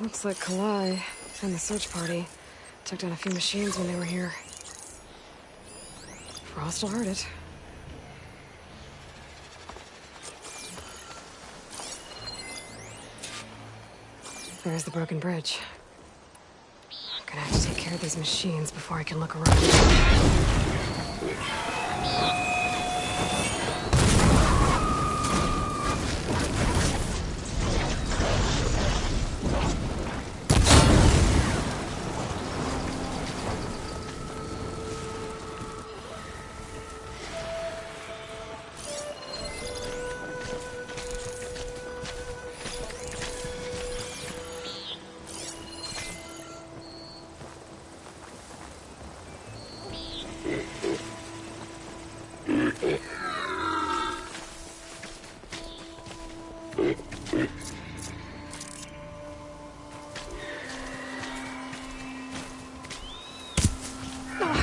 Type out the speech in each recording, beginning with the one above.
Looks like Kalai and the search party took down a few machines when they were here. Frost will hurt it. There's the broken bridge. I'm gonna have to take care of these machines before I can look around.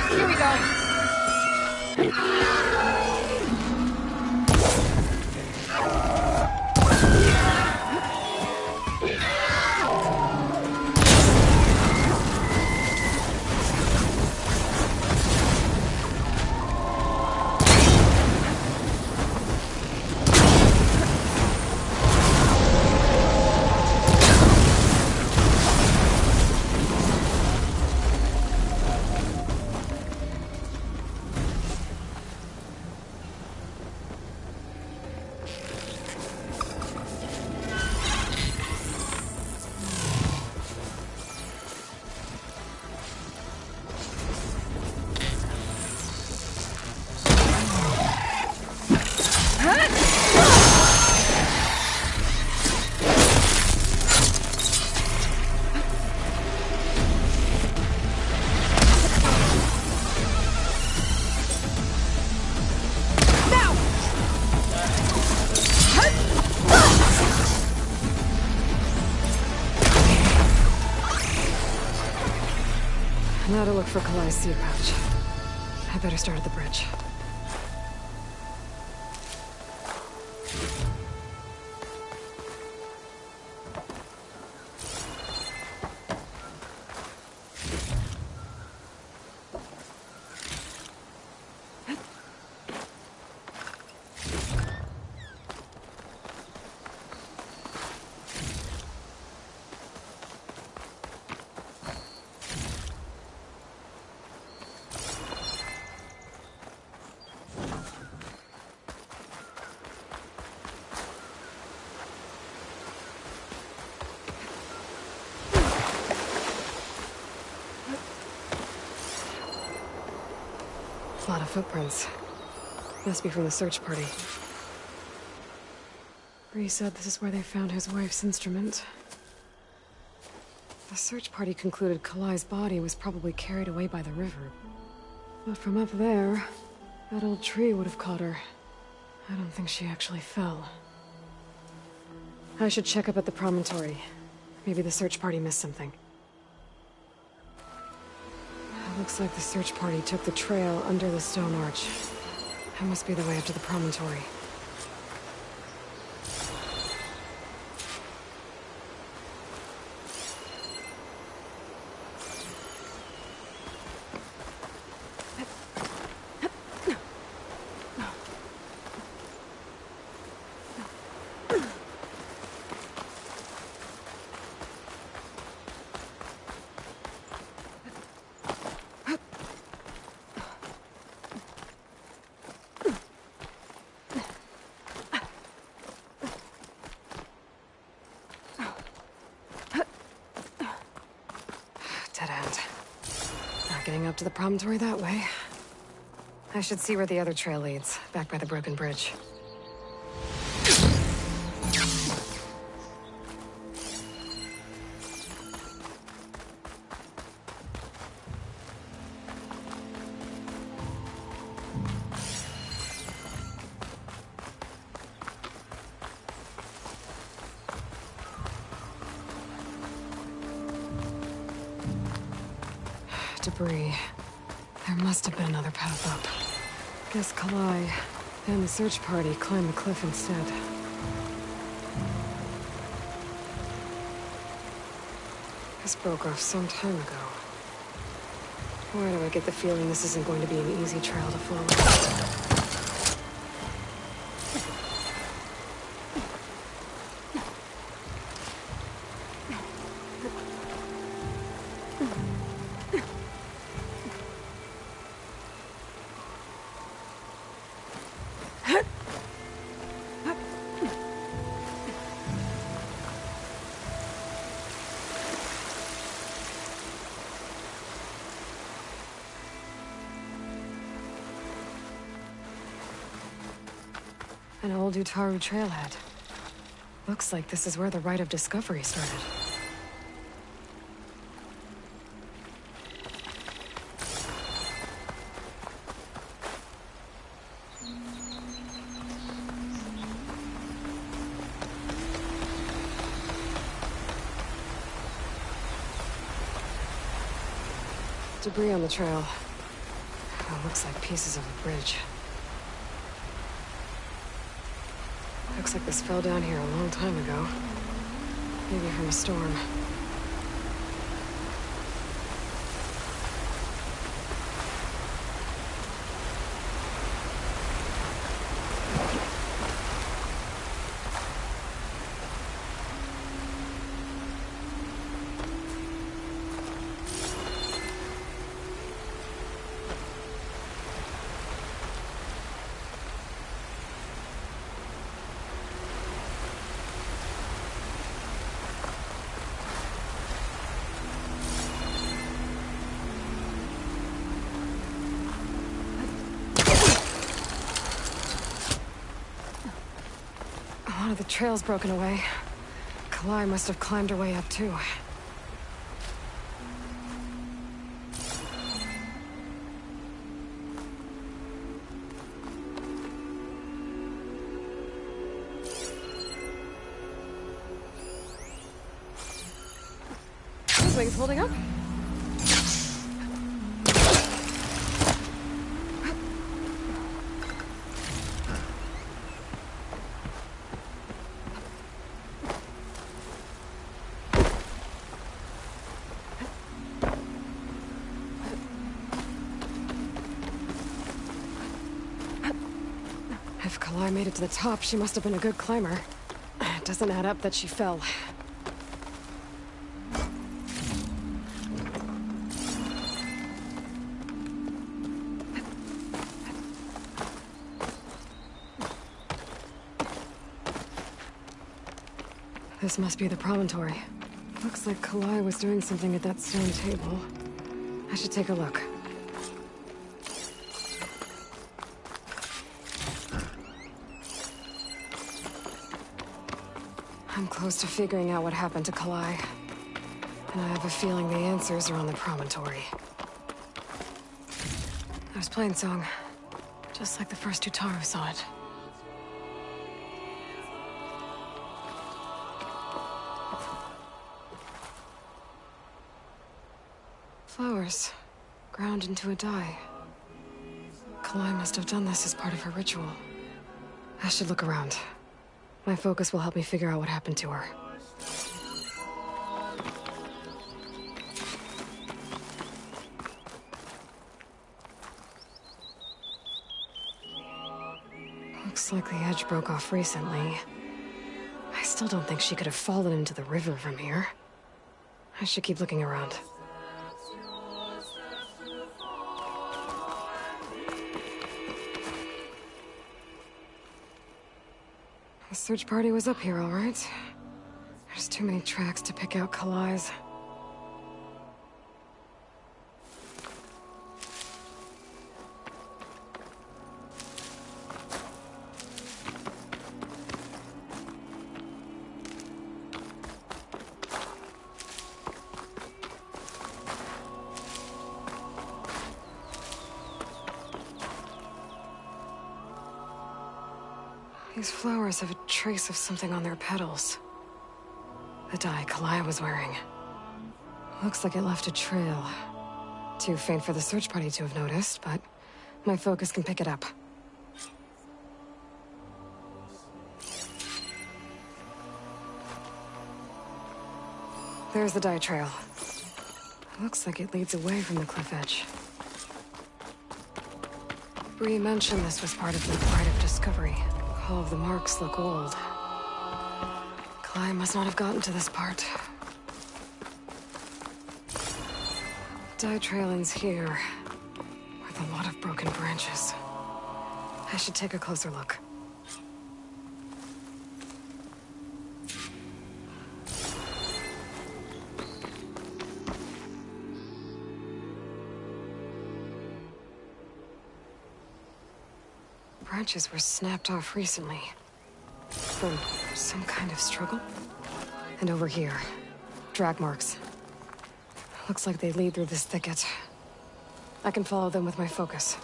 Here we go. Now to look for Kalai's seed pouch. I better start at the bridge. A lot of footprints. Must be from the search party. Bree said this is where they found his wife's instrument. The search party concluded Kalai's body was probably carried away by the river. But from up there, that old tree would have caught her. I don't think she actually fell. I should check up at the promontory. Maybe the search party missed something. Looks like the search party took the trail under the stone arch. That must be the way up to the promontory. getting up to the promontory that way. I should see where the other trail leads, back by the broken bridge. Debris. There must have been another path up. Guess Kalai and the search party climbed the cliff instead. This broke off some time ago. Why do I get the feeling this isn't going to be an easy trail to follow? An old Utaru trailhead. Looks like this is where the Rite of Discovery started. Debris on the trail. Oh, looks like pieces of a bridge. Looks like this fell down here a long time ago. Maybe from a storm. One of the trail's broken away. Kalai must have climbed her way up too. This wing's holding up. If Kalai made it to the top, she must have been a good climber. It doesn't add up that she fell. This must be the promontory. Looks like Kalai was doing something at that stone table. I should take a look. I'm close to figuring out what happened to Kalai. And I have a feeling the answers are on the promontory. There's Plainsong. Just like the first Utaru saw it. Flowers. Ground into a dye. Kalai must have done this as part of her ritual. I should look around. My focus will help me figure out what happened to her. Looks like the edge broke off recently. I still don't think she could have fallen into the river from here. I should keep looking around. The search party was up here, all right. There's too many tracks to pick out Kalai's. These flowers have a trace of something on their petals. The dye Kalaya was wearing. Looks like it left a trail. Too faint for the search party to have noticed, but my focus can pick it up. There's the dye trail. Looks like it leads away from the cliff edge. Bree mentioned this was part of the Pride of Discovery. All of the marks look old. Kalaya must not have gotten to this part. Dye trail ends here, with a lot of broken branches. I should take a closer look. Branches were snapped off recently. From some kind of struggle. And over here, drag marks. Looks like they lead through this thicket. I can follow them with my focus.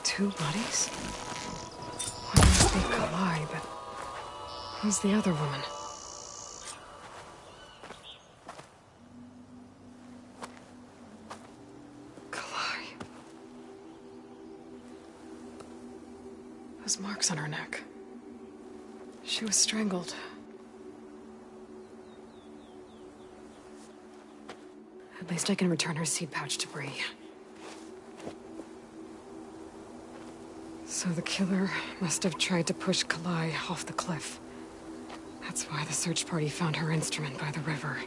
Two bodies? One must be Kalai, but who's the other woman? Kalai. Those marks on her neck. She was strangled. At least I can return her seed pouch to Bree. So the killer must have tried to push Kalai off the cliff. That's why the search party found her instrument by the river.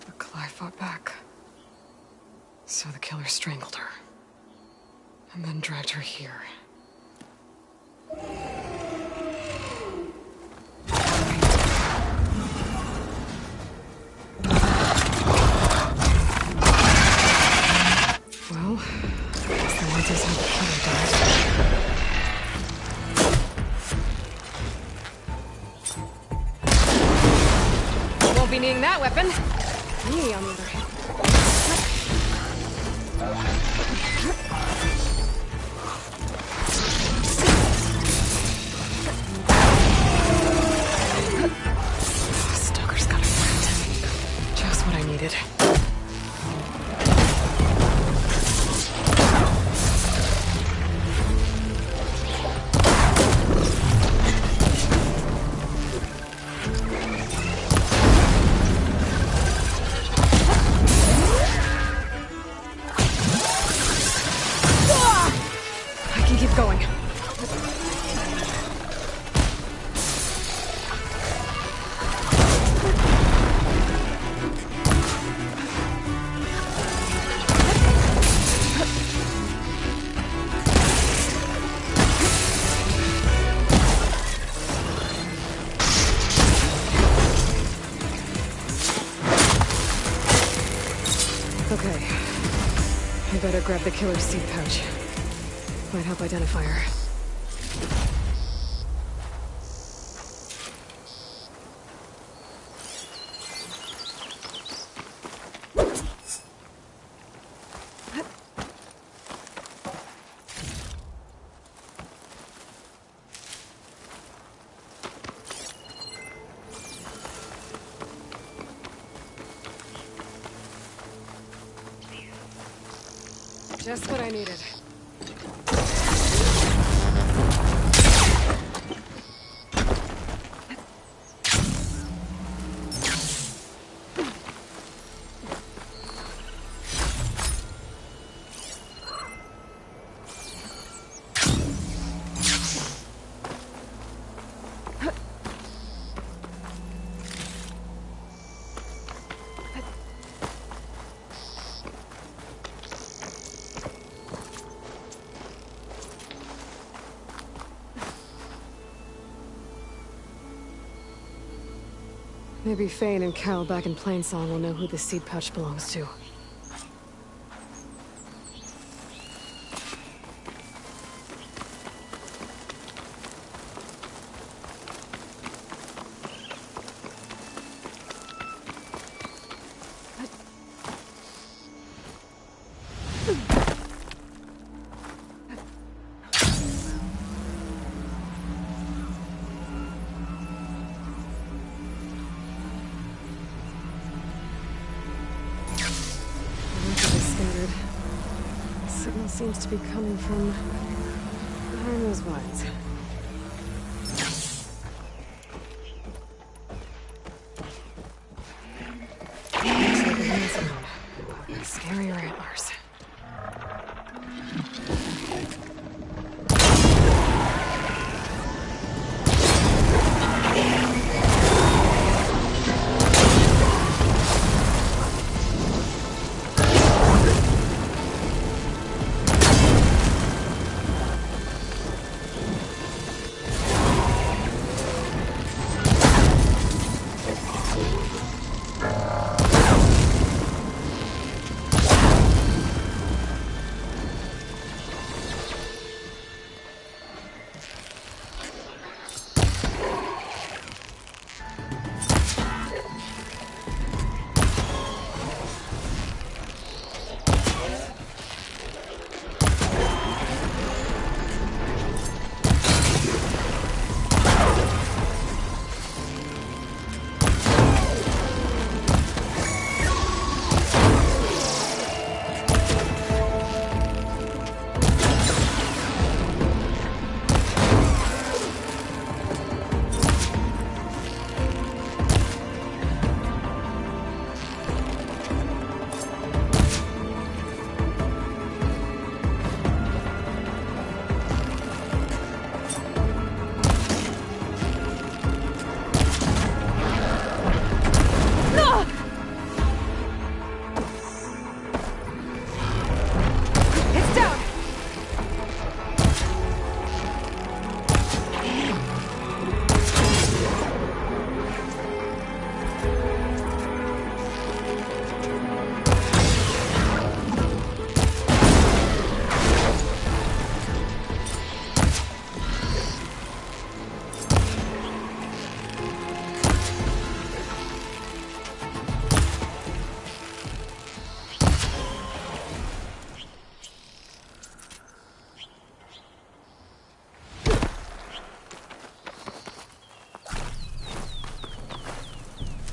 But Kalai fought back. So the killer strangled her. And then dragged her here. Well, this is how the killer died. Won't be needing that weapon. Me, on the other hand. Stalker's got a friend. Just what I needed. Going. Okay. I better grab the killer's seed pouch. Might help identify her. Just what I needed. Maybe Fane and Cal back in Plainsong will know who the seed pouch belongs to. seems to be coming from behind those vines. Looks like a man's moon, but with scarier antlers.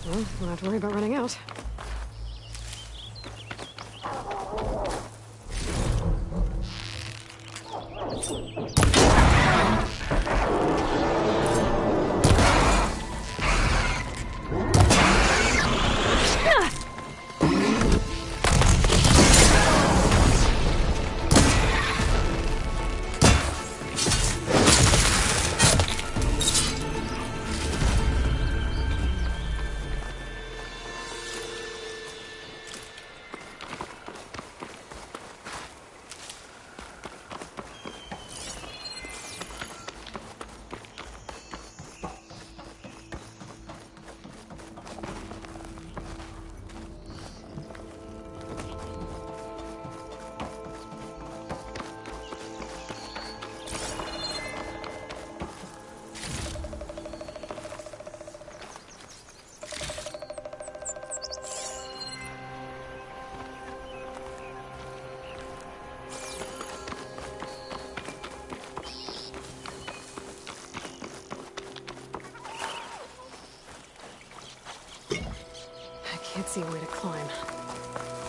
Well, don't have to worry about running out. I can't see a way to climb.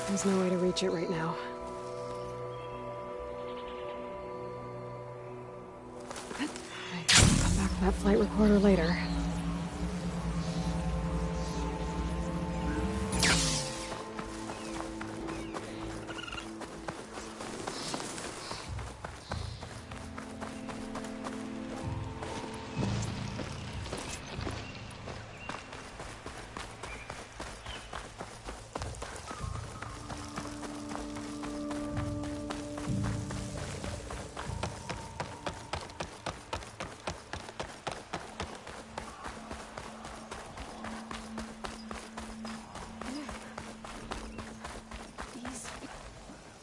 There's no way to reach it right now. I guess I'll come back with that flight recorder later.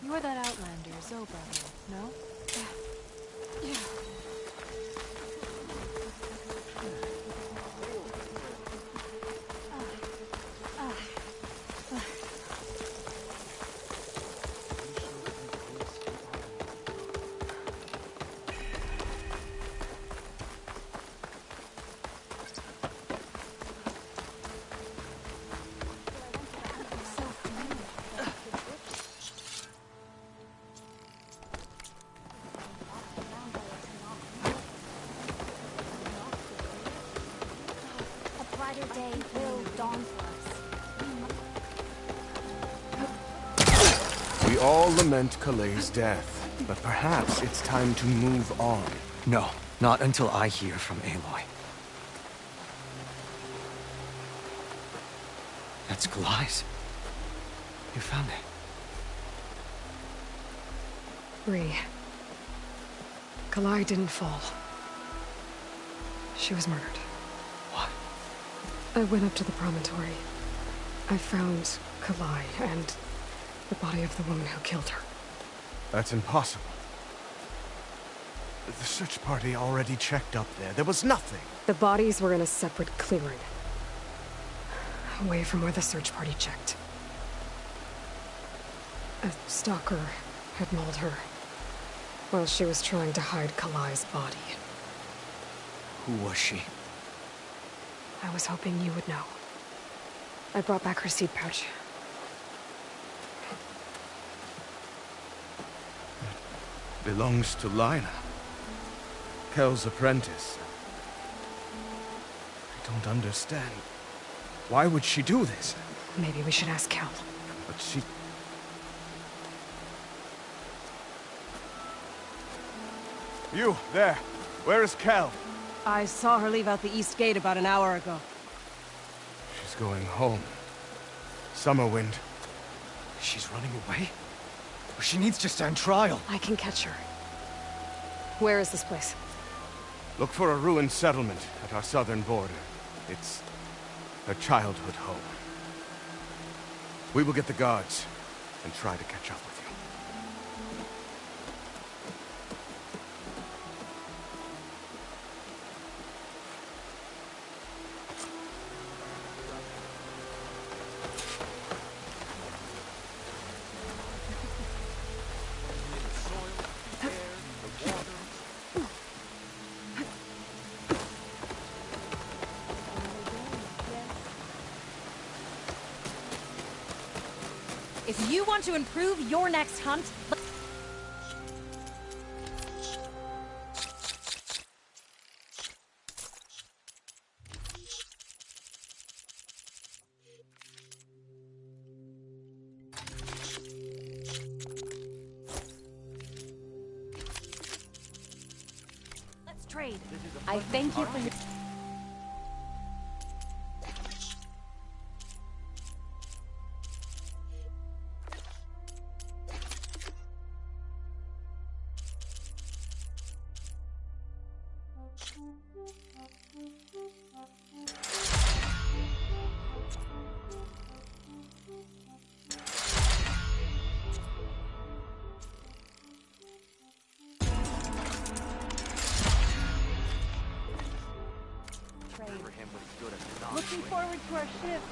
You're that Outlander, Zoe brother, no? Yeah. brighter day will dawn for us. We all lament Kaleigh's death, but perhaps it's time to move on. No, not until I hear from Aloy. That's Kaleigh's. You found it. Bree. Kalaigh didn't fall. She was murdered. What? I went up to the promontory. I found Kalaigh and the body of the woman who killed her. That's impossible. The search party already checked up there. There was nothing. The bodies were in a separate clearing. Away from where the search party checked. A stalker had mauled her while she was trying to hide Kalai's body. Who was she? I was hoping you would know. I brought back her seed pouch. Belongs to Lina. Kel's apprentice. I don't understand. Why would she do this? Maybe we should ask Kel. But she... You, there. Where is Kel? I saw her leave out the east gate about an hour ago. She's going home. Summerwind. She's running away? She needs to stand trial. I can catch her. Where is this place? Look for a ruined settlement at our southern border. It's her childhood home. We will get the guards and try to catch up with you. If you want to improve your next hunt, let's trade. I thank you for your... Looking forward to our shift.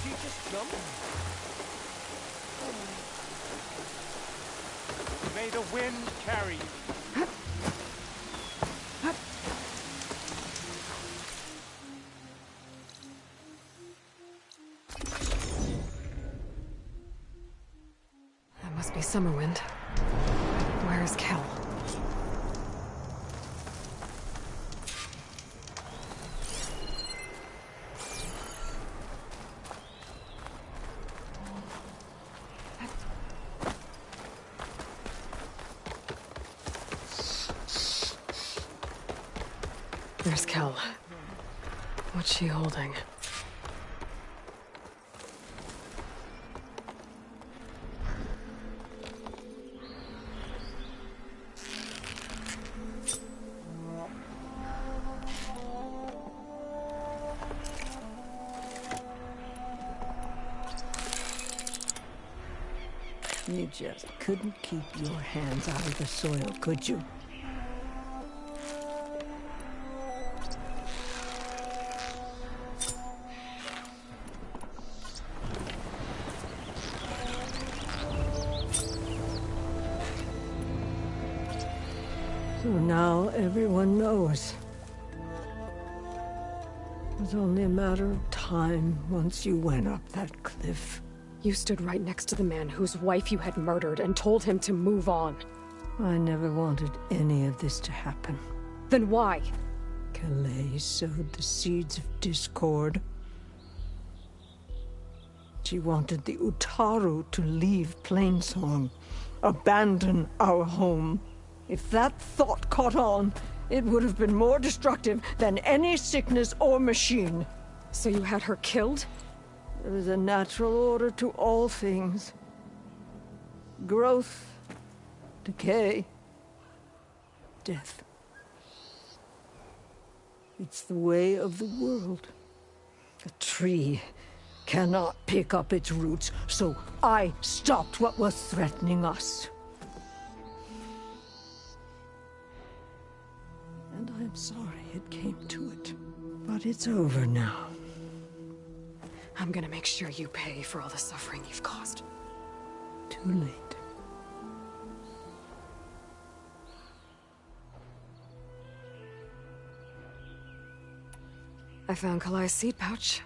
she just jump? May the wind carry you. That must be Summerwind. Where's Kel? There's Kel. What's she holding? You just couldn't keep your hands out of the soil, could you? So now everyone knows. It was only a matter of time once you went up that cliff. You stood right next to the man whose wife you had murdered and told him to move on. I never wanted any of this to happen. Then why? Calais sowed the seeds of discord. She wanted the Utaru to leave Plainsong, abandon our home. If that thought caught on, it would have been more destructive than any sickness or machine. So you had her killed? There is a natural order to all things. Growth, decay, death. It's the way of the world. A tree cannot pick up its roots, so I stopped what was threatening us. And I'm sorry it came to it. But it's over now. I'm gonna make sure you pay for all the suffering you've caused. Too late. I found Kalai's seed pouch.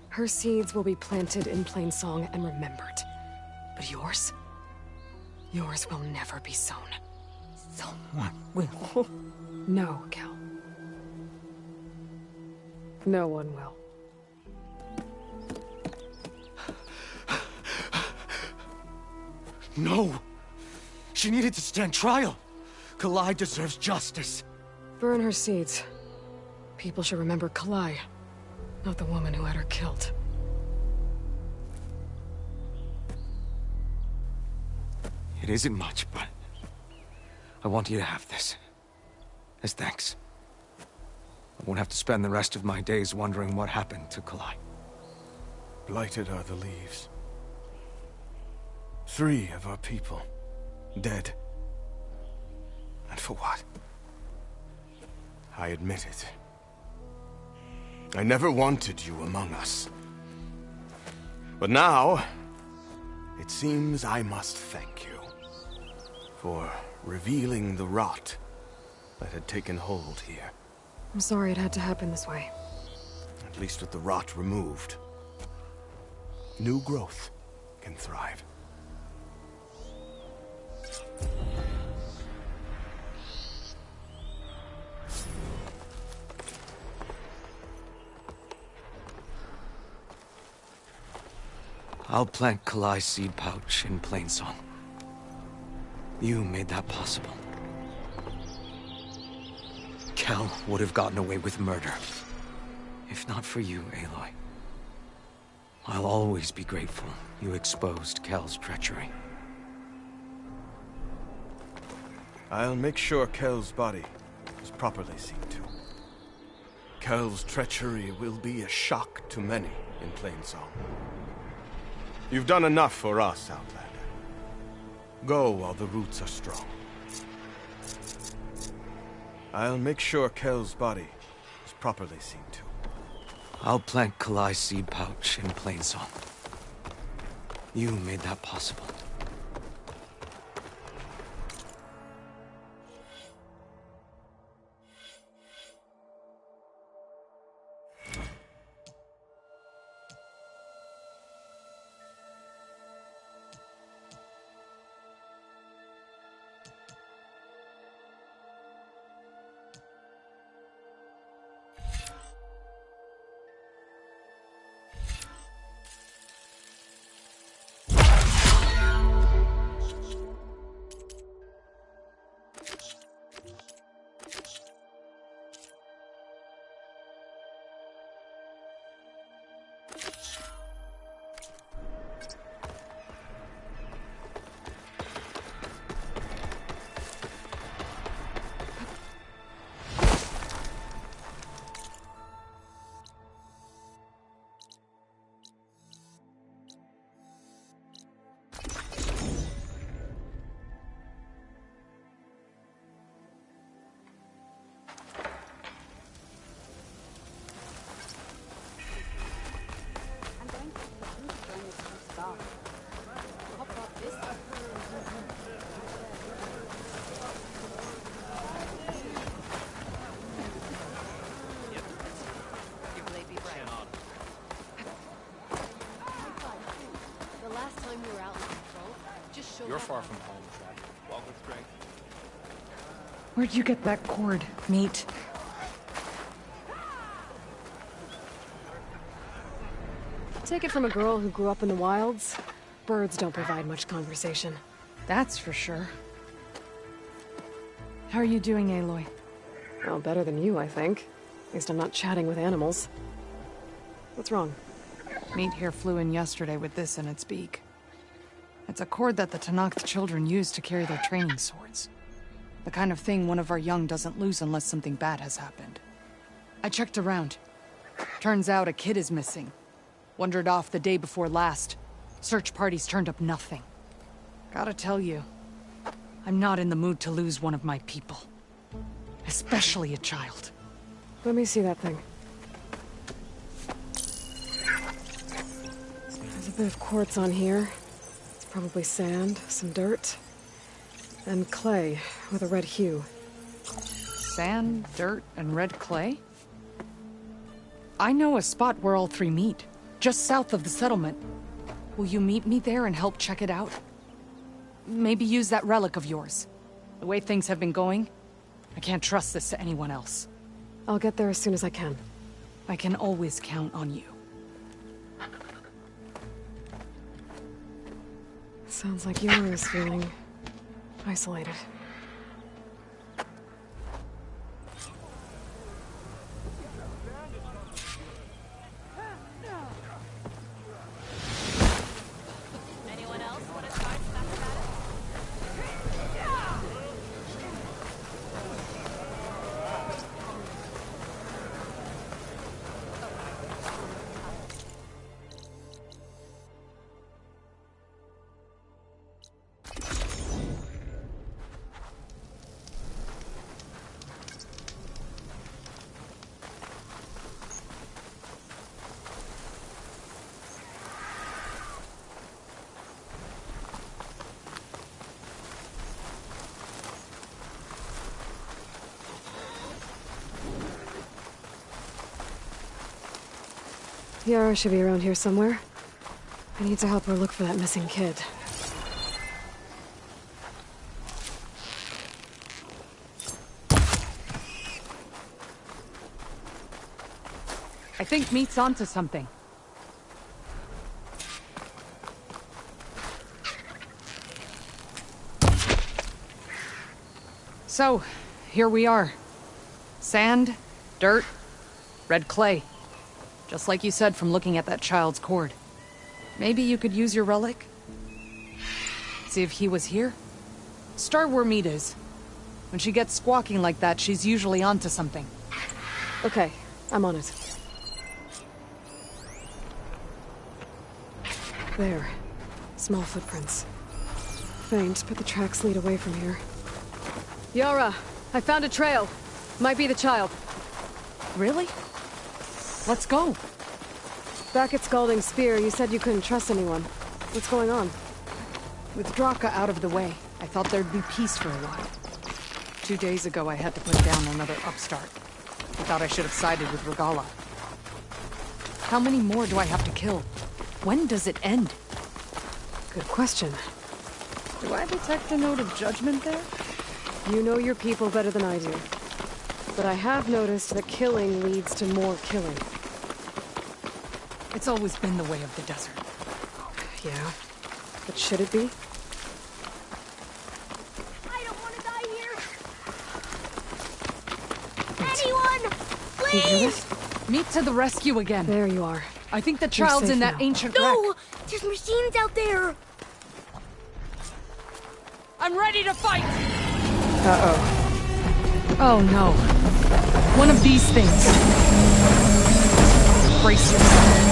Her seeds will be planted in Plainsong and remembered. But yours? Yours will never be sown. Someone will. No, Kel. No one will. No! She needed to stand trial! Kalai deserves justice! Burn her seeds. People should remember Kalai, not the woman who had her killed. It isn't much, but I want you to have this. As thanks. I won't have to spend the rest of my days wondering what happened to Kalai. Blighted are the leaves. 3 of our people, dead. And for what? I admit it. I never wanted you among us. But now, it seems I must thank you for revealing the rot that had taken hold here. I'm sorry it had to happen this way. At least with the rot removed, new growth can thrive. I'll plant Kalai's seed pouch in Plainsong. You made that possible. Kel would have gotten away with murder. If not for you, Aloy. I'll always be grateful you exposed Kel's treachery. I'll make sure Kel's body is properly seen to. Kel's treachery will be a shock to many in Plainsong. You've done enough for us, Outlander. Go while the roots are strong. I'll make sure Kel's body is properly seen to. I'll plant Kalai's seed pouch in Plainsong. You made that possible. You're far from home, Trap. Walk with strength. Where'd you get that cord, Meat? Take it from a girl who grew up in the wilds. Birds don't provide much conversation. That's for sure. How are you doing, Aloy? Well, better than you, I think. At least I'm not chatting with animals. What's wrong? Meat here flew in yesterday with this in its beak. It's a cord that the Tenakth children use to carry their training swords. The kind of thing one of our young doesn't lose unless something bad has happened. I checked around. Turns out a kid is missing. Wandered off the day before last. Search parties turned up nothing. Gotta tell you, I'm not in the mood to lose one of my people. Especially a child. Let me see that thing. There's a bit of quartz on here. It's probably sand, some dirt, and clay with a red hue. Sand, dirt, and red clay? I know a spot where all three meet, just south of the settlement. Will you meet me there and help check it out? Maybe use that relic of yours. The way things have been going, I can't trust this to anyone else. I'll get there as soon as I can. I can always count on you. Sounds like yours feeling isolated. Anyone else want to try some acrobatics? Yara should be around here somewhere. I need to help her look for that missing kid. I think Meat's onto something. So, here we are. Sand, dirt, red clay. Just like you said from looking at that child's cord. Maybe you could use your relic? See if he was here? Start where Meat is. When she gets squawking like that, she's usually onto something. Okay, I'm on it. There. Small footprints. Faint, but the tracks lead away from here. Yara! I found a trail! Might be the child. Really? Let's go. Back at Scalding Spear, you said you couldn't trust anyone. What's going on? With Draka out of the way, I thought there'd be peace for a while. 2 days ago, I had to put down another upstart. I thought I should have sided with Regala. How many more do I have to kill? When does it end? Good question. Do I detect a note of judgment there? You know your people better than I do. But I have noticed that killing leads to more killing. It's always been the way of the desert. Yeah. But should it be? I don't want to die here. Wait. Anyone, You hear please! this? Meet to the rescue again. There you are. I think the You're child's safe in that now. ancient wreck. No! There's machines out there! I'm ready to fight! Uh-oh. Oh no. One of these things. Brace yourself.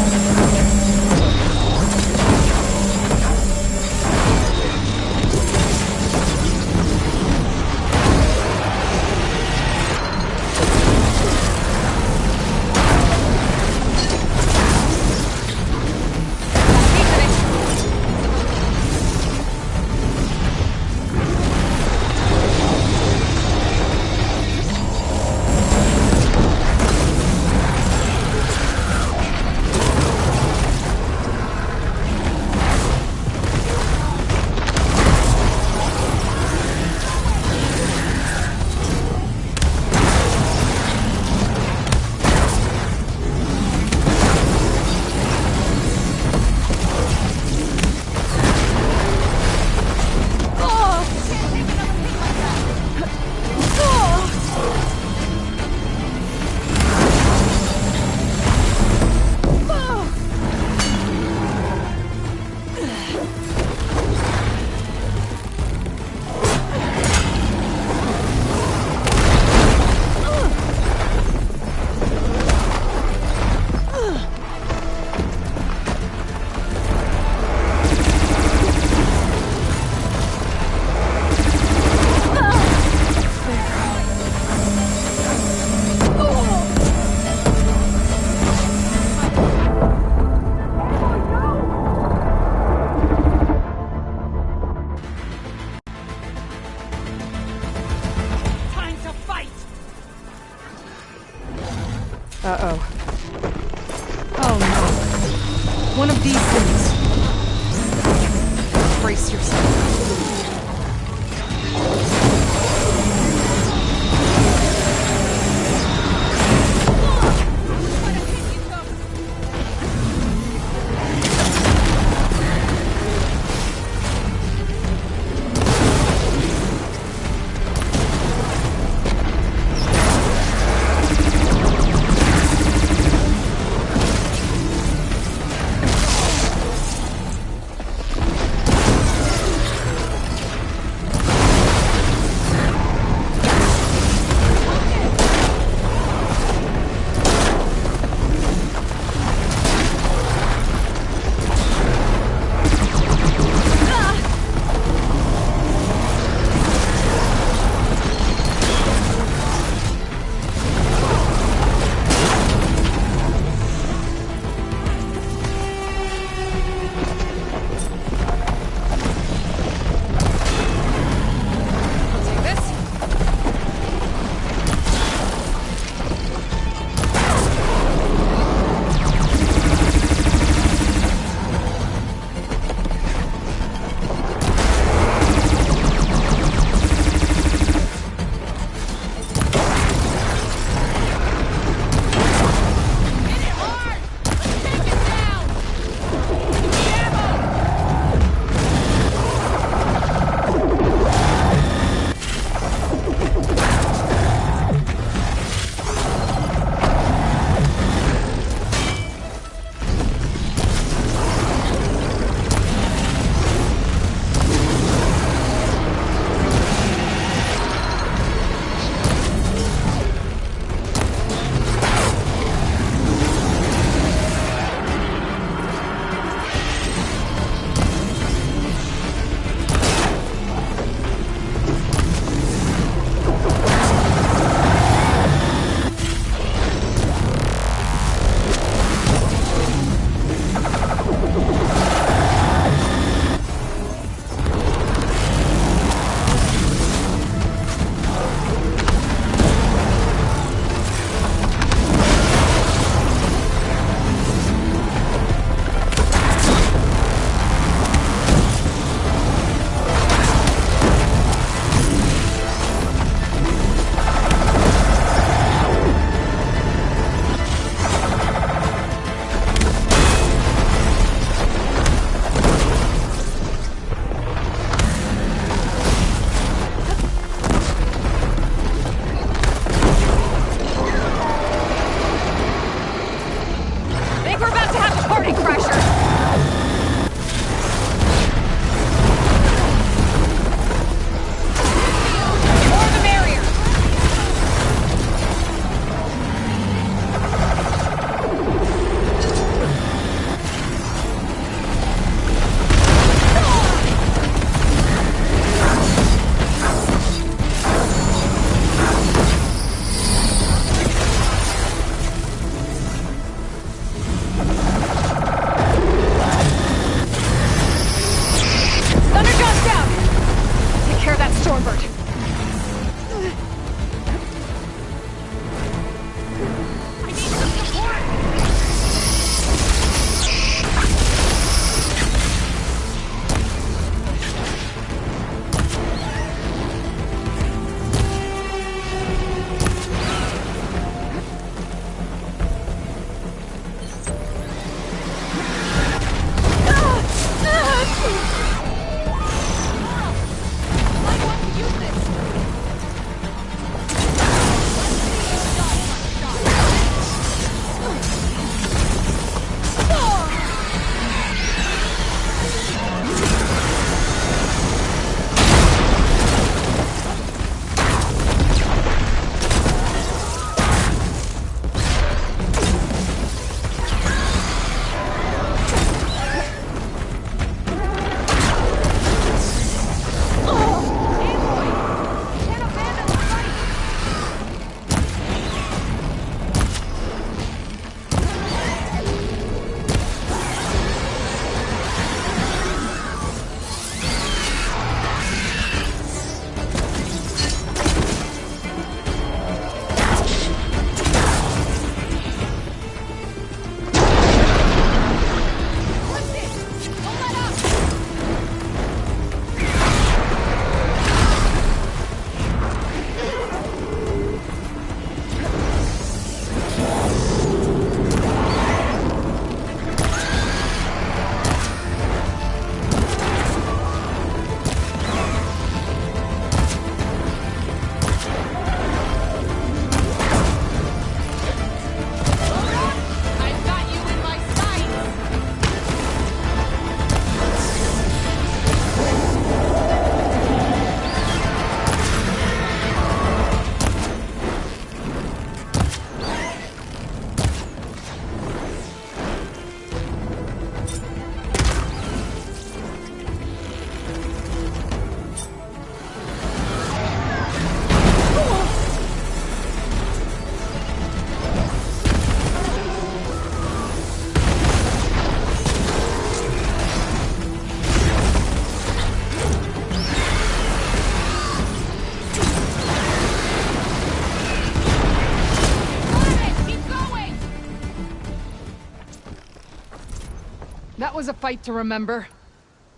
was a fight to remember.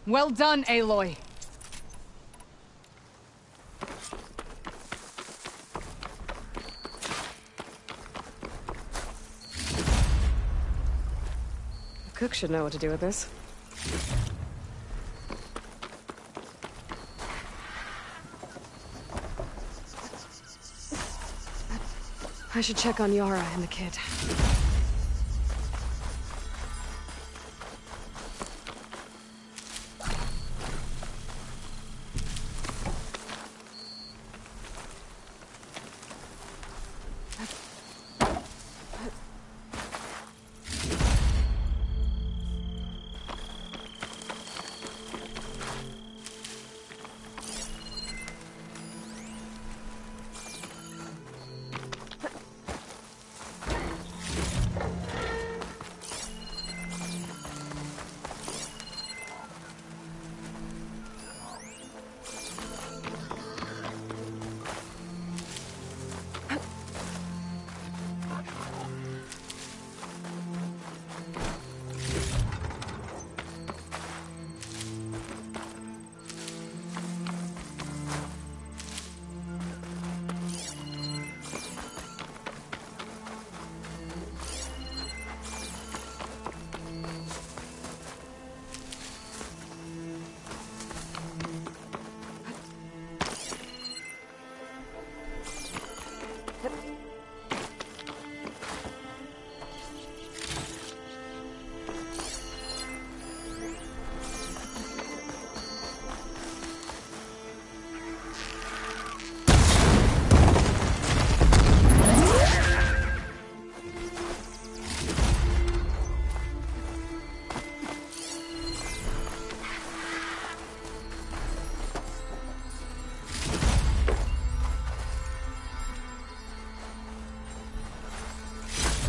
Well done, Aloy. The cook should know what to do with this. I should check on Yara and the kid.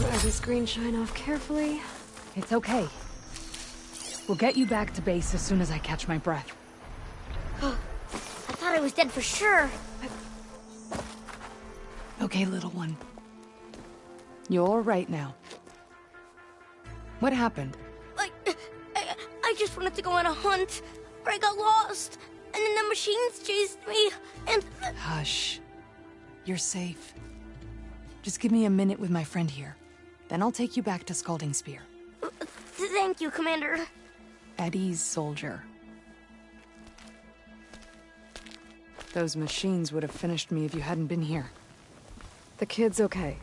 Let the screen shine off carefully. It's okay. We'll get you back to base as soon as I catch my breath. I thought I was dead for sure. Okay, little one. You're all right now. What happened? I just wanted to go on a hunt, but I got lost, and then the machines chased me, and... Hush. You're safe. Just give me a minute with my friend here. Then I'll take you back to Scalding Spear. Thank you, Commander. At ease, soldier. Those machines would have finished me if you hadn't been here. The kid's okay.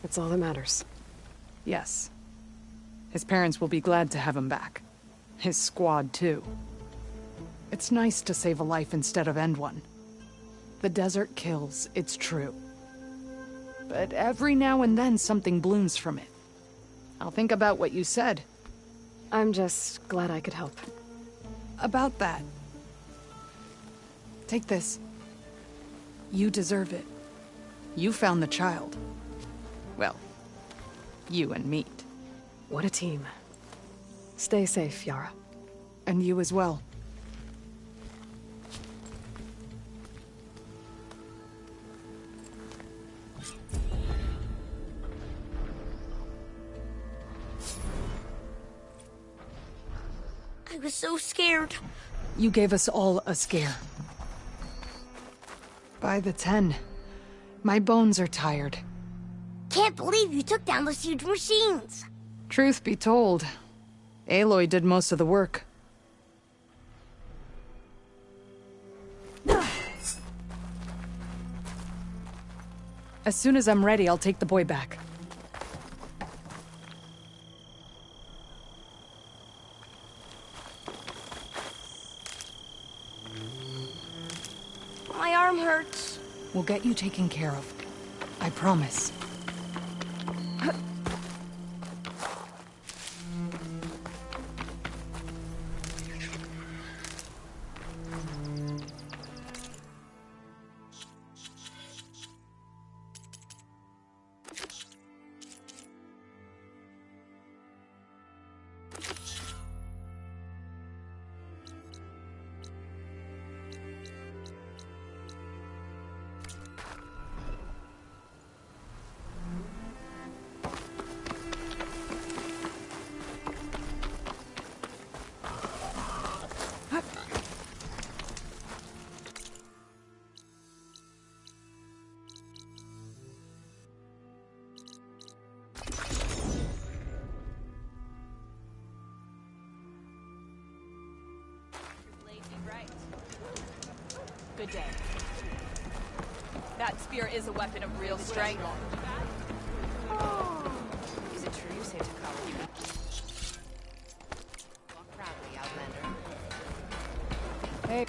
That's all that matters. Yes. His parents will be glad to have him back. His squad, too. It's nice to save a life instead of end one. The desert kills, it's true. But every now and then something blooms from it. I'll think about what you said. I'm just glad I could help. About that. Take this. You deserve it. You found the child. Well, you and Meat. What a team. Stay safe, Yara. And you as well. I was so scared. You gave us all a scare. By the 10, my bones are tired. Can't believe you took down those huge machines. Truth be told, Aloy did most of the work. As soon as I'm ready, I'll take the boy back. My arm hurts. We'll get you taken care of. I promise. Good day. That spear is a weapon of real strength. Is it true you saved a coward? Walk proudly, Outlander. Hey.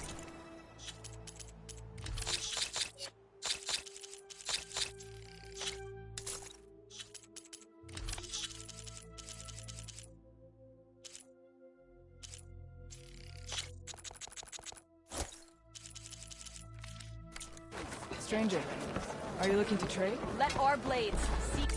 Stranger, are you looking to trade? Let our blades seek.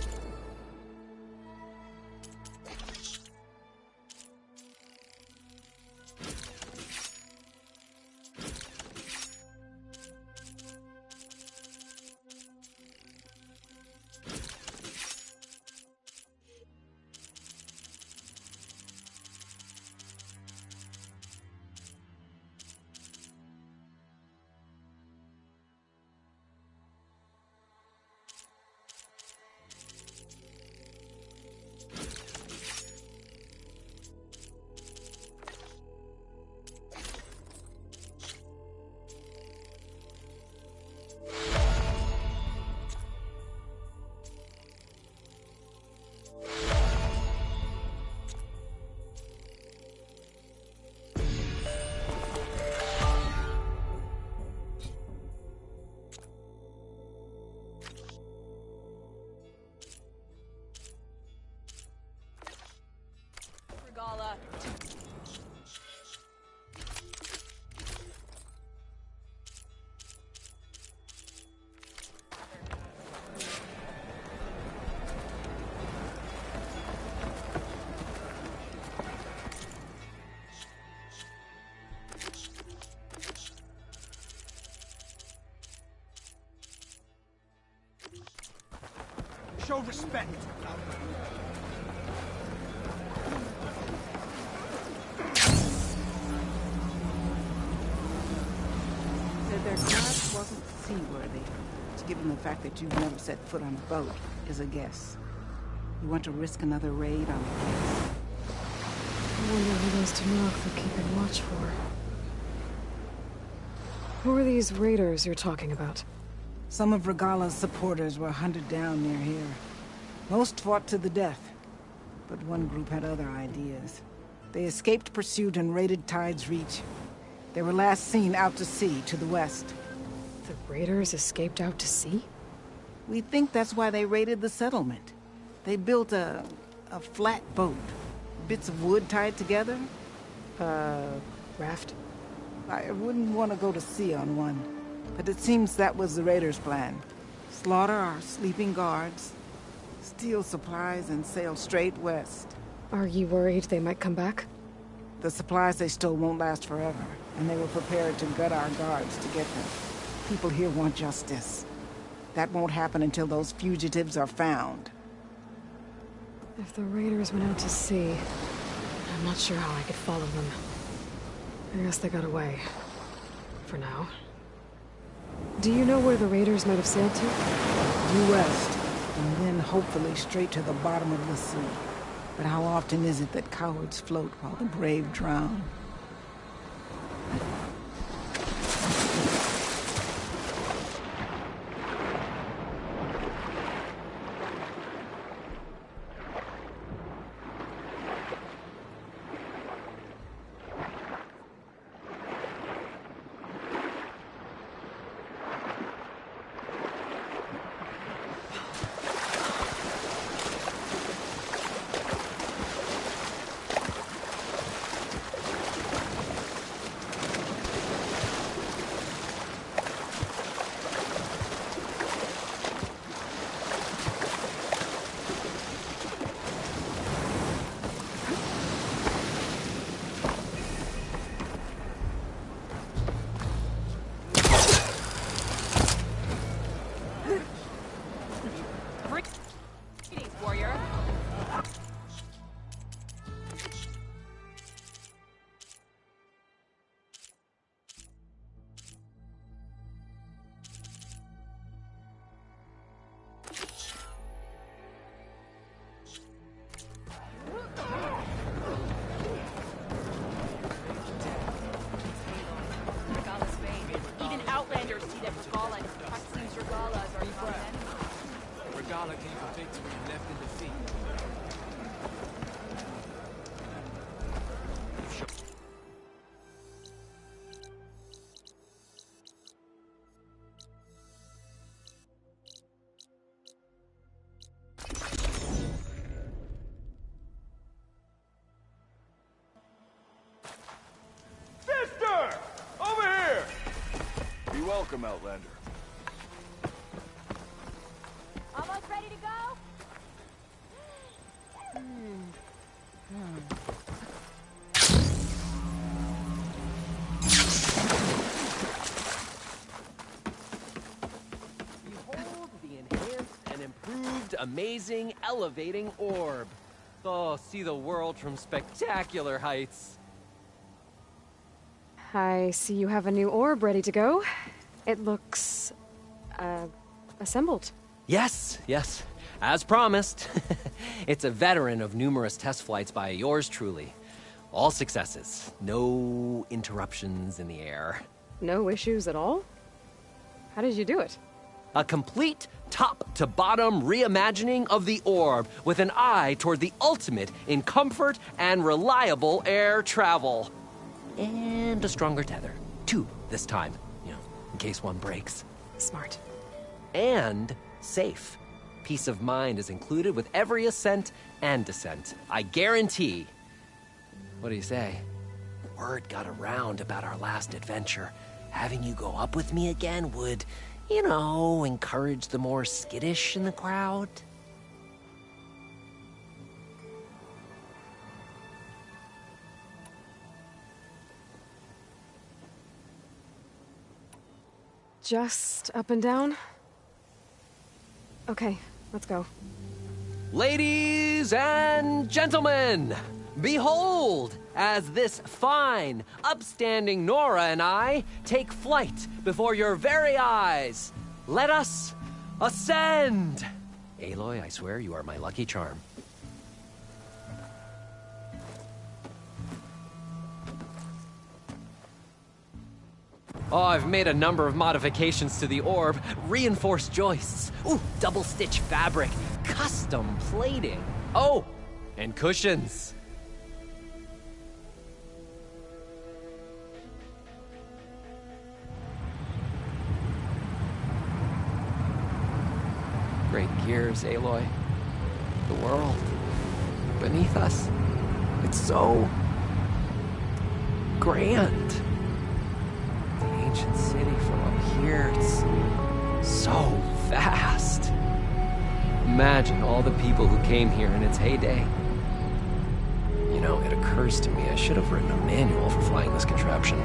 Regala. Show respect. Said their god wasn't seaworthy, which, given the fact that you've never set foot on a boat, is a guess. You want to risk another raid on the place? I wonder who those Tanakh are keeping watch for. Who are these raiders you're talking about? Some of Regala's supporters were hunted down near here. Most fought to the death, but one group had other ideas. They escaped pursuit and raided Tide's Reach. They were last seen out to sea, to the west. The raiders escaped out to sea? We think that's why they raided the settlement. They built a flat boat. Bits of wood tied together. Raft? I wouldn't want to go to sea on one, but it seems that was the raiders' plan. Slaughter our sleeping guards, steal supplies, and sail straight west. Are you worried they might come back? The supplies they stole won't last forever, and they were prepared to gut our guards to get them. People here want justice. That won't happen until those fugitives are found. If the raiders went out to sea, I'm not sure how I could follow them. I guess they got away. For now. Do you know where the raiders might have sailed to? Due west, and then hopefully straight to the bottom of the sea. But how often is it that cowards float while the brave drown? welcome, Outlander. Almost ready to go? Behold the enhanced and improved, amazing, elevating orb. Oh, see the world from spectacular heights. I see you have a new orb ready to go. It looks... assembled. Yes, yes. As promised. It's a veteran of numerous test flights by yours truly. All successes. No interruptions in the air. No issues at all? How did you do it? A complete top-to-bottom reimagining of the orb with an eye toward the ultimate in comfort and reliable air travel. And a stronger tether. 2 this time, in case one breaks. Smart. And safe. Peace of mind is included with every ascent and descent. I guarantee. What do you say? Word got around about our last adventure. Having you go up with me again would, encourage the more skittish in the crowd. Just up and down? Okay, let's go. Ladies and gentlemen, behold, as this fine, upstanding Nora and I take flight before your very eyes. Let us ascend. Aloy, I swear you are my lucky charm. Oh, I've made a number of modifications to the orb. Reinforced joists. Ooh, double-stitch fabric. Custom plating. Oh, and cushions. Great gears, Aloy. The world beneath us. It's so grand. The ancient city from up here, it's so vast. Imagine all the people who came here in its heyday. It occurs to me I should have written a manual for flying this contraption.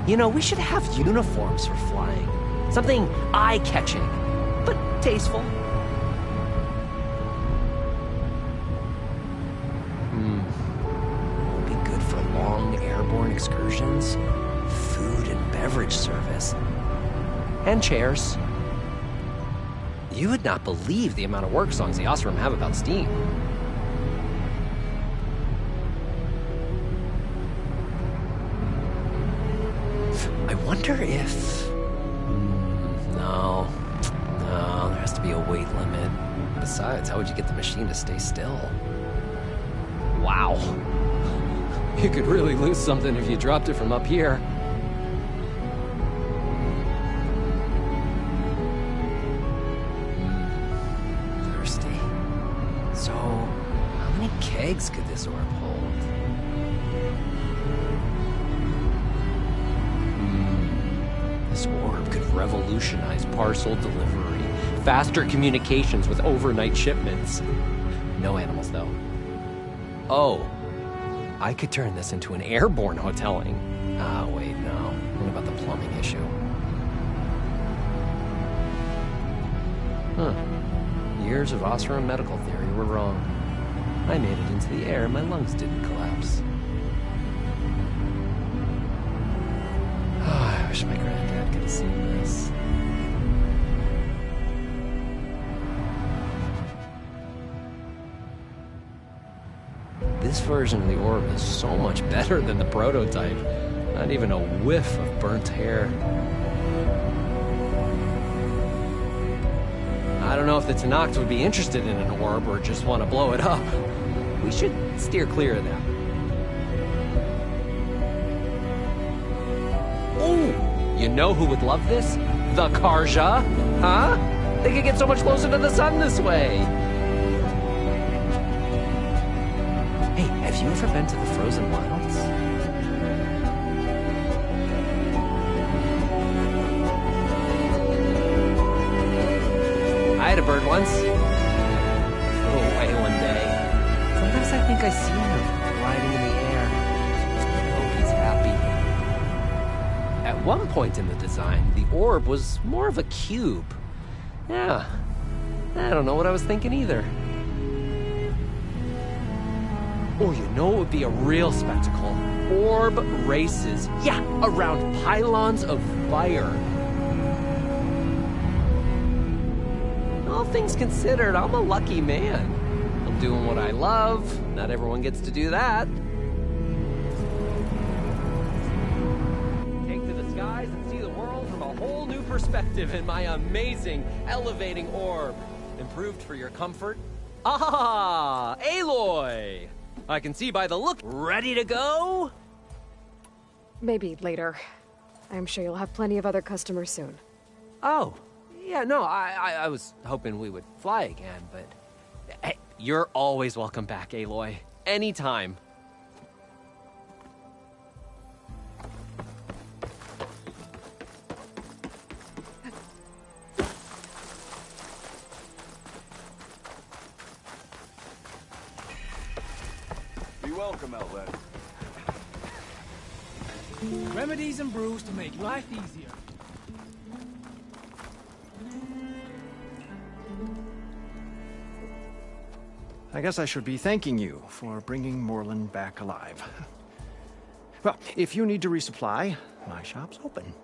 We should have uniforms for flying. Something eye-catching, but tasteful. Would be good for long airborne excursions, food and beverage service, and chairs. You would not believe the amount of work songs the Osram have about steam. I wonder if... No, there has to be a weight limit. Besides, how would you get the machine to stay still? Wow. You could really lose something if you dropped it from up here. Thirsty. So, how many kegs could this orb hold? This orb could revolutionize parcel delivery, faster communications with overnight shipments. No animals, though. Oh, I could turn this into an airborne hoteling. Ah, wait, no. What about the plumbing issue? Years of Osram medical theory were wrong. I made it into the air and my lungs didn't collapse. I wish my granddad could have seen this. This version of the orb is so much better than the prototype. Not even a whiff of burnt hair. I don't know if the Tenakth would be interested in an orb or just want to blow it up. We should steer clear of that. Ooh! You know who would love this? The Karja. Huh? They could get so much closer to the sun this way. Hey, have you ever been to the Frozen Wilds? I had a bird once. Flew away one day. Sometimes I think I see him gliding in the air. I hope he's happy. At one point in the design, the orb was more of a cube. Yeah, I don't know what I was thinking either. Oh, you know what would be a real spectacle? Orb races. Yeah, around pylons of fire. All things considered, I'm a lucky man. I'm doing what I love. Not everyone gets to do that. Take to the skies and see the world from a whole new perspective in my amazing, elevating orb. Improved for your comfort. Ah, Aloy! I can see by the look. Ready to go? Maybe later. I'm sure you'll have plenty of other customers soon. Oh, yeah, no, I was hoping we would fly again, but... Hey, you're always welcome back, Aloy. Anytime. Be welcome, Outlander. Remedies and brews to make life easier. I guess I should be thanking you for bringing Moreland back alive. Well, if you need to resupply, my shop's open.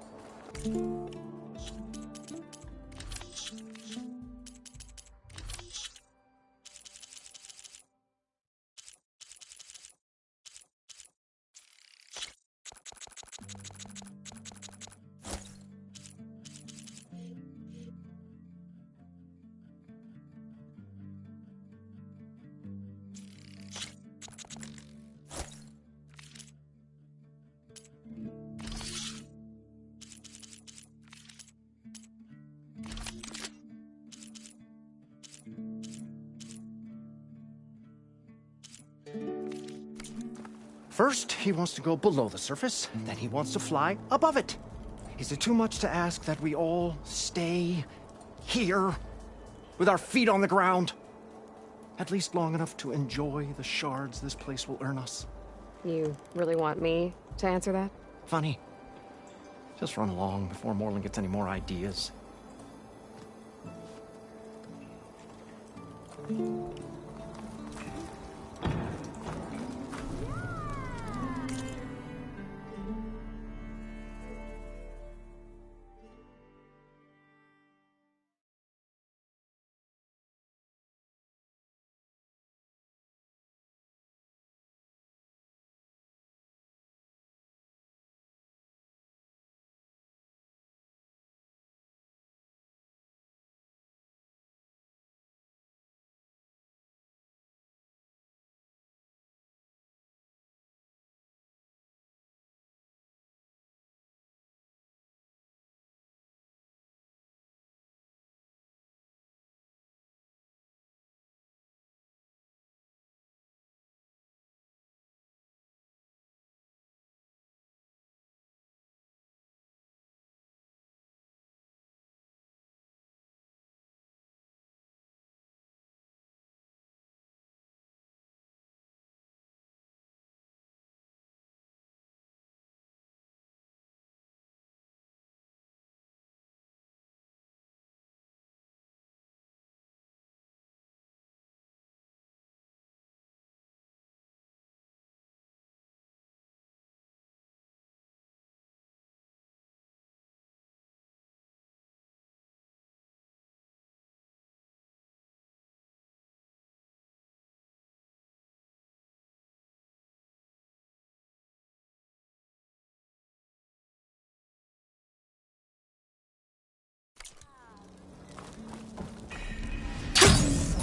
First, he wants to go below the surface, then he wants to fly above it. Is it too much to ask that we all stay here, with our feet on the ground? At least long enough to enjoy the shards this place will earn us. You really want me to answer that? Funny. Just run along before Moreland gets any more ideas.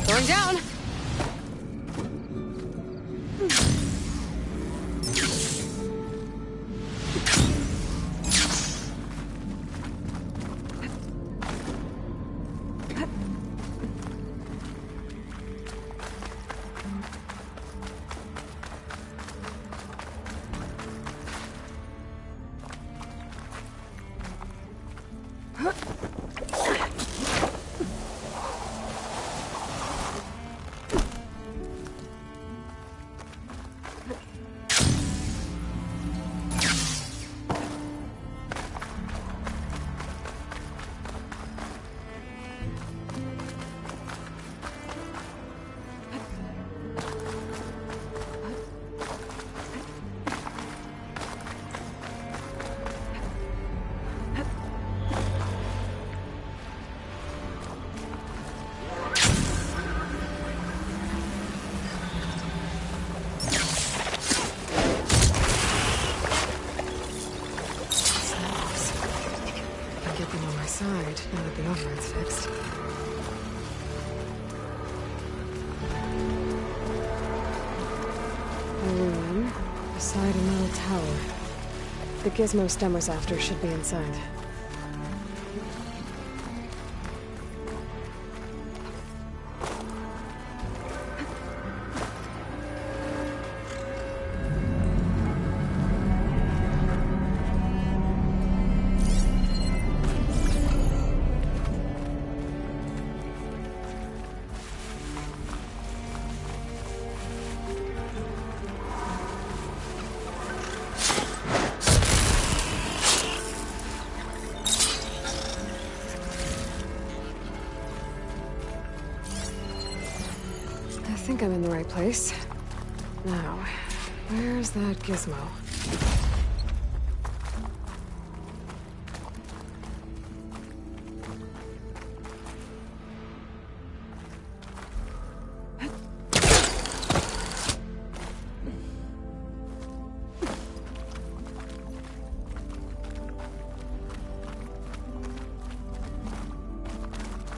Going down! Now it's fixed. A room beside a metal tower. The gizmo Stemmer's after should be inside. I think I'm in the right place. Now, where's that gizmo?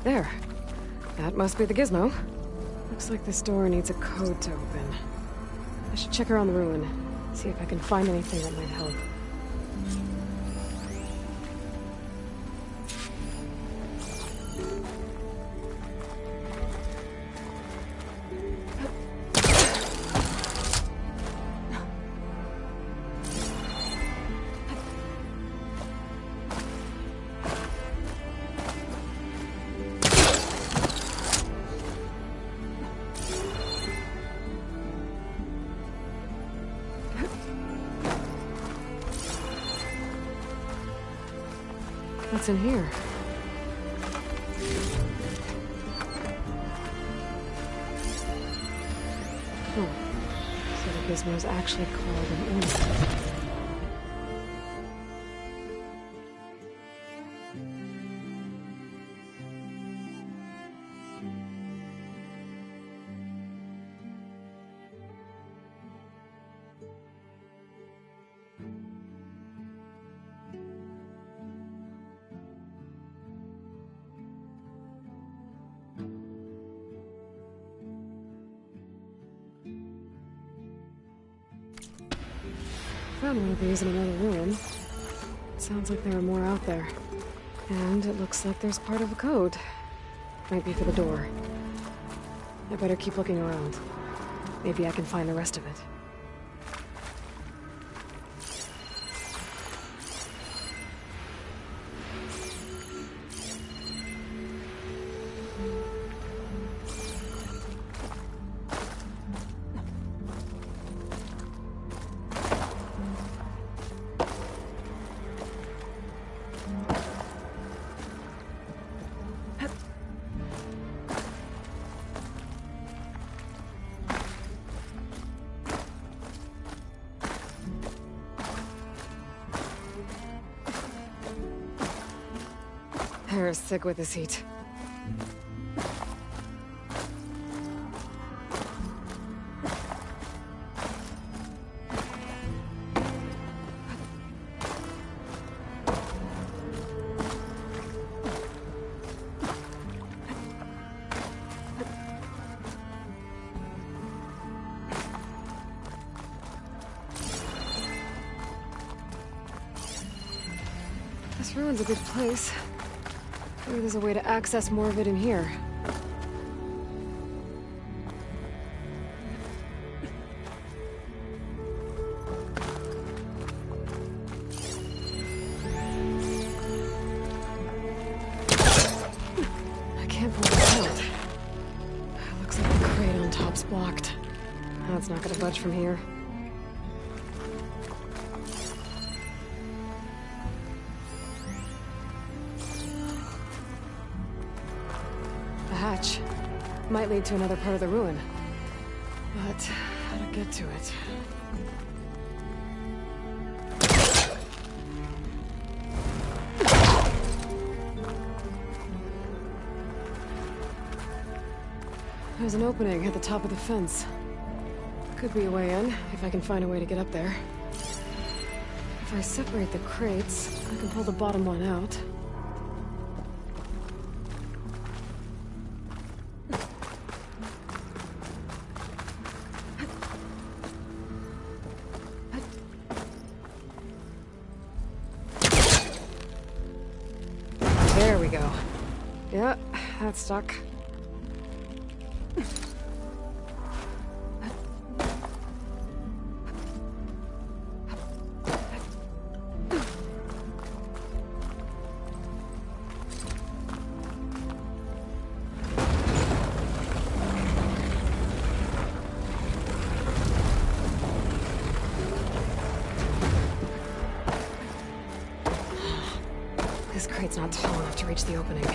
There. That must be the gizmo. Looks like this door needs a code to open. I should check around the ruin, see if I can find anything that might help. What's in here? Oh, so the gizmo's actually called an inn. Found one of these in another ruin. It sounds like there are more out there. And it looks like there's part of a code. Might be for the door. I better keep looking around. Maybe I can find the rest of it. Hair's sick with this heat. This ruin's a good place. Maybe there's a way to access more of it in here. I can't pull this out. Looks like the crate on top's blocked. That's not gonna budge from here. Hatch. Might lead to another part of the ruin. But how to get to it? There's an opening at the top of the fence. Could be a way in, if I can find a way to get up there. If I separate the crates, I can pull the bottom one out. not stuck. This crate's not tall enough to reach the opening.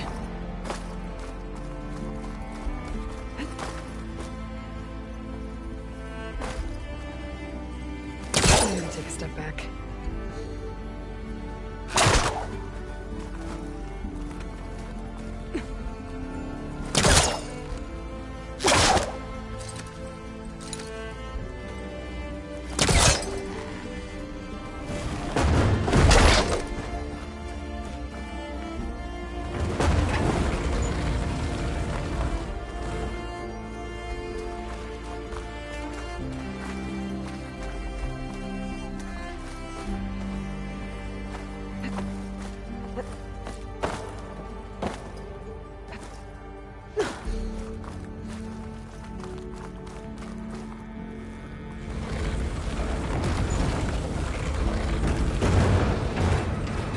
I'm gonna take a step back.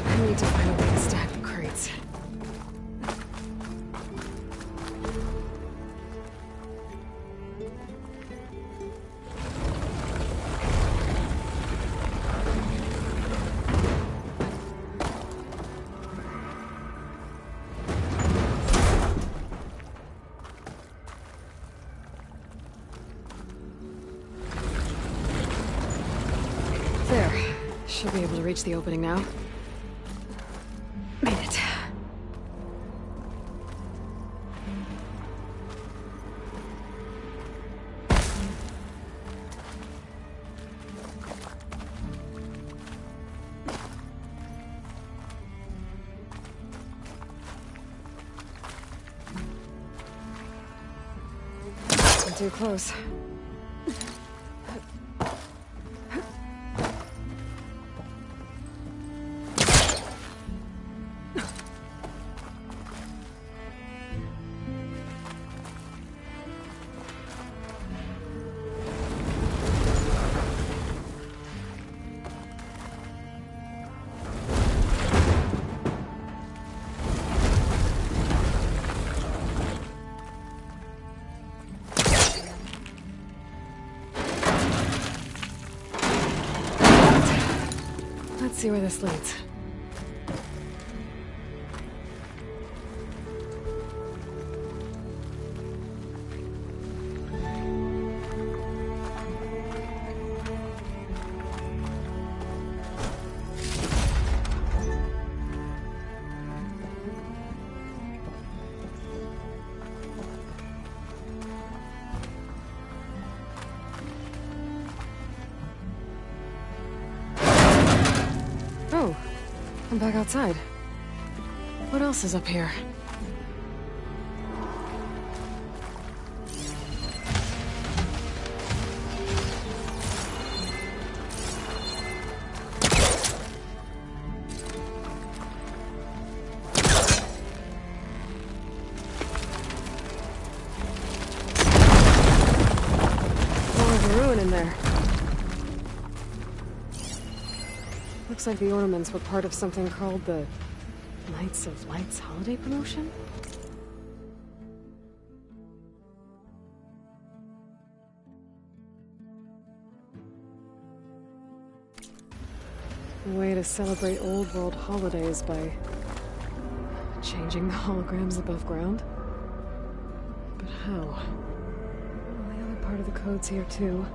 I need to find a way to stack the crates. There. Should be able to reach the opening now. Made it. I'm too close. Let's see where this leads. Oh, I'm back outside. What else is up here? More of a ruin in there. Looks like the ornaments were part of something called the Knights of Lights holiday promotion? A way to celebrate old world holidays by changing the holograms above ground? But how? Well, the other part of the code's here too.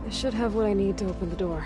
I should have what I need to open the door.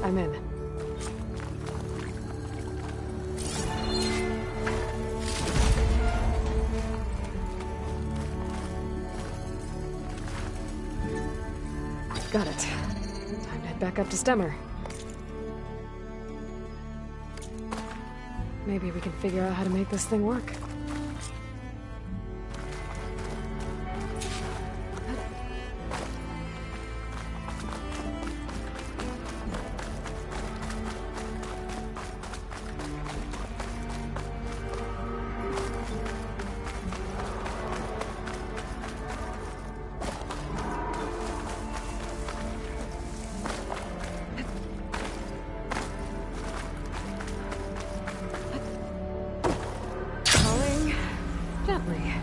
I'm in. Got it. Time to head back up to Stemmer. Maybe we can figure out how to make this thing work. Gently.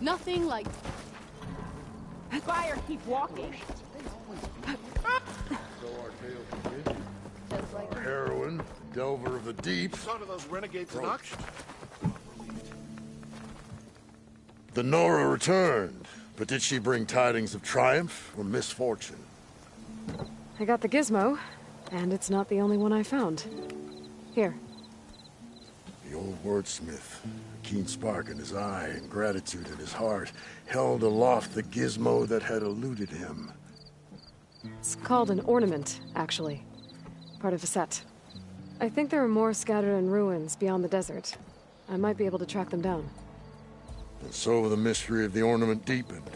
Nothing like... Fire, keep walking. So our tale continues. Our heroine, delver of the deep. Son of those renegade Canucks? The Nora returned, but did she bring tidings of triumph or misfortune? I got the gizmo, and it's not the only one I found. Here. The old wordsmith, a keen spark in his eye and gratitude in his heart, held aloft the gizmo that had eluded him. It's called an ornament, actually. Part of a set. I think there are more scattered in ruins beyond the desert. I might be able to track them down. And so the mystery of the ornament deepened.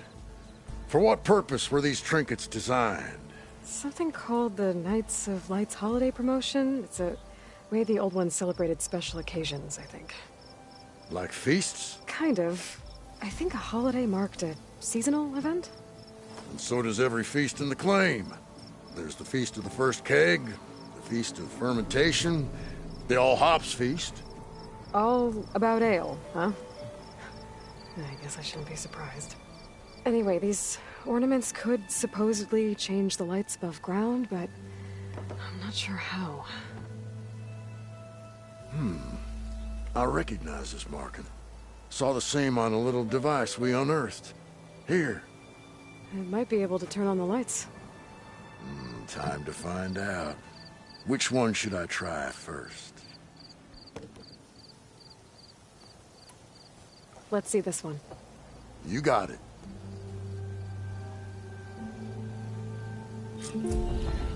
For what purpose were these trinkets designed? Something called the Knights of Light's holiday promotion. It's a way the old ones celebrated special occasions, I think. Like feasts? Kind of. I think a holiday marked a seasonal event? And so does every feast in the claim. There's the Feast of the First Keg, the Feast of Fermentation, the All Hops Feast. All about ale, huh? I guess I shouldn't be surprised. Anyway, these ornaments could supposedly change the lights above ground, but I'm not sure how. I recognize this marking. Saw the same on a little device we unearthed. Here. It might be able to turn on the lights. Time to find out. Which one should I try first? Let's see this one. You got it.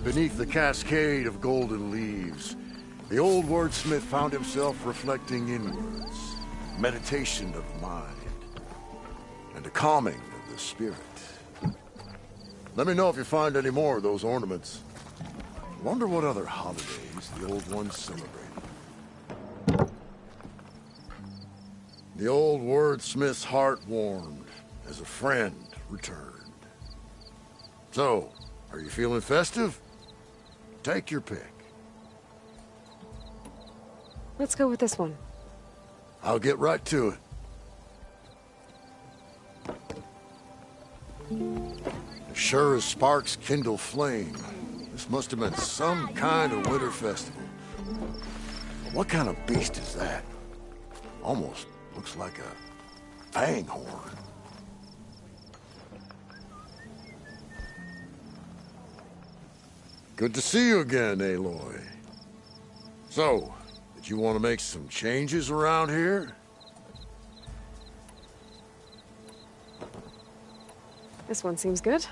Beneath the cascade of golden leaves, the old wordsmith found himself reflecting inwards, meditation of mind, and a calming of the spirit. Let me know if you find any more of those ornaments. Wonder what other holidays the old ones celebrated. The old wordsmith's heart warmed as a friend returned. So, are you feeling festive? Take your pick. Let's go with this one. I'll get right to it. As sure as sparks kindle flame, this must have been some kind of winter festival. What kind of beast is that? Almost looks like a fanghorn. Good to see you again, Aloy. So, did you want to make some changes around here? This one seems good.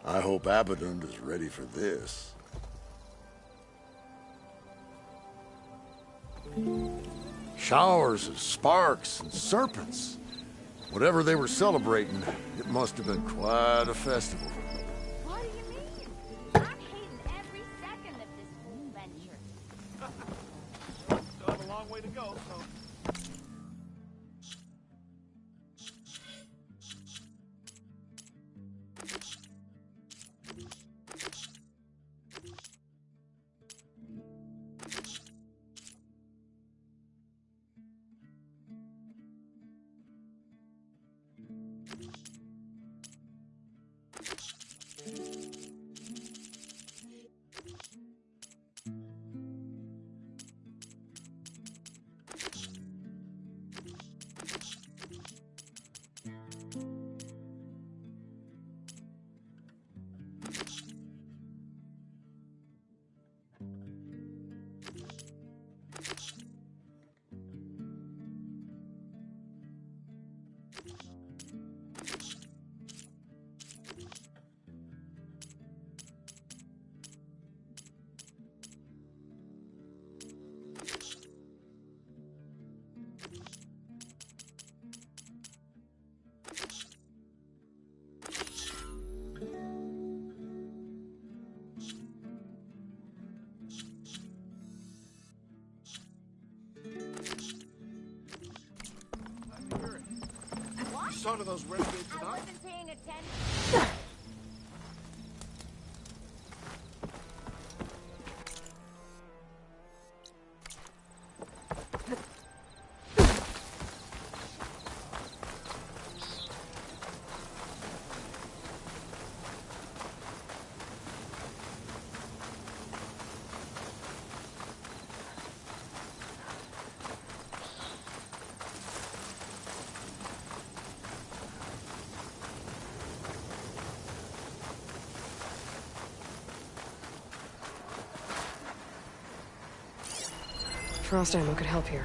I hope Abaddon is ready for this. Showers of sparks and serpents. Whatever they were celebrating, it must have been quite a festival. What do you mean? I'm hating every second of this whole venture. Still have a long way to go, so... Saw to those renegades I tonight? wasn't paying attention. Frost ammo could help here.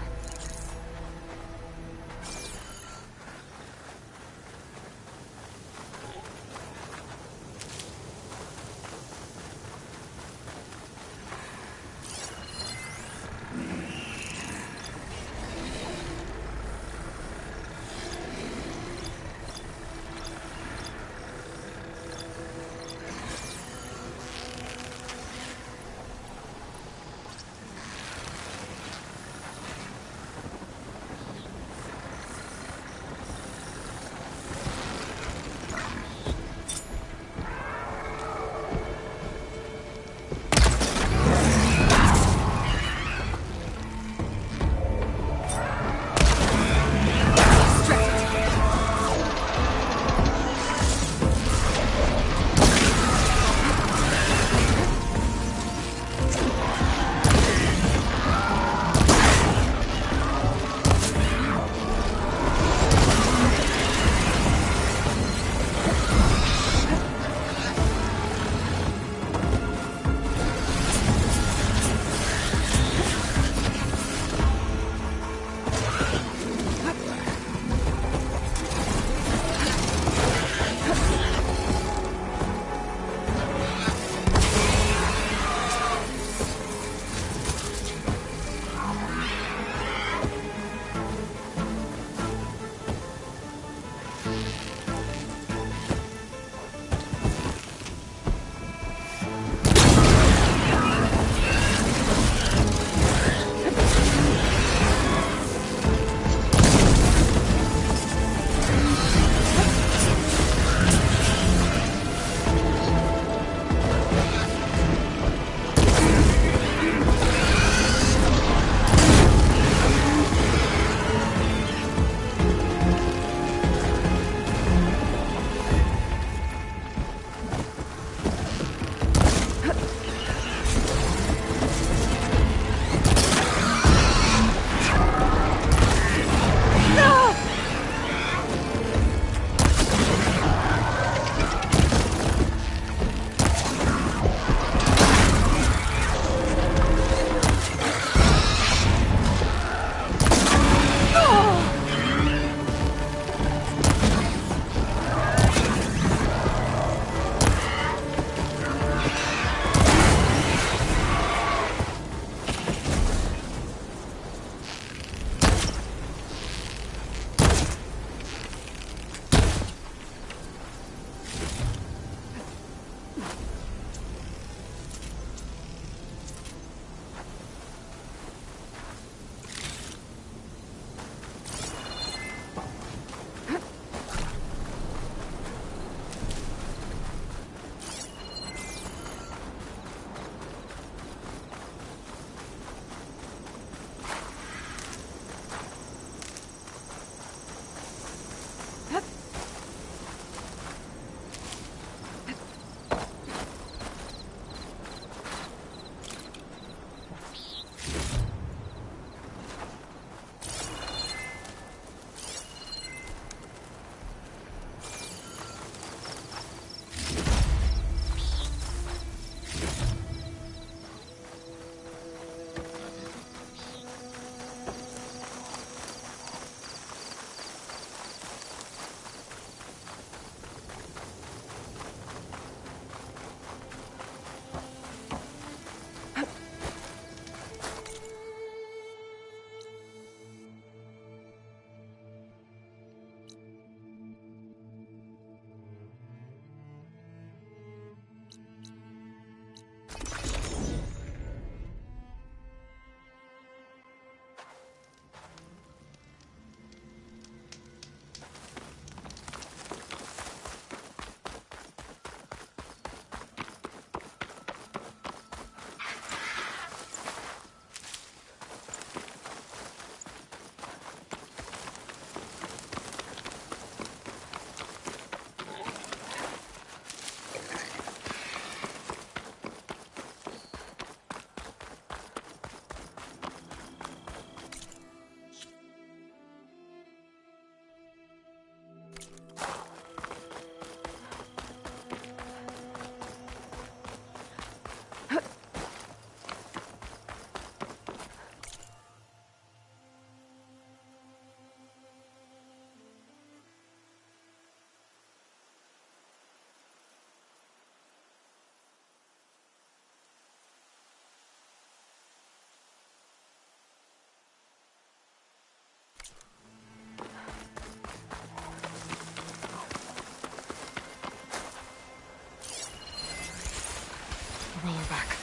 roller back.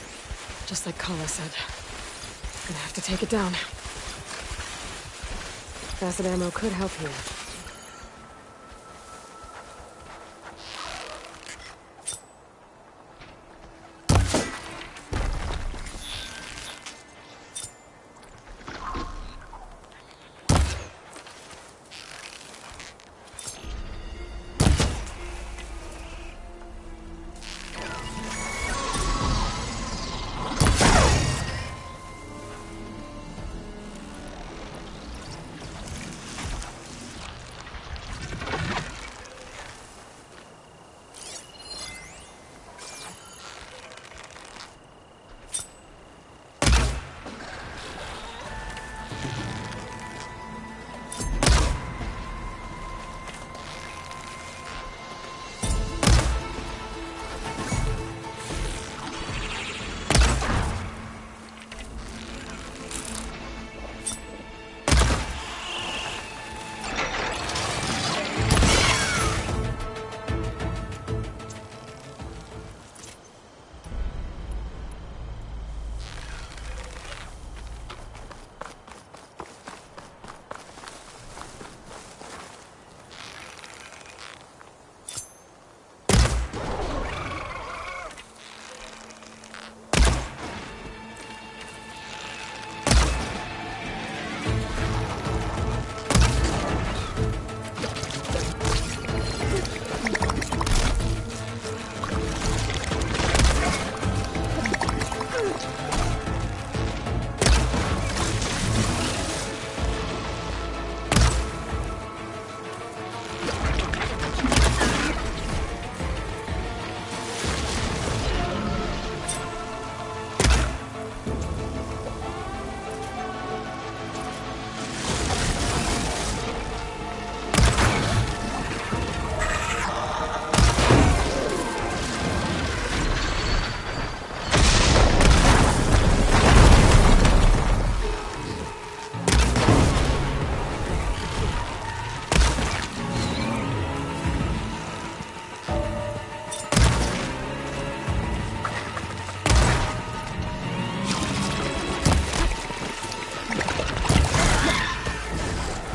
Just like Kala said. Gonna have to take it down. Acid ammo could help here.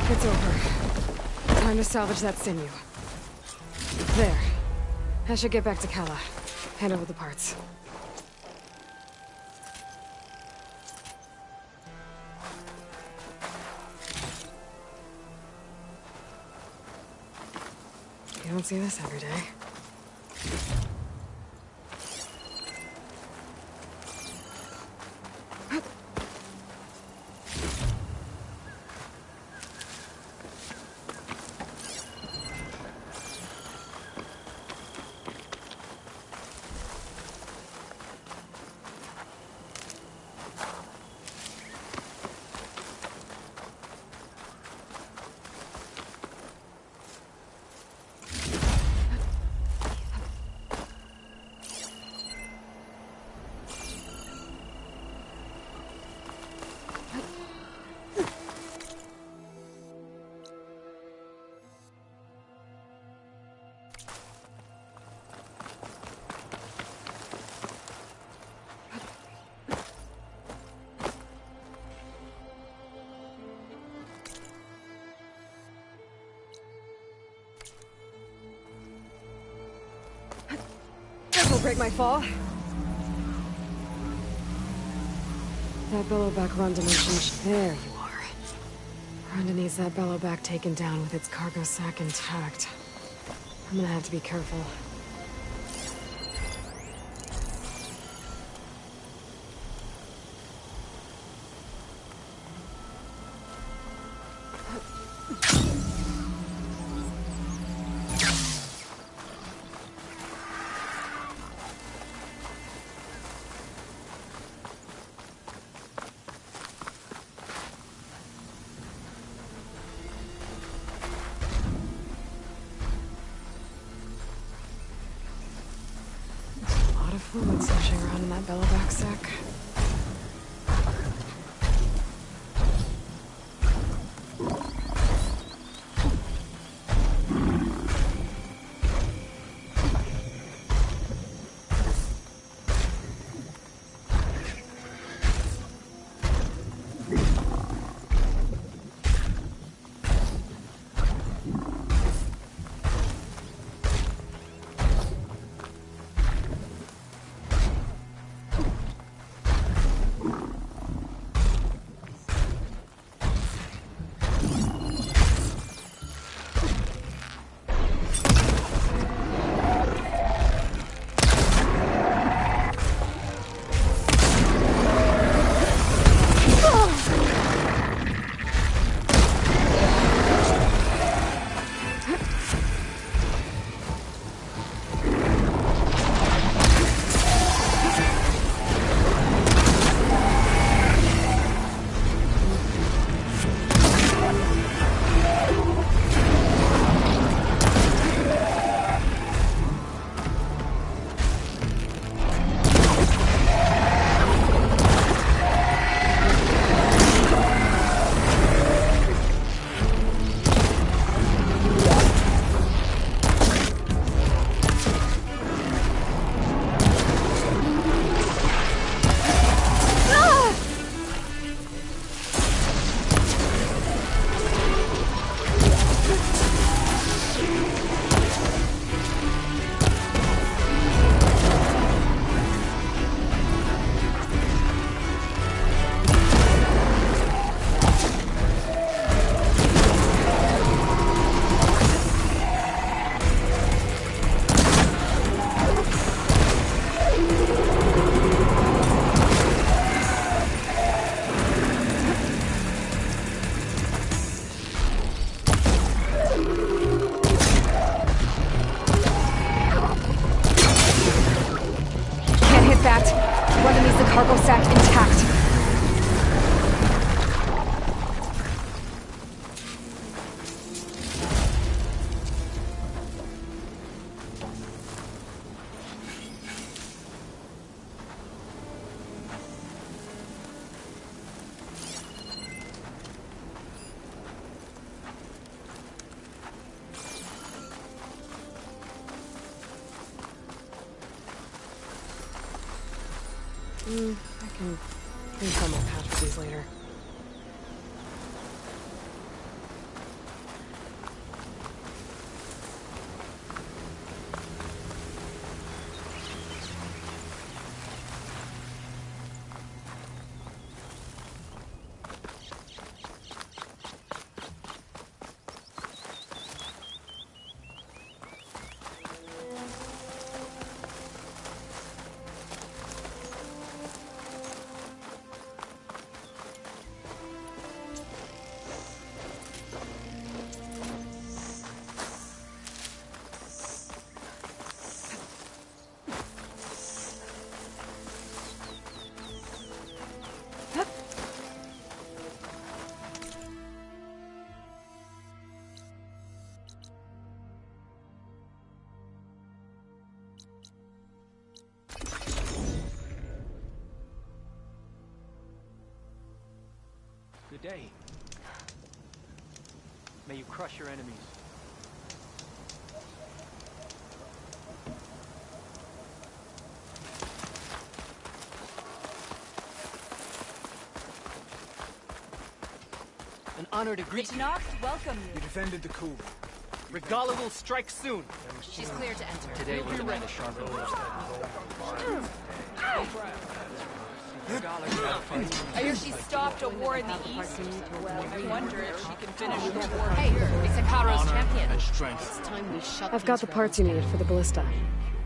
It's over. Time to salvage that sinew. There. I should get back to Kala. Hand over the parts. You don't see this every day. This'll break my fall. That bellowback run dimension. There you are. Rhonda needs that bellowback taken down with its cargo sack intact. I'm gonna have to be careful. Fluid sloshing around in that bellowback sack. enemies the cargo sack intact. I can refund my patch with these later. Good day. May you crush your enemies. An honor to greet you. Welcome You defended the coup. Regala will strike soon. She's clear to enter. Today we'll demand a sharper I hear she stopped a war in the east. I wonder if she can finish the war. Hey, it's Ikaro's champion. It's time we shut I've got the parts you need for the ballista.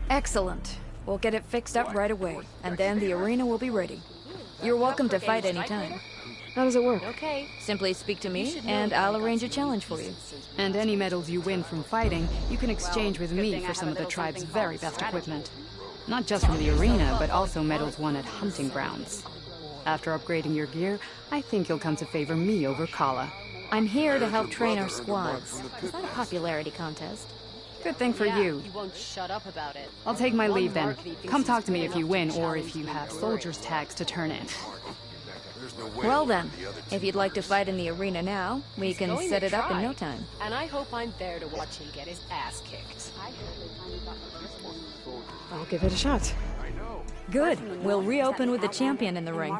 Excellent. We'll get it fixed up right away, and then the arena will be ready. You're welcome to fight anytime. How does it work? Okay. Simply speak to me, and I'll arrange a challenge for you. And any medals you win from fighting, you can exchange with me for some of the tribe's very best equipment. Not just from the arena, but also medals won at hunting grounds. After upgrading your gear, I think you'll come to favor me over Kala. I'm here to help train our squads. It's not a popularity contest. Good thing for you. You won't shut up about it. I'll take my leave then. Come talk to me if you win, or if you have soldiers' tags to turn in. Well then, if you'd like to fight in the arena now, we can set it up in no time. And I hope I'm there to watch him get his ass kicked. I'll give it a shot. Good. We'll reopen with the champion in the ring.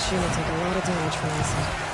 machine will take a lot of damage from this.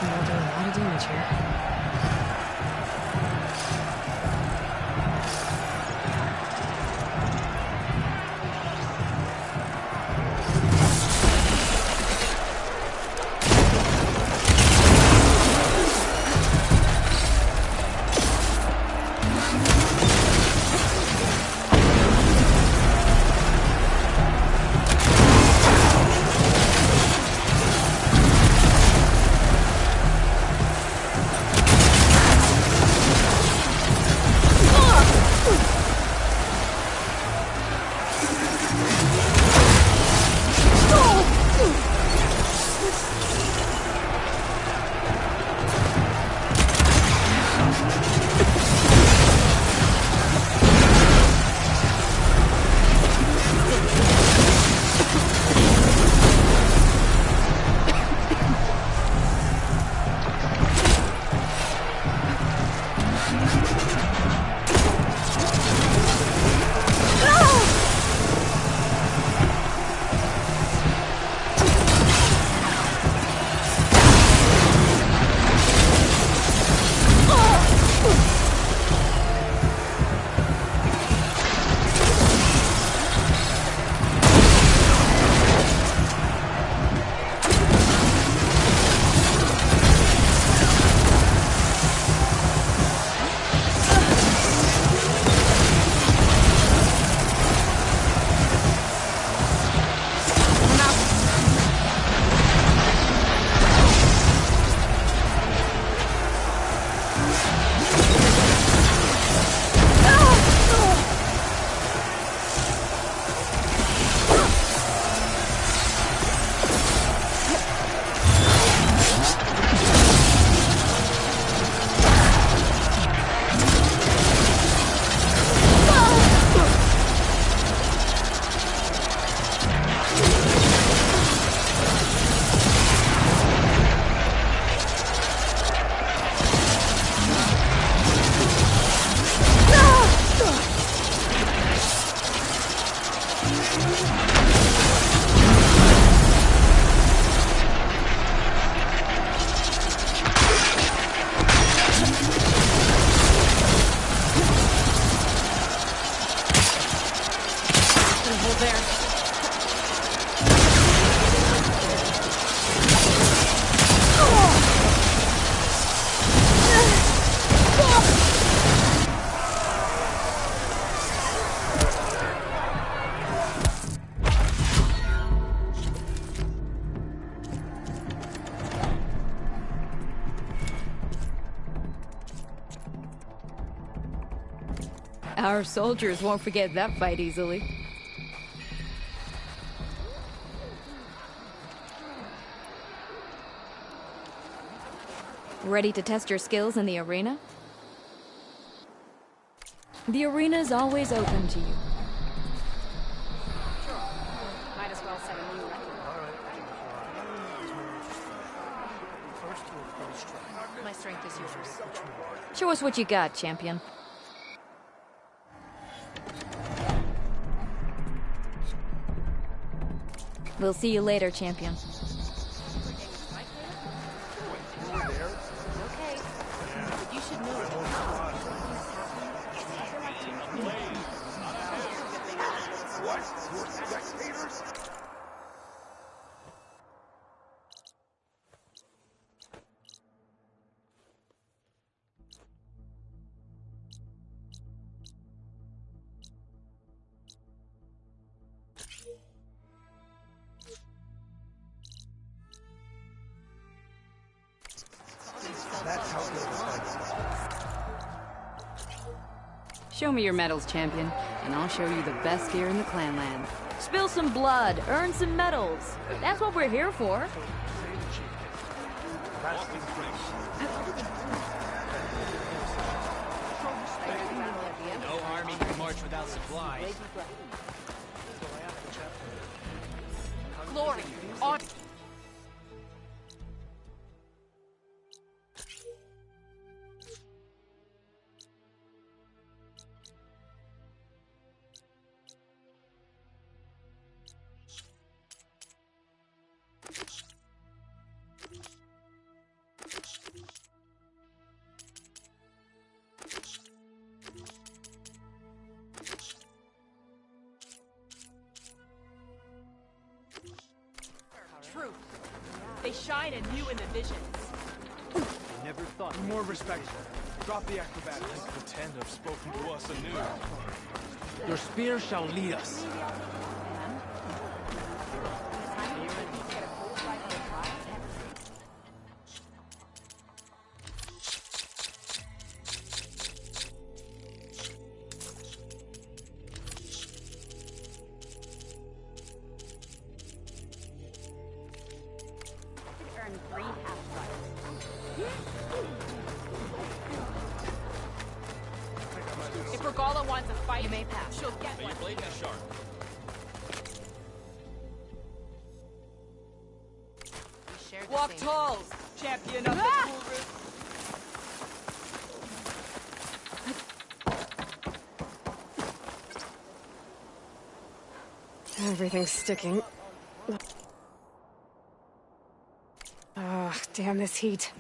Guessing they'll do a lot of damage here. Our soldiers won't forget that fight easily. Ready to test your skills in the arena? The arena's always open to you. Might as well set a new record. My strength is yours. Show us what you got, champion. We'll see you later, champion. You should know That's how good the fight is. Show me your medals, champion, and I'll show you the best here in the Clanland. Spill some blood, earn some medals. That's what we're here for. No army can march without supplies. glory. On. shine anew in the visions. Never thought. More respect. Drop the acrobatics. Let's pretend have spoken to us anew. Your spear shall lead us. If Regala wants a fight, You may pass. she'll get May one. your blade be sharp. We share the Walk same tall, champion of the cool route. Everything's sticking. Ugh, damn this heat.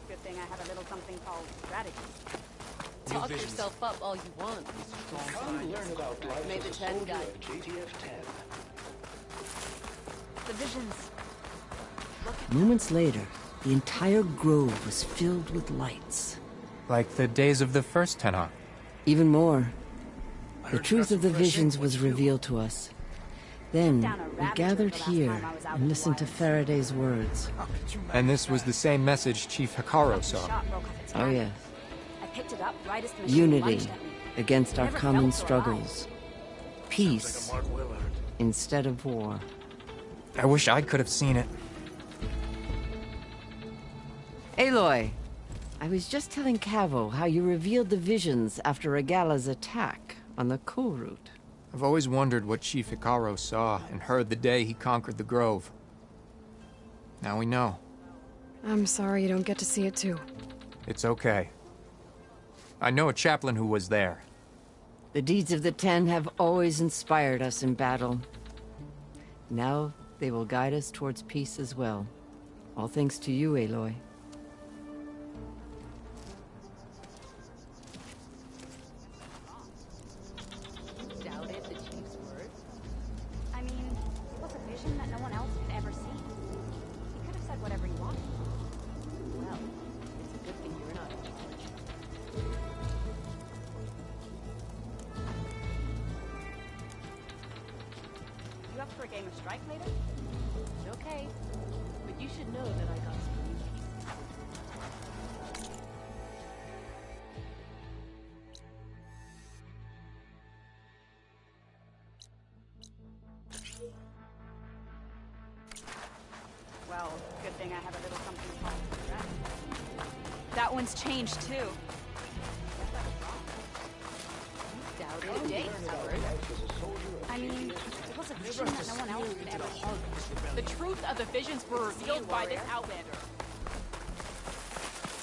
Good thing I have a little something called strategy. Talk yourself up all you want. Come learn about life May the as a 10 soldier guide. at JTF 10. The visions. Moments later, the entire grove was filled with lights. Like the days of the first Tenor. Even more. The heard truth you of the got some fresh visions ink. was What'd you do? revealed to us. Then, Down a we rabbit gathered trail the last here time I was out and with listened to wires. Faraday's words. And this was the same message Chief Hikaru saw. Shot broke off its Oh hand. yes. I picked it up right as the machine Unity lunged at me. against our Never common felt so struggles. Peace Like a Mark Willard. instead of war. I wish I could have seen it. Aloy, I was just telling Cavo how you revealed the visions after Regala's attack on the coal route. I've always wondered what Chief Hikaru saw and heard the day he conquered the Grove. Now we know. I'm sorry you don't get to see it too. It's okay. I know a chaplain who was there. The deeds of the Ten have always inspired us in battle. Now they will guide us towards peace as well. All thanks to you, Aloy. Doubted the chief's words? I mean, it was a vision that no one else had ever seen. He could have said whatever he wanted. Well, it's a good thing you're not in charge. You up for a game of strike later? Okay. But you should know that I got some news. Well, good thing I have a little something called strategy. That one's changed too. Doubted a date, Howard. I mean, it was a vision that no one else had ever seen. The truth of the visions were revealed by this Outlander.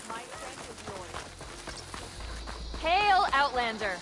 My strength is yours. Hail, Outlander!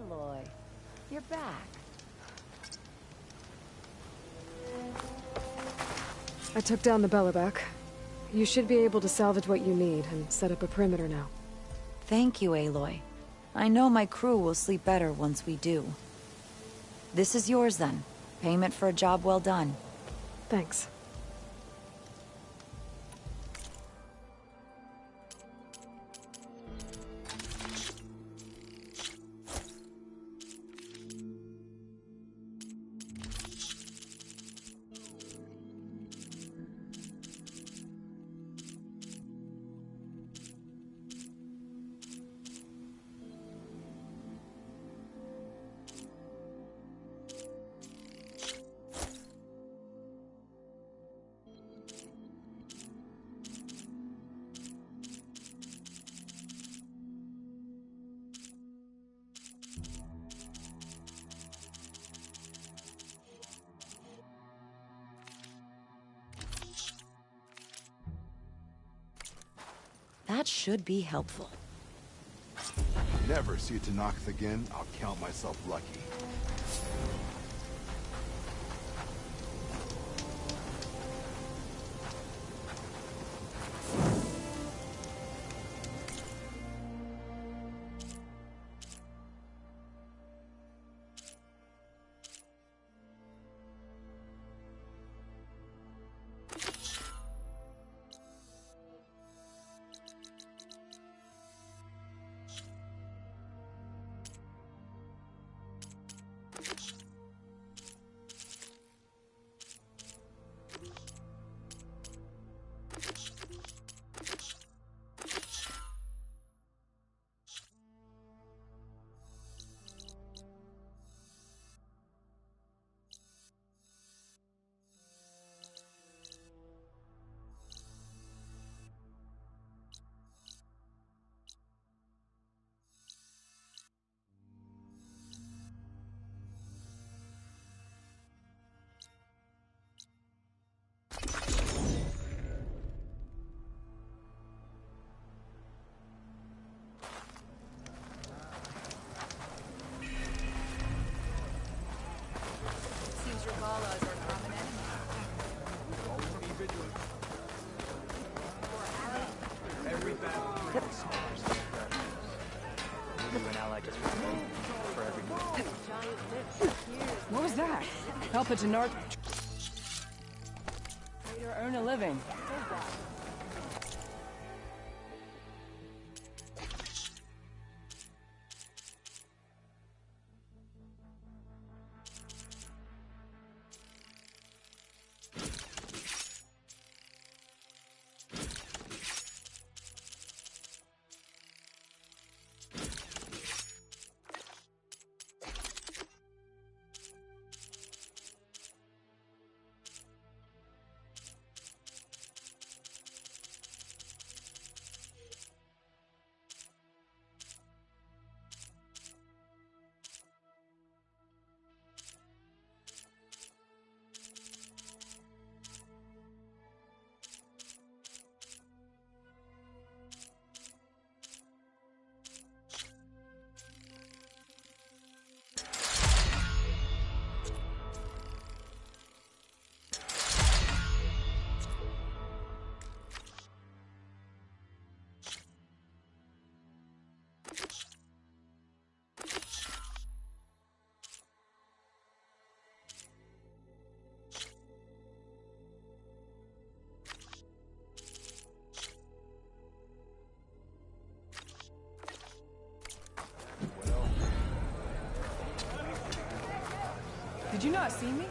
Aloy, you're back. I took down the Bellebec. You should be able to salvage what you need and set up a perimeter now. Thank you, Aloy. I know my crew will sleep better once we do. This is yours then. Payment for a job well done. Thanks. That should be helpful. Never see a Tanakh again, I'll count myself lucky. Seems Regala is our common enemy. Always be vigilant. Every battle. You an ally just for every What was that? Help a Tenarch trader earn a living. Did you not see me?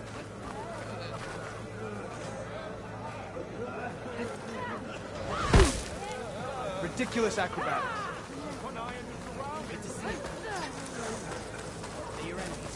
Ridiculous acrobatics. Good to see you. They're your enemies.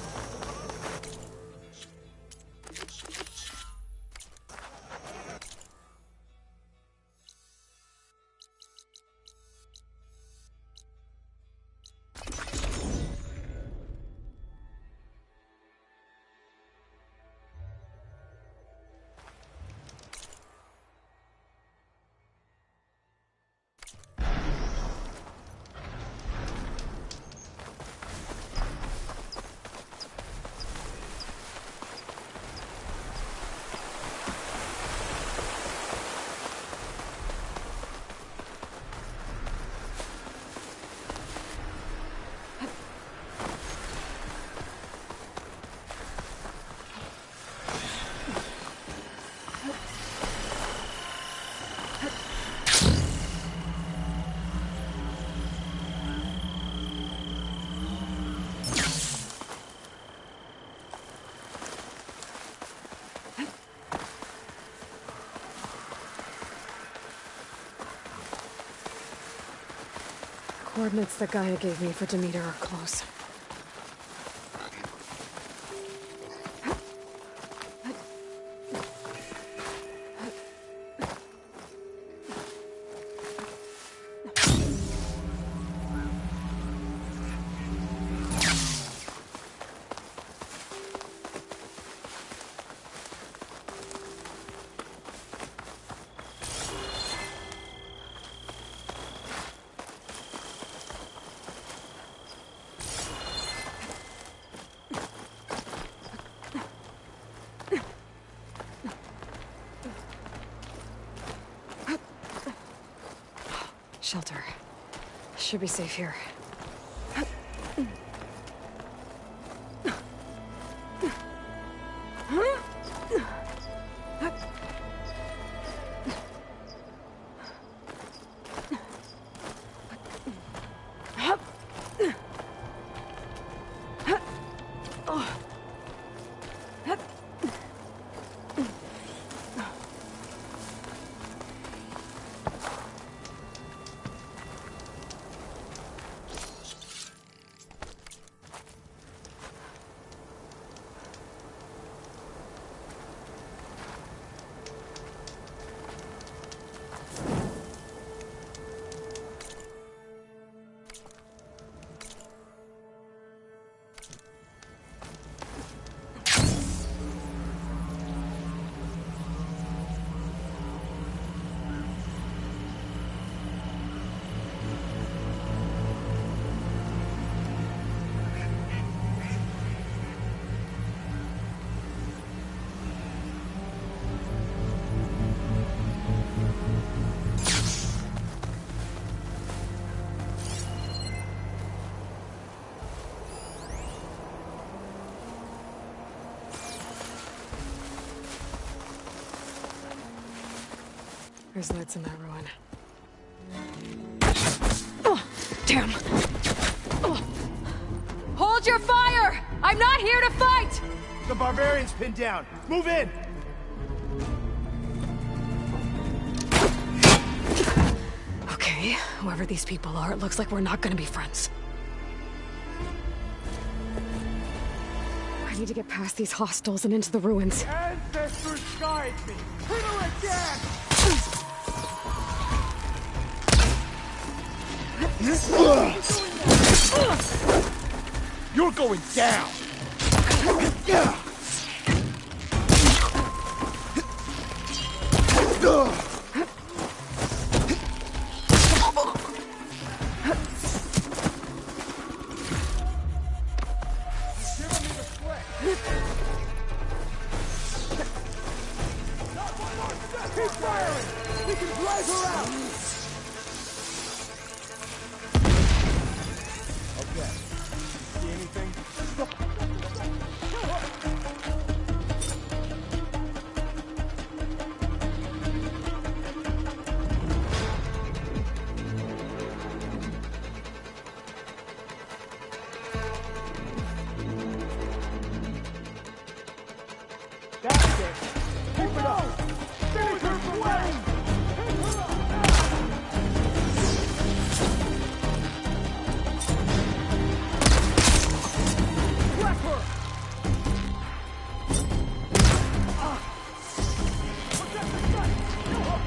Coordinates that Gaia gave me for Demeter are close. Shelter. Should be safe here. There's lights in that ruin. Oh, damn! Oh. Hold your fire! I'm not here to fight! The barbarian's pinned down. Move in! Okay, whoever these people are, it looks like we're not gonna be friends. I need to get past these hostels and into the ruins. Ancestors guide me! Hit her again! You're going down! Keep firing! We can drive her out! Okay. See anything? That's it! Keep it up! Finish her away! Crack her! Protect the site! Kill her!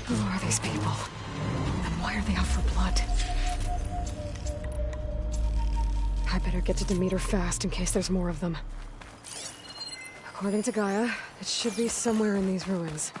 Who are these people? And why are they out for blood? I better get to Demeter fast in case there's more of them. According to Gaia, it should be somewhere in these ruins.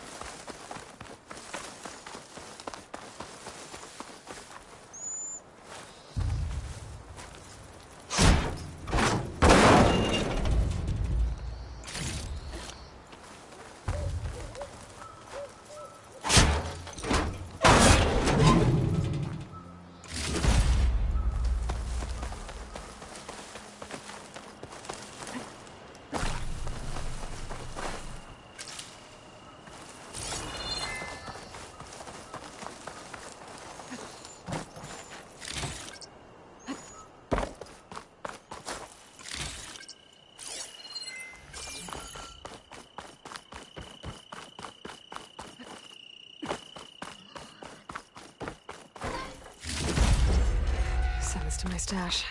my stash.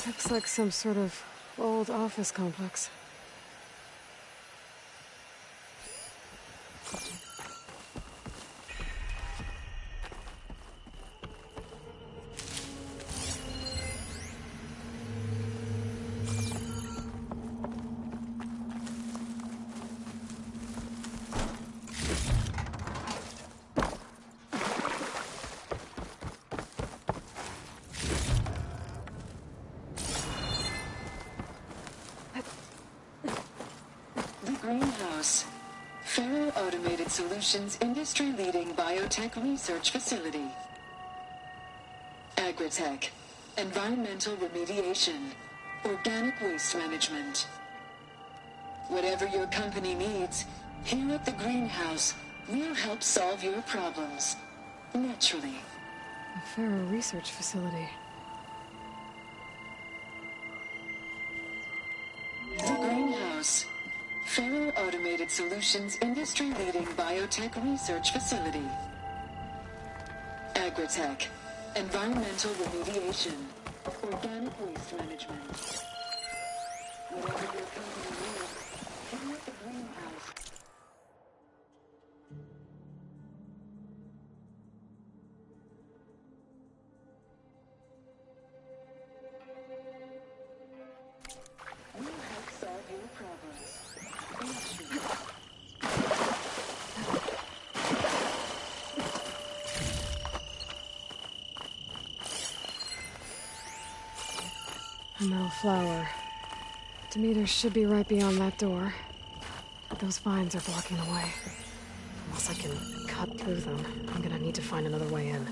Looks like some sort of old office complex. Greenhouse. Faro Automated Solutions industry-leading biotech research facility. Agritech. Environmental remediation. Organic waste management. Whatever your company needs, here at the Greenhouse, we'll help solve your problems. Naturally. A Faro research facility. The Greenhouse. Faro Automated Solutions industry-leading biotech research facility. Agritech. Environmental remediation. Organic waste management. Whatever your company needs, here at the Greenhouse. We'll help solve your problems. A metal flower. Demeter should be right beyond that door. But those vines are blocking the way. Unless I can cut through them, I'm gonna need to find another way in.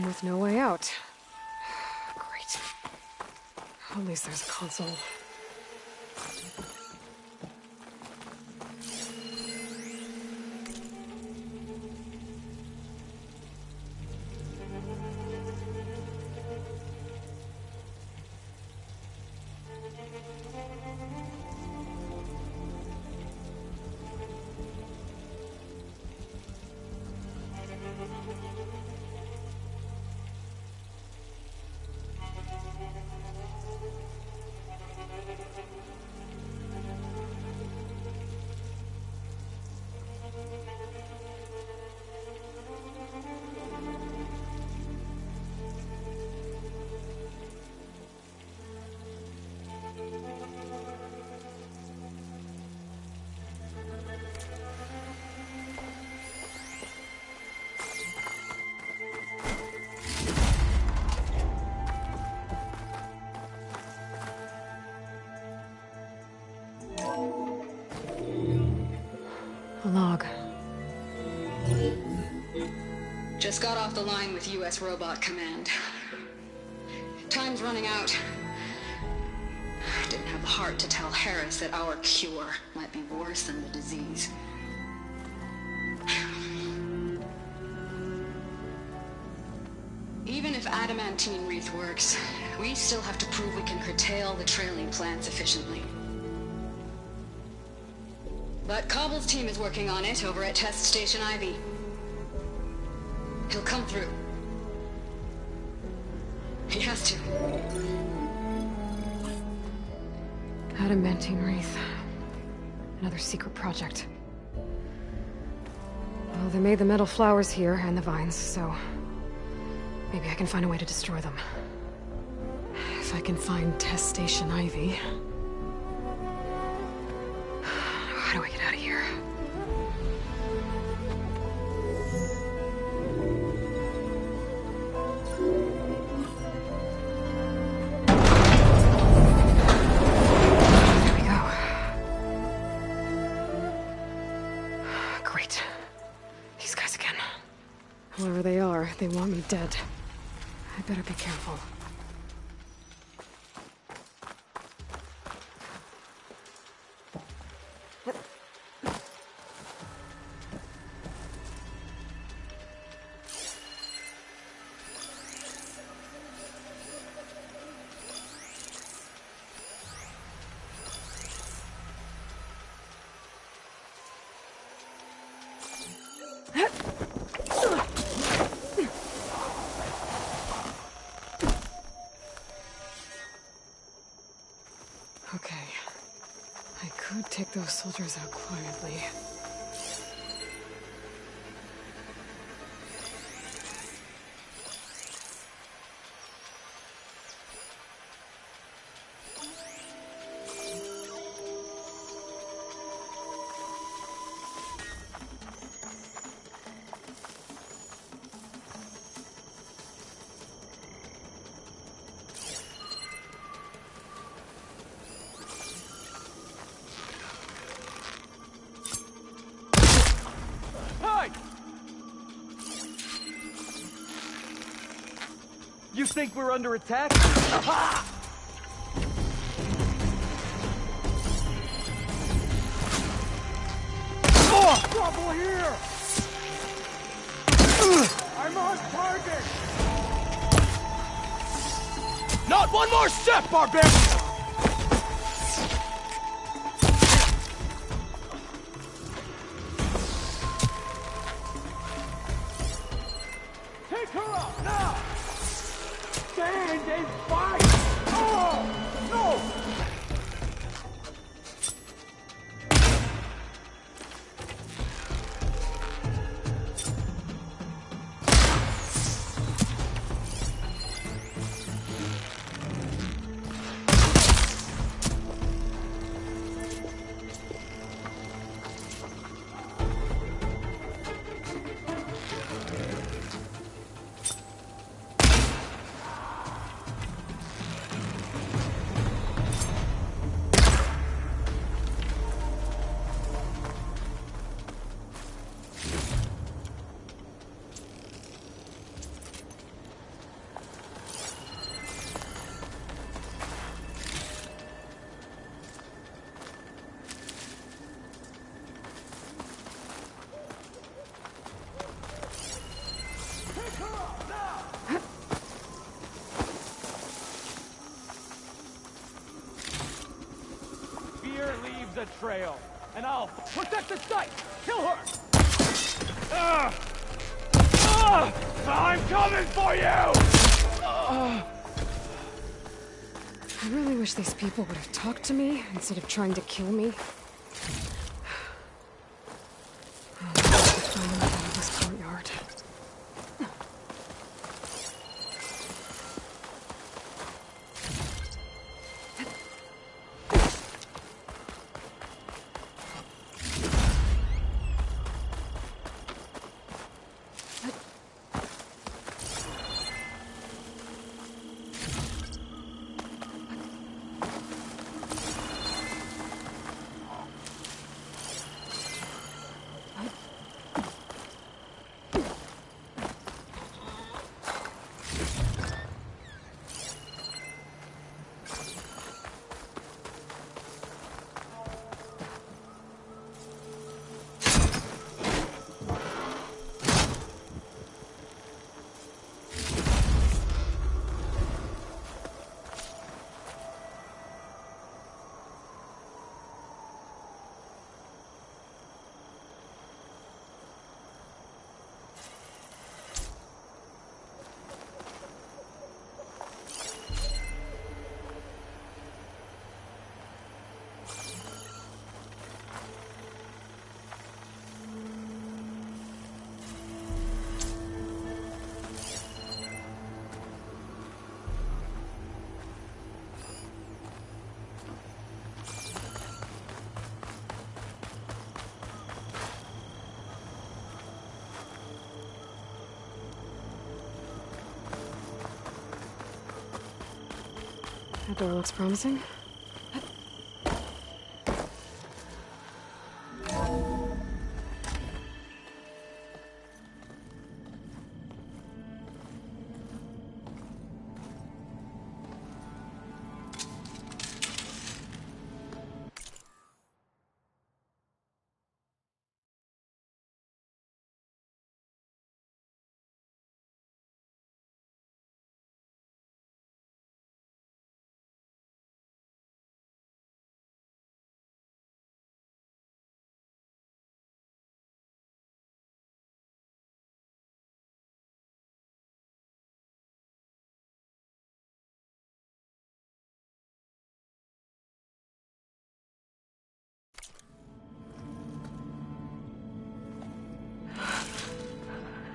With no way out. Great. At least there's a console. A log. Just got off the line with U.S. Robot Command. Time's running out. Didn't have the heart to tell Harris that our cure might be worse than the disease. Even if adamantine wreath works, we still have to prove we can curtail the trailing plants efficiently. But Cobble's team is working on it over at Test Station Ivy. He'll come through. He has to. Adamantine wreath. Another secret project. Well, they made the metal flowers here and the vines, so maybe I can find a way to destroy them. If I can find Test Station Ivy. How do I get out of here? There we go. Great. These guys again. Whoever they are, they want me dead. I better be careful. Okay. I could take those soldiers out quietly. You think we're under attack? Aha! Oh, trouble here! I'm on target! Not one more step, barbarian! Take her up, now! Stand and fight! Oh, no! Fear leaves a trail, and I'll protect the site! Kill her! I'm coming for you! I really wish these people would have talked to me instead of trying to kill me. Oh, I have to find them out of this courtyard. That door looks promising.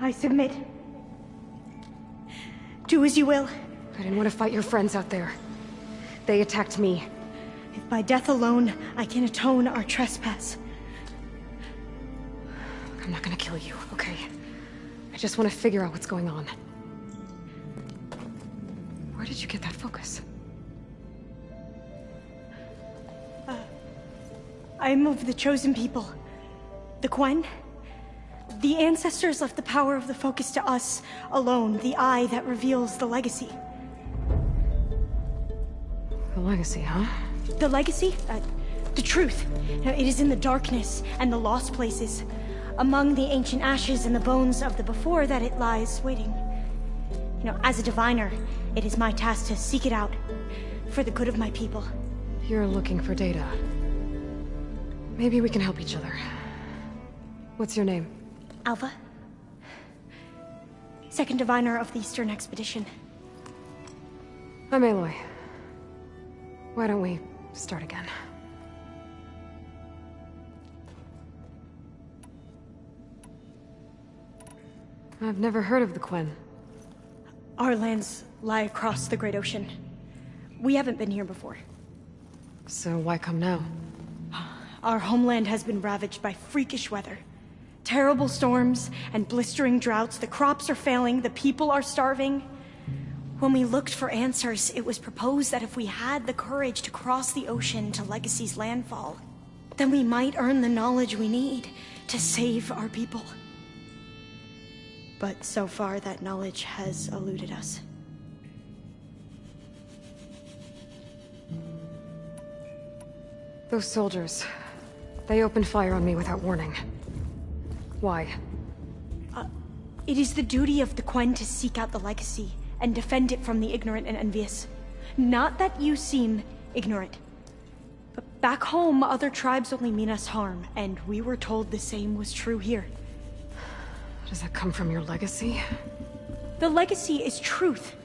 I submit. Do as you will. I didn't want to fight your friends out there. They attacked me. If by death alone I can atone our trespass. I'm not gonna kill you, okay? I just want to figure out what's going on. Where did you get that focus? I'm of the chosen people. The Quen. The ancestors left the power of the focus to us alone, the eye that reveals the legacy. The legacy, huh? The legacy? The truth. It is in the darkness and the lost places. Among the ancient ashes and the bones of the before that it lies waiting. As a diviner, it is my task to seek it out. For the good of my people. You're looking for data. Maybe we can help each other. What's your name? Alva. Second diviner of the Eastern Expedition. I'm Aloy. Why don't we start again? I've never heard of the Quen. Our lands lie across the Great Ocean. We haven't been here before. So why come now? Our homeland has been ravaged by freakish weather. Terrible storms and blistering droughts. The crops are failing, the people are starving. When we looked for answers, it was proposed that if we had the courage to cross the ocean to Legacy's landfall, then we might earn the knowledge we need to save our people. But so far, that knowledge has eluded us. Those soldiers, they opened fire on me without warning. Why? It is the duty of the Quen to seek out the legacy and defend it from the ignorant and envious. Not that you seem ignorant. But back home, other tribes only mean us harm, and we were told the same was true here. Does that come from your legacy? The legacy is truth.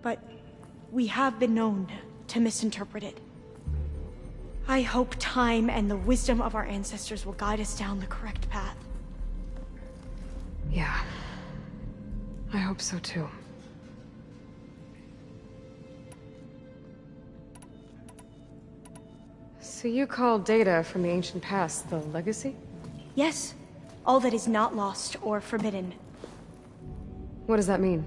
But we have been known to misinterpret it. I hope time and the wisdom of our ancestors will guide us down the correct path. Yeah. I hope so too. So you call data from the ancient past the legacy? Yes. All that is not lost or forbidden. What does that mean?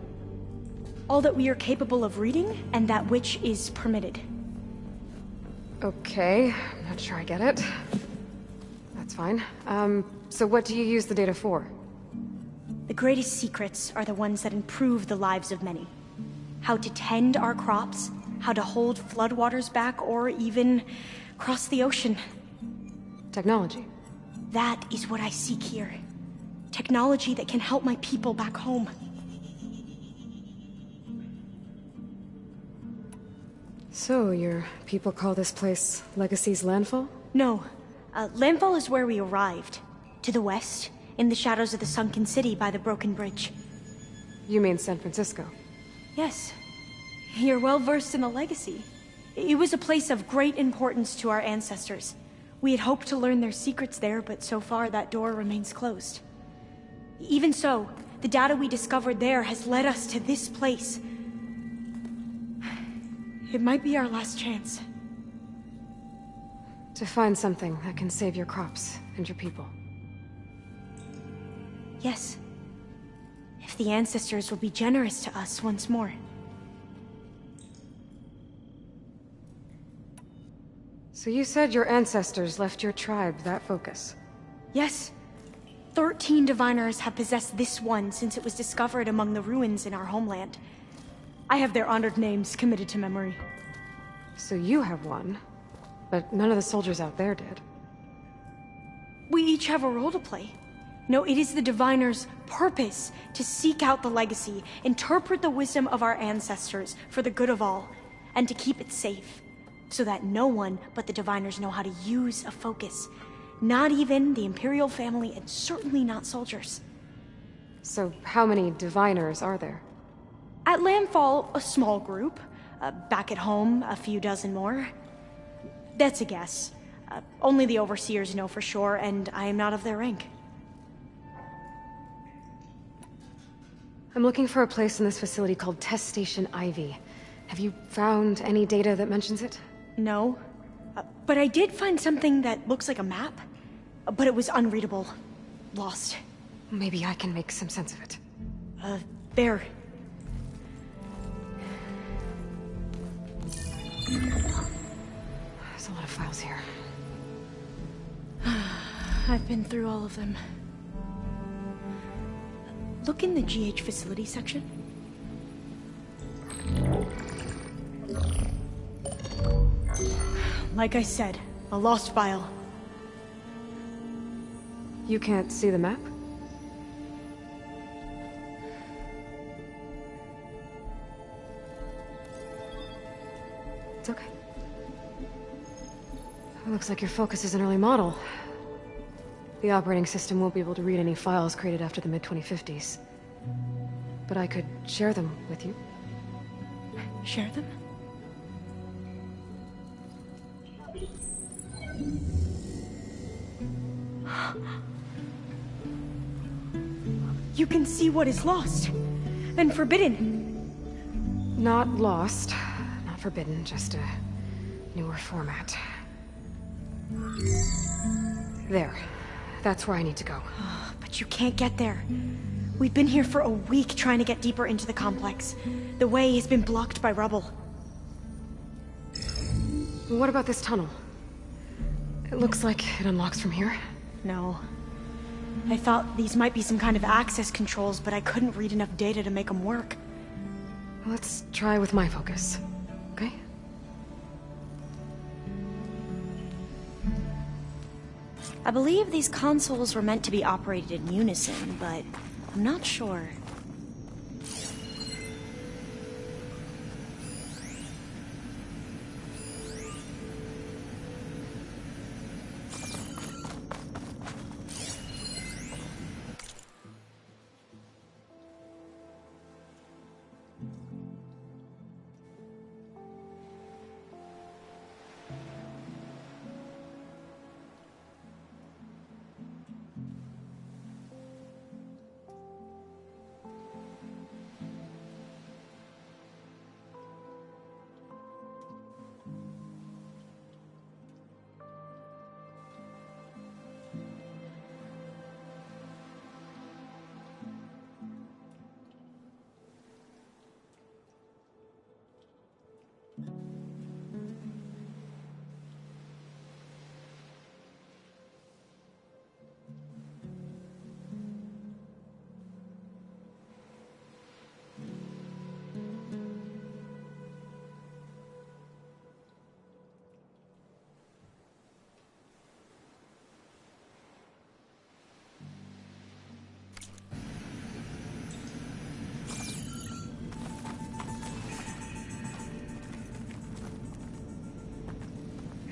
All that we are capable of reading, and that which is permitted. Okay, I'm not sure I get it. That's fine. So what do you use the data for? The greatest secrets are the ones that improve the lives of many. How to tend our crops, how to hold floodwaters back, or even cross the ocean. Technology. That is what I seek here. Technology that can help my people back home. So, your people call this place Legacy's Landfall? No. Landfall is where we arrived. To the west, in the shadows of the sunken city by the broken bridge. You mean San Francisco? Yes. You're well versed in the legacy. It was a place of great importance to our ancestors. We had hoped to learn their secrets there, but so far that door remains closed. Even so, the data we discovered there has led us to this place. It might be our last chance. To find something that can save your crops and your people. Yes. If the ancestors will be generous to us once more. So you said your ancestors left your tribe that focus? Yes. 13 diviners have possessed this one since it was discovered among the ruins in our homeland. I have their honored names committed to memory. So you have one, but none of the soldiers out there did. We each have a role to play. No, it is the diviner's purpose to seek out the legacy, interpret the wisdom of our ancestors for the good of all, and to keep it safe, so that no one but the diviners know how to use a focus. Not even the Imperial family, and certainly not soldiers. So how many diviners are there? At Landfall, a small group. Back at home, a few dozen more. That's a guess. Only the overseers know for sure, and I am not of their rank. I'm looking for a place in this facility called Test Station Ivy. Have you found any data that mentions it? No. But I did find something that looks like a map. But it was unreadable. Lost. Maybe I can make some sense of it. There. There's a lot of files here. I've been through all of them. Look in the GH facility section. Like I said, a lost file. You can't see the map? It's okay. It looks like your focus is an early model. The operating system won't be able to read any files created after the mid-2050s. But I could share them with you. Share them? You can see what is lost and forbidden. Not lost, not forbidden, just a newer format. There. That's where I need to go. But you can't get there. We've been here for a week trying to get deeper into the complex. The way has been blocked by rubble. What about this tunnel? It looks like it unlocks from here. No. I thought these might be some kind of access controls, but I couldn't read enough data to make them work. Let's try with my focus, okay? I believe these consoles were meant to be operated in unison, but I'm not sure.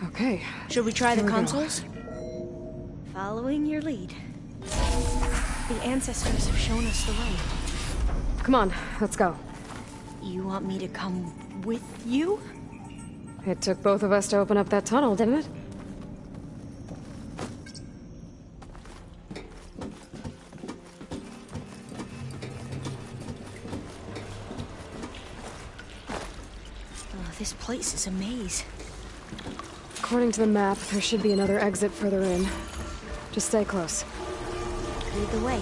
Okay. Should we try the Here we go. consoles? Following your lead. The ancestors have shown us the way. Come on, let's go. You want me to come with you? It took both of us to open up that tunnel, didn't it? Oh, this place is a maze. According to the map, there should be another exit further in. Just stay close. Lead the way.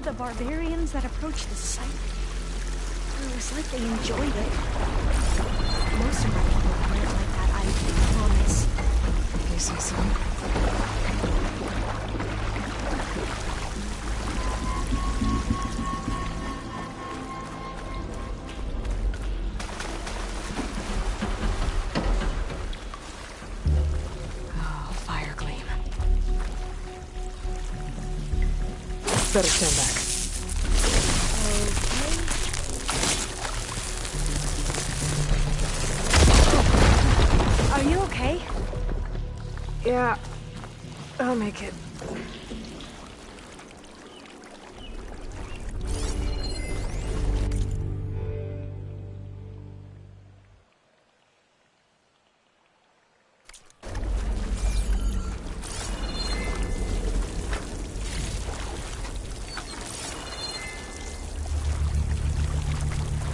the barbarians that approached the site. It was like they enjoyed it. Most of my people weren't like that, I promise. If you say so. Better stand back. Okay. Are you okay? Yeah, I'll make it.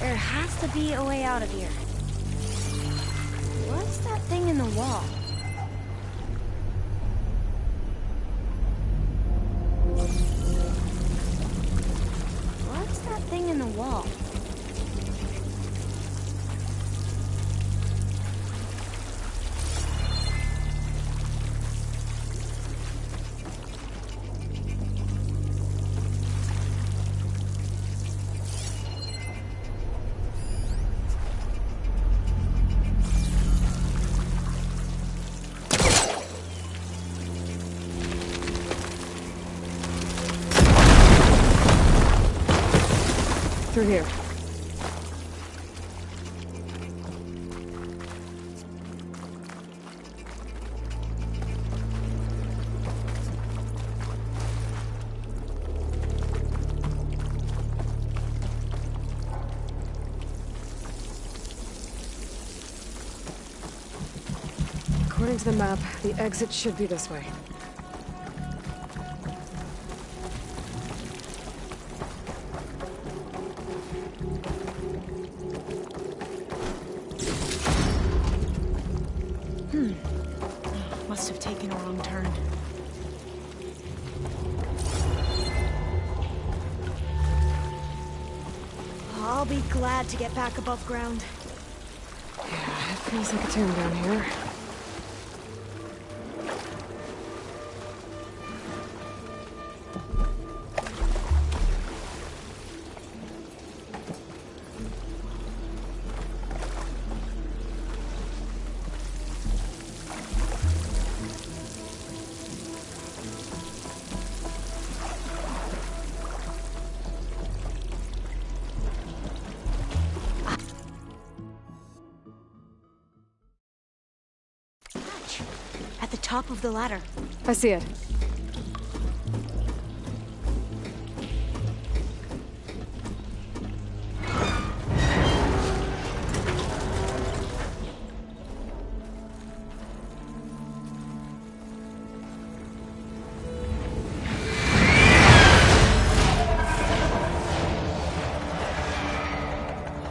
There has to be a way out of here. What's that thing in the wall? What's that thing in the wall? Through here. According to the map, the exit should be this way. Must have taken a wrong turn. I'll be glad to get back above ground. Yeah, it feels like a tomb down here. At the top of the ladder. I see it.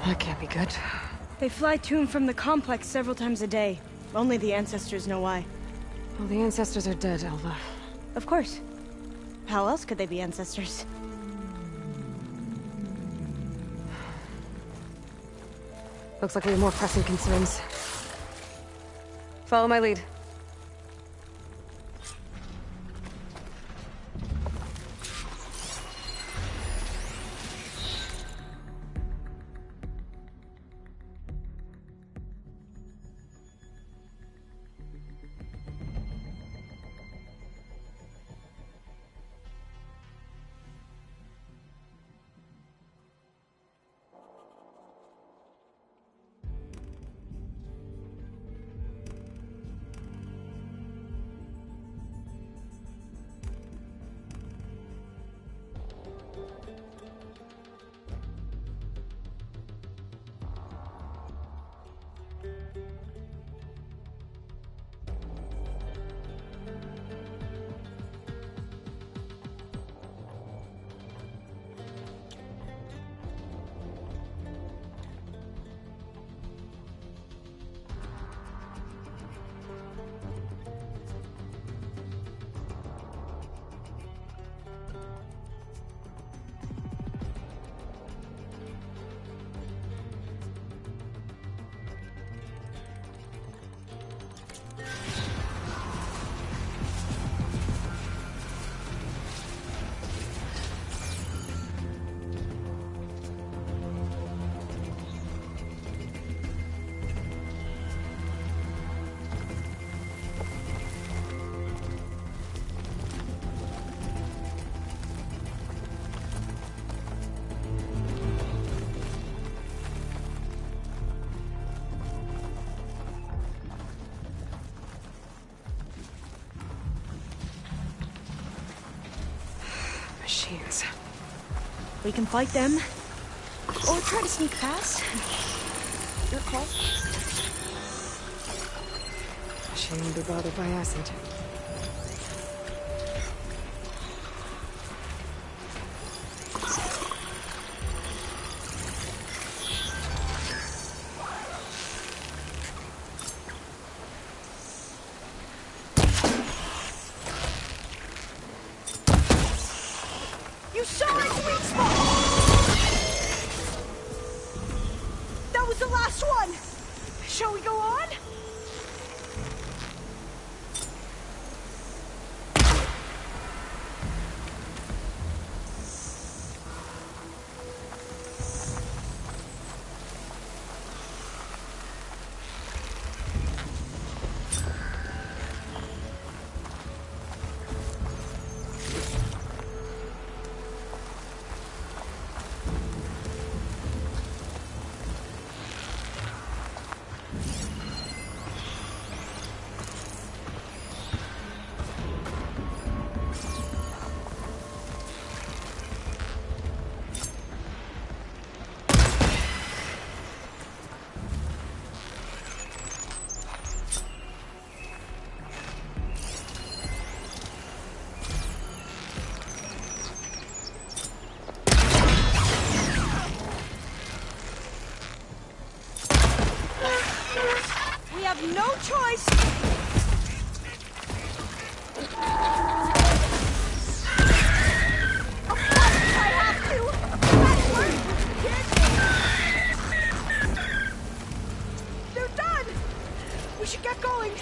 That can't be good. They fly to and from the complex several times a day. Only the ancestors know why. Well, the ancestors are dead, Alva. Of course. How else could they be ancestors? Looks like we have more pressing concerns. Follow my lead. machines. We can fight them, or try to sneak past. Your call. She won't be bothered by acid. You saw its weak spot! That was the last one! Shall we go on? We have no choice! Of course I have to! Edward! They're done! We should get going!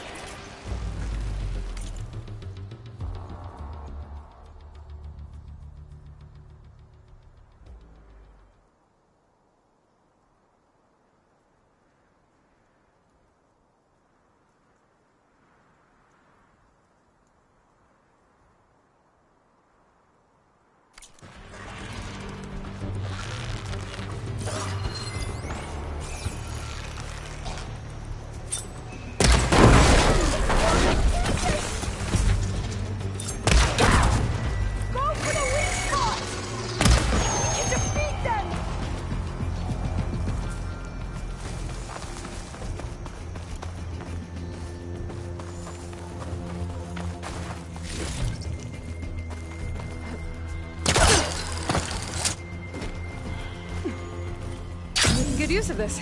Good use of this.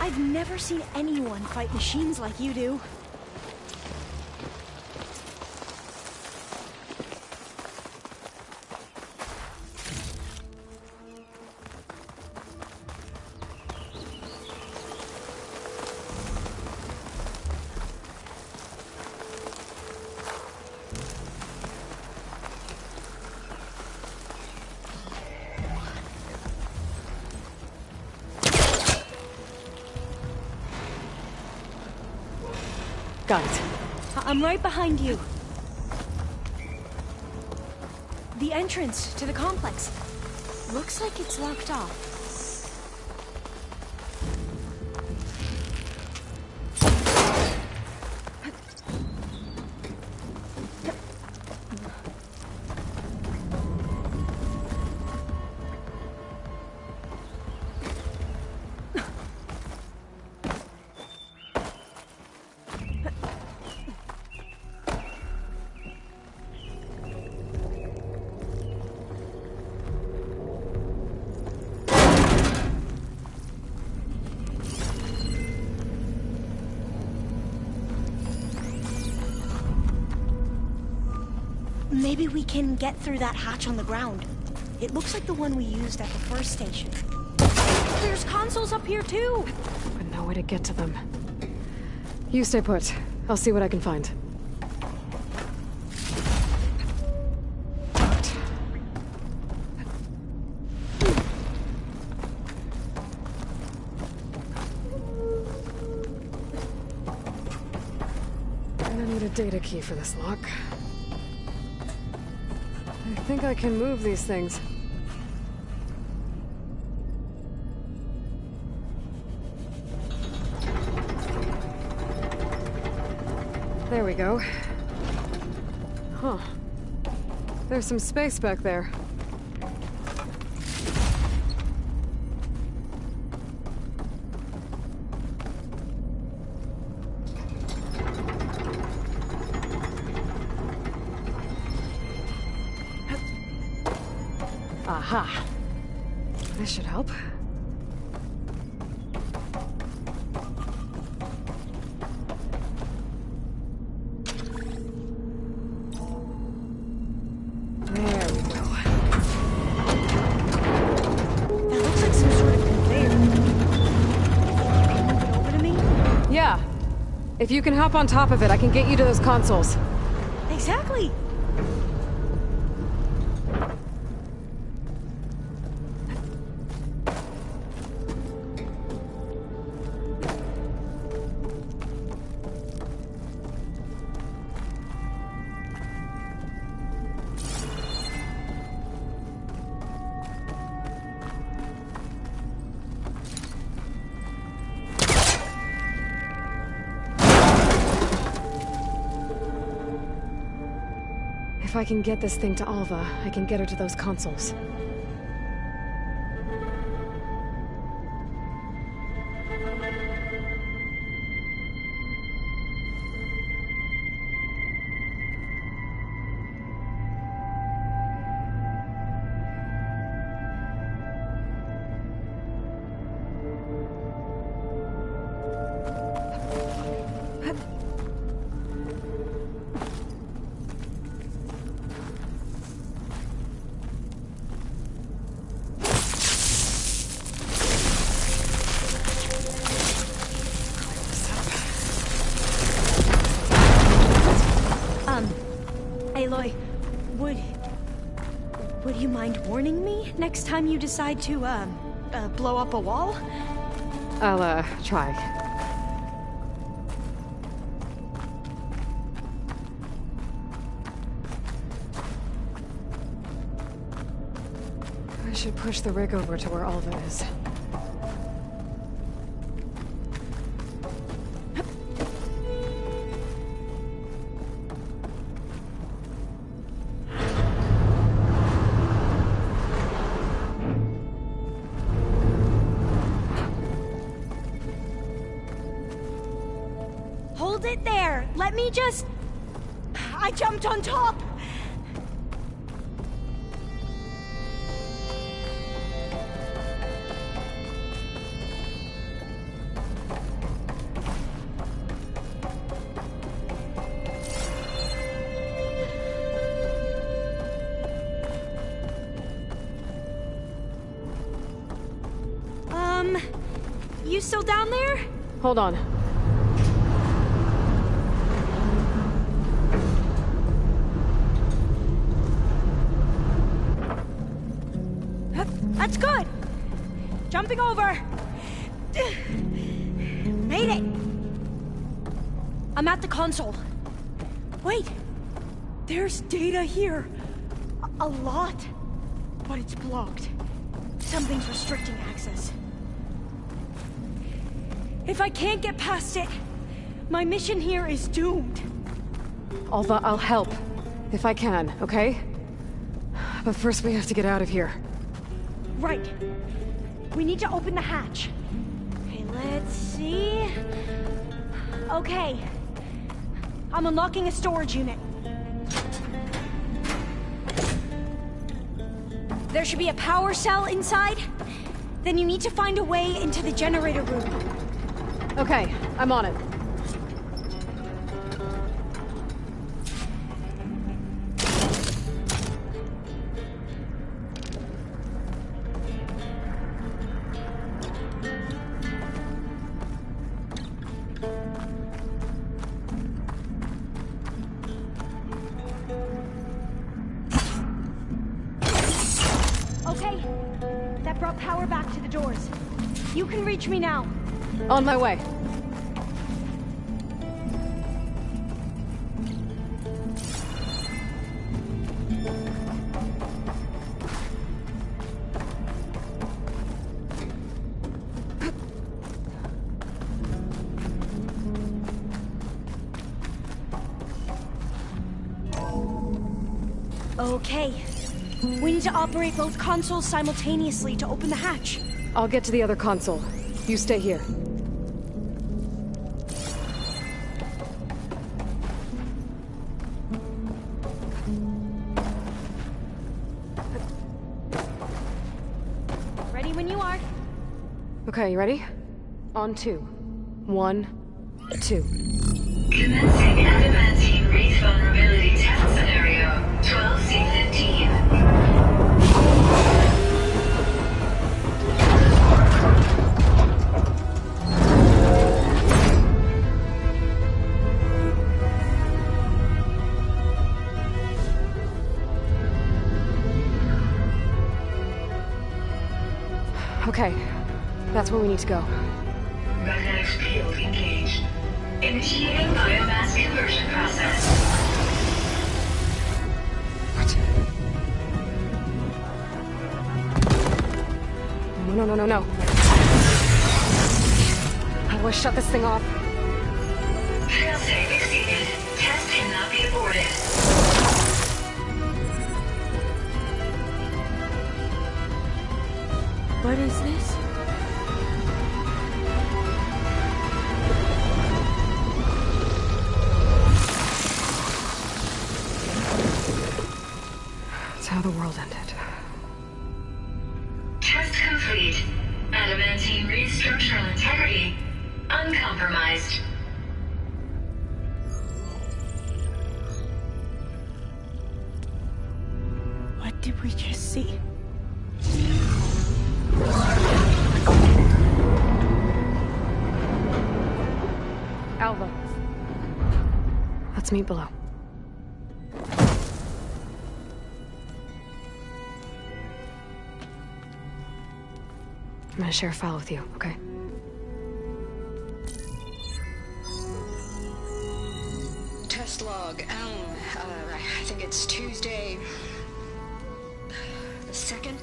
I've never seen anyone fight machines like you do. Got it. I'm right behind you. The entrance to the complex. Looks like it's locked off. Maybe we can get through that hatch on the ground. It looks like the one we used at the first station. There's consoles up here too! But no way to get to them. You stay put. I'll see what I can find. data key for this lock. I think I can move these things. There we go. Huh. There's some space back there. Aha. This should help. If you can hop on top of it, I can get you to those consoles. Exactly! If I can get this thing to Alva, I can get her to those consoles. Aloy, would you mind warning me next time you decide to, blow up a wall? I'll, try. I should push the rig over to where Alva is. Hold it there! Let me just... I jumped on top! You still down there? Hold on. That's good! Jumping over! Made it! I'm at the console. Wait! There's data here. A lot. But it's blocked. Something's restricting access. If I can't get past it, my mission here is doomed. Alva, I'll help. If I can, okay? But first we have to get out of here. Right. We need to open the hatch. Okay, let's see... Okay. I'm unlocking a storage unit. There should be a power cell inside. Then you need to find a way into the generator room. Okay, I'm on it. Okay, that brought power back to the doors. You can reach me now. On my way. Okay. We need to operate both consoles simultaneously to open the hatch. I'll get to the other console. You stay here. Ready when you are. Okay, you ready? On 2. 1, 2. Commencing adamantine wraith vulnerability test scenario 12C15. Okay, that's where we need to go. Magnetic field engaged. Initiating biomass conversion process. No. How do I shut this thing off? Failsafe exceeded. Test cannot be aborted. What is this? That's how the world ended. Test complete. Adamantine wraith structural integrity uncompromised. What did we just see? Alva. Let's meet below. I'm gonna share a file with you, okay? Test log, I think it's Tuesday... the 2nd?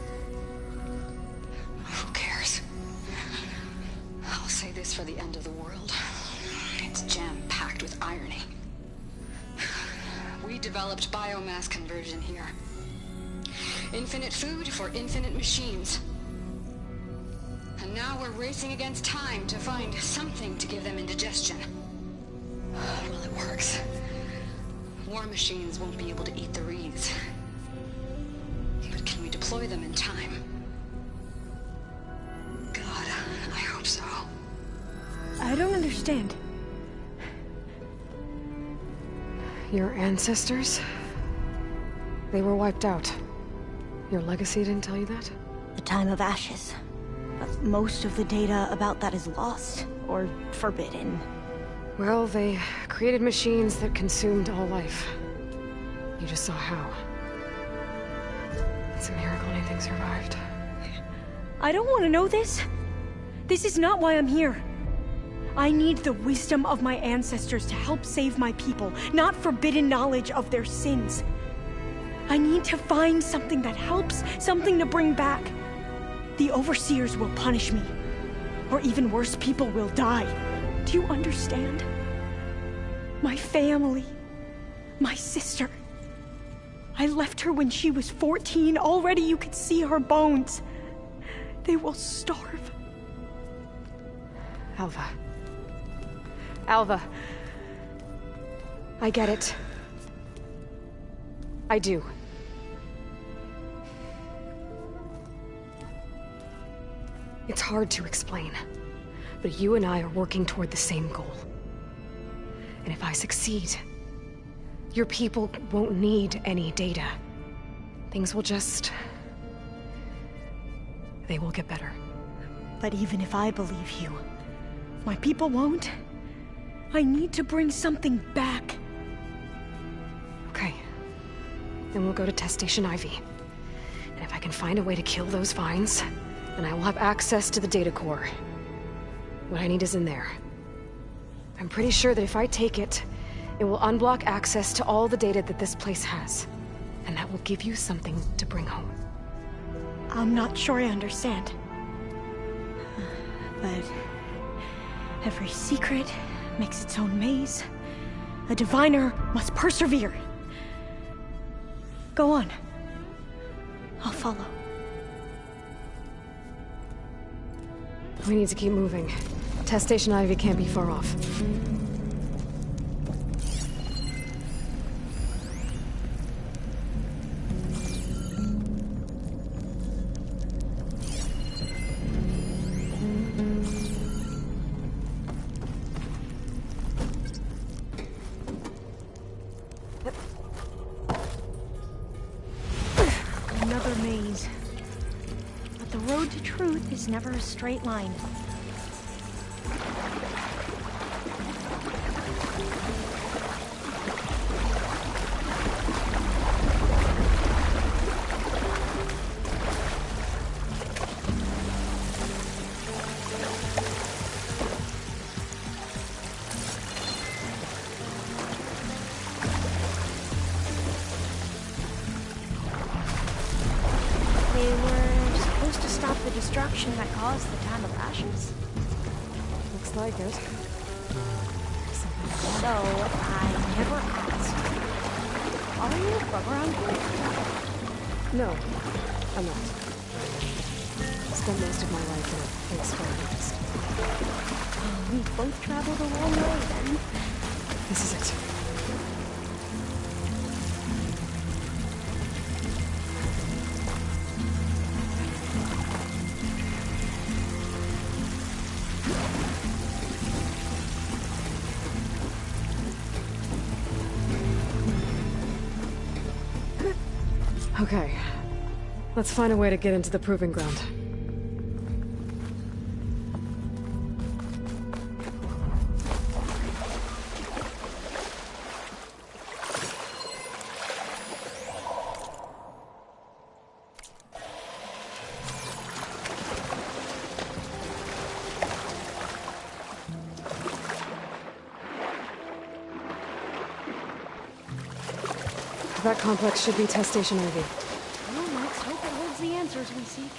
Who cares? I'll say this for the end of the world. It's jam-packed with irony. We developed biomass conversion here. Infinite food for infinite machines. And now we're racing against time to find something to give them indigestion. Well, it works. War machines won't be able to eat the wreaths. But can we deploy them in time? God, I hope so. I don't understand. Your ancestors? They were wiped out. Your legacy didn't tell you that? The time of ashes. But most of the data about that is lost, or forbidden. Well, they created machines that consumed all life. You just saw how. It's a miracle anything survived. I don't want to know this. This is not why I'm here. I need the wisdom of my ancestors to help save my people, not forbidden knowledge of their sins. I need to find something that helps, something to bring back. The overseers will punish me. Or even worse, people will die. Do you understand? My family. My sister. I left her when she was 14. Already you could see her bones. They will starve. Alva. Alva. I get it. I do. It's hard to explain, but you and I are working toward the same goal. And if I succeed, your people won't need any data. Things will just... they will get better. But even if I believe you, my people won't. I need to bring something back. Okay. Then we'll go to Test Station Ivy. And if I can find a way to kill those vines, then I will have access to the data core. What I need is in there. I'm pretty sure that if I take it, it will unblock access to all the data that this place has. And that will give you something to bring home. I'm not sure I understand. But every secret makes its own maze. A diviner must persevere. Go on. I'll follow. We need to keep moving. Test Station Ivy can't be far off. Another maze. But the road to truth is never a straight line. They were supposed to stop the destruction that caused the Time of Ashes? Looks like it. So, I never asked. Are you from around here? No, I'm not. Spent most of my life in a place far east. We both traveled a long way then. This is it. Okay. Let's find a way to get into the proving ground. That complex should be Test Station Ivy. Well, let's hope it holds the answers we seek.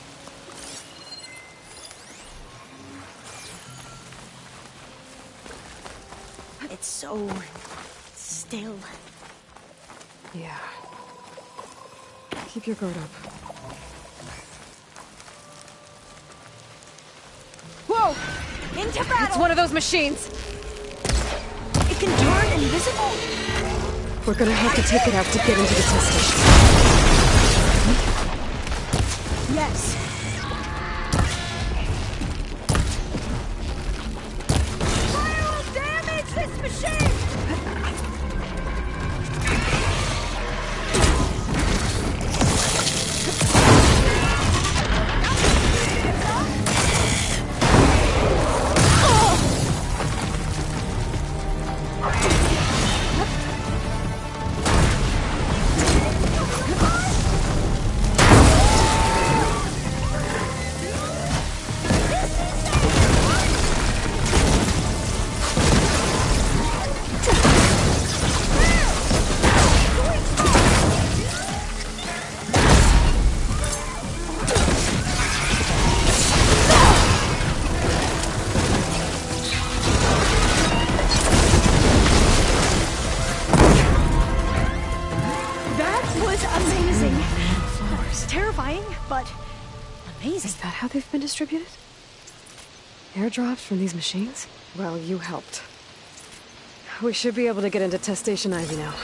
It's so still. Yeah. Keep your guard up. Whoa! Into battle! It's one of those machines! It can turn invisible? We're gonna have to take it out to get into the test station. Yes. Fire will damage this machine! Terrifying, but amazing. Is that how they've been distributed? Airdrops from these machines? Well, you helped. We should be able to get into Test Station Ivy now.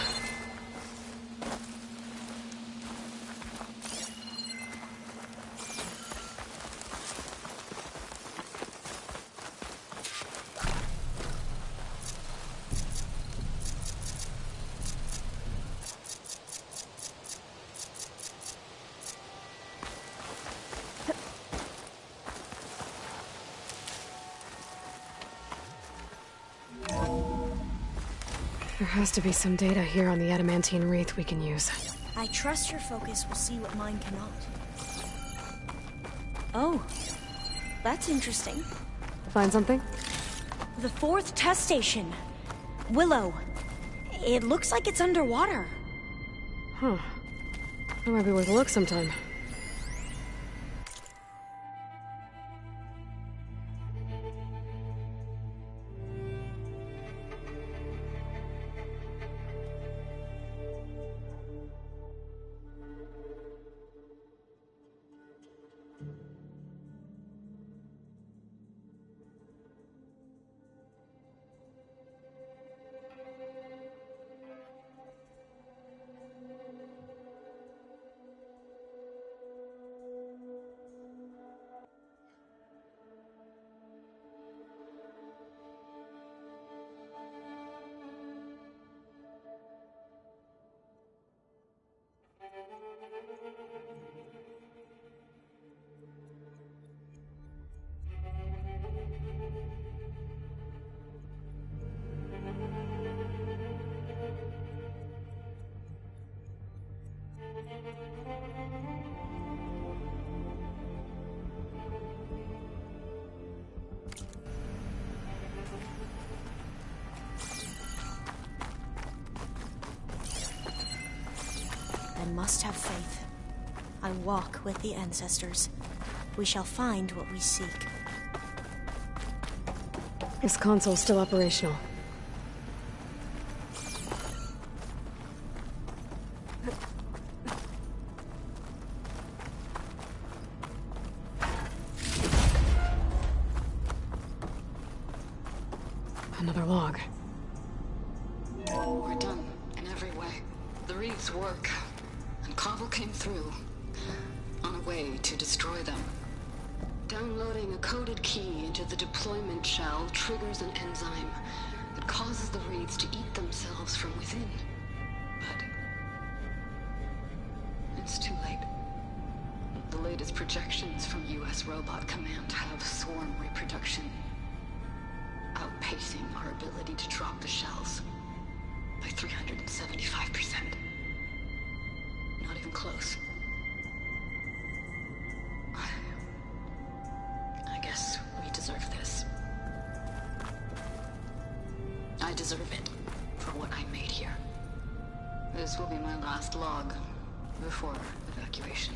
There has to be some data here on the adamantine wreath we can use. I trust your focus will see what mine cannot. Oh, that's interesting. Find something? The 4th test station. Willow. It looks like it's underwater. Huh. That might be worth a look sometime. must have faith. I walk with the ancestors. We shall find what we seek. This console's still operational. Another log. We're done in every way. The Reeds work, and Cobble came through on a way to destroy them. Downloading a coded key into the deployment shell triggers an enzyme that causes the Reeds to eat themselves from within. But it's too late. The latest projections from U.S. Robot Command have swarm reproduction outpacing our ability to drop the shells by 375%. Not even close. I guess we deserve this. I deserve it for what I made here. This will be my last log before evacuation.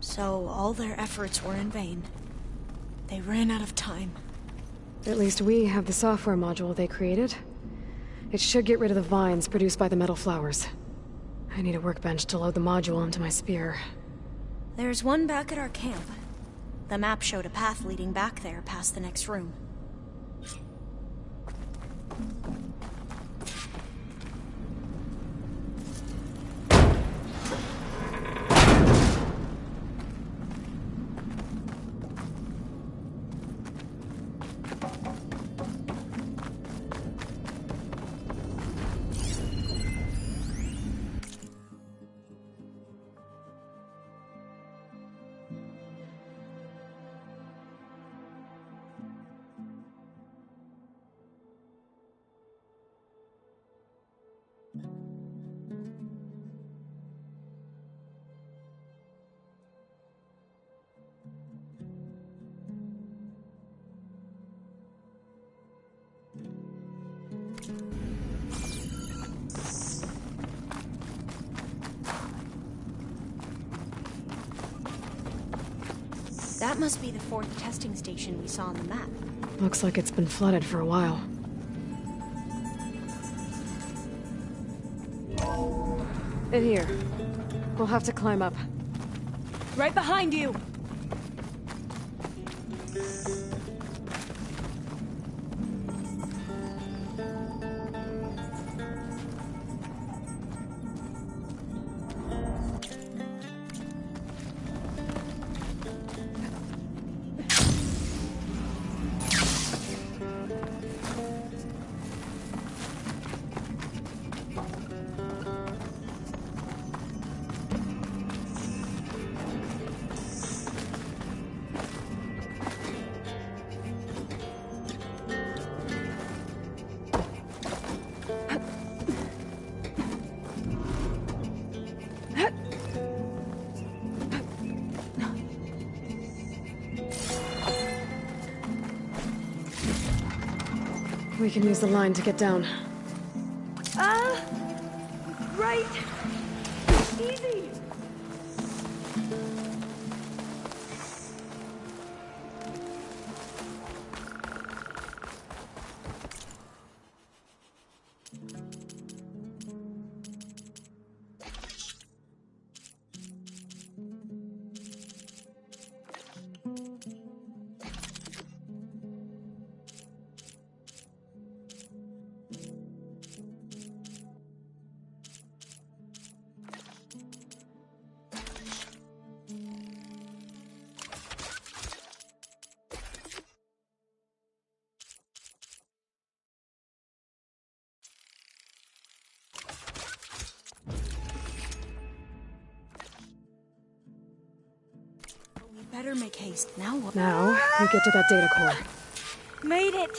So all their efforts were in vain. They ran out of time. At least we have the software module they created. It should get rid of the vines produced by the metal flowers. I need a workbench to load the module onto my spear. There's one back at our camp. The map showed a path leading back there past the next room. That must be the 4th testing station we saw on the map. Looks like it's been flooded for a while. In here. We'll have to climb up. Right behind you! We can use the line to get down. Right! Easy! Better make haste. Now what? Now, we get to that data core. Made it!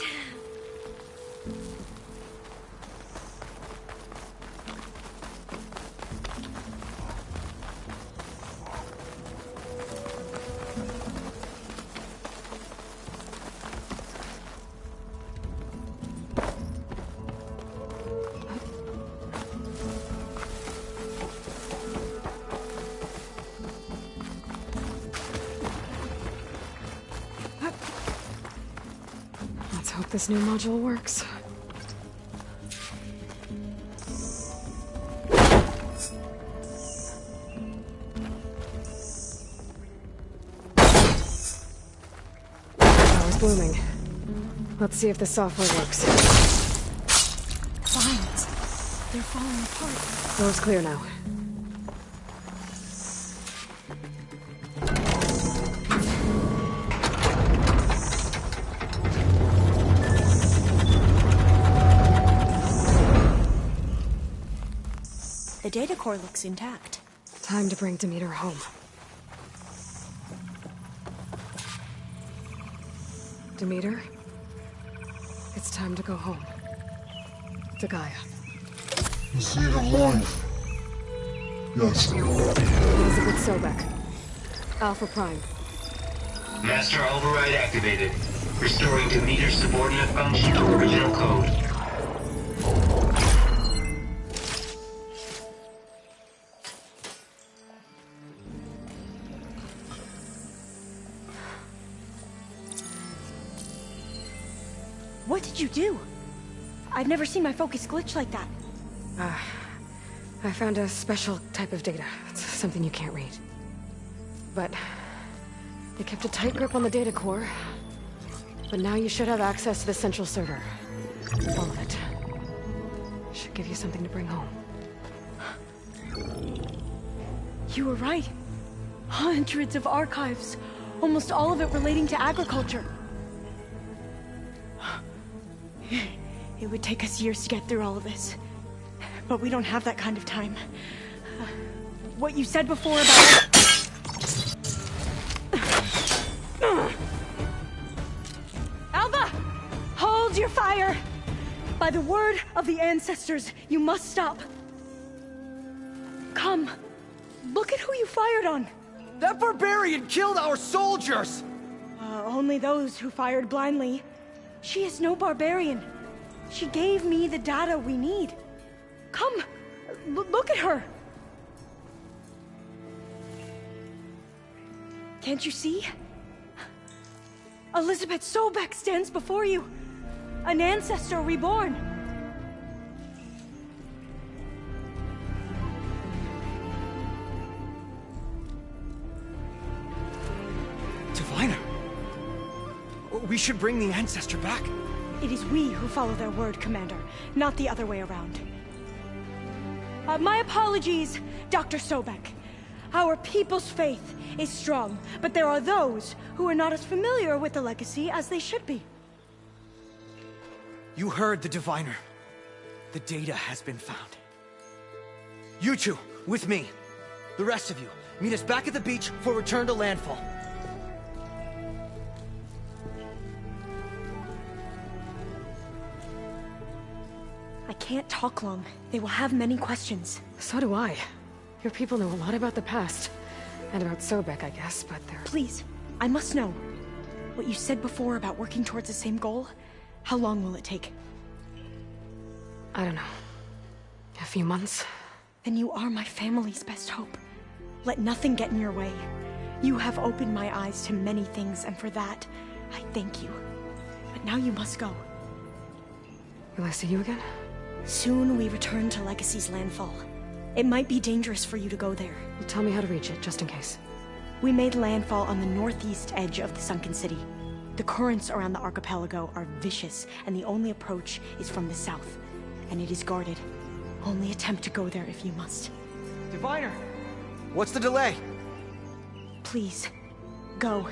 Hope this new module works. Power's blooming. Let's see if the software works. Vines. They're falling apart. Door's clear now. The data core looks intact. Time to bring Demeter home. Demeter? It's time to go home. To Gaia. The seed of life. Yes. Elizabeth Sobek. Alpha Prime. Master override activated. Restoring Demeter's subordinate function to original code. What did you do? I've never seen my focus glitch like that. I found a special type of data. It's something you can't read. But they kept a tight grip on the data core. But now you should have access to the central server. All of it. Should give you something to bring home. You were right. Hundreds of archives. Almost all of it relating to agriculture. It would take us years to get through all of this. But we don't have that kind of time. What you said before about... Alva! Hold your fire! By the word of the ancestors, you must stop. Come. Look at who you fired on. That barbarian killed our soldiers! Only those who fired blindly. She is no barbarian. She gave me the data we need. Come, look at her. Can't you see? Elizabeth Sobek stands before you. An ancestor reborn. Diviner! We should bring the ancestor back. It is we who follow their word, Commander, not the other way around. My apologies, Dr. Sobek. Our people's faith is strong, but there are those who are not as familiar with the legacy as they should be. You heard the Diviner. The data has been found. You two, with me. The rest of you, meet us back at the beach for return to landfall. I can't talk long. They will have many questions. So do I. Your people know a lot about the past. And about Sobek, I guess, but they're... Please, I must know. What you said before about working towards the same goal, how long will it take? I don't know. A few months? Then you are my family's best hope. Let nothing get in your way. You have opened my eyes to many things, and for that, I thank you. But now you must go. Will I see you again? Soon we return to Legacy's landfall. It might be dangerous for you to go there. Well, tell me how to reach it, just in case. We made landfall on the northeast edge of the sunken city. The currents around the archipelago are vicious, and the only approach is from the south. And it is guarded. Only attempt to go there if you must. Diviner! What's the delay? Please, go.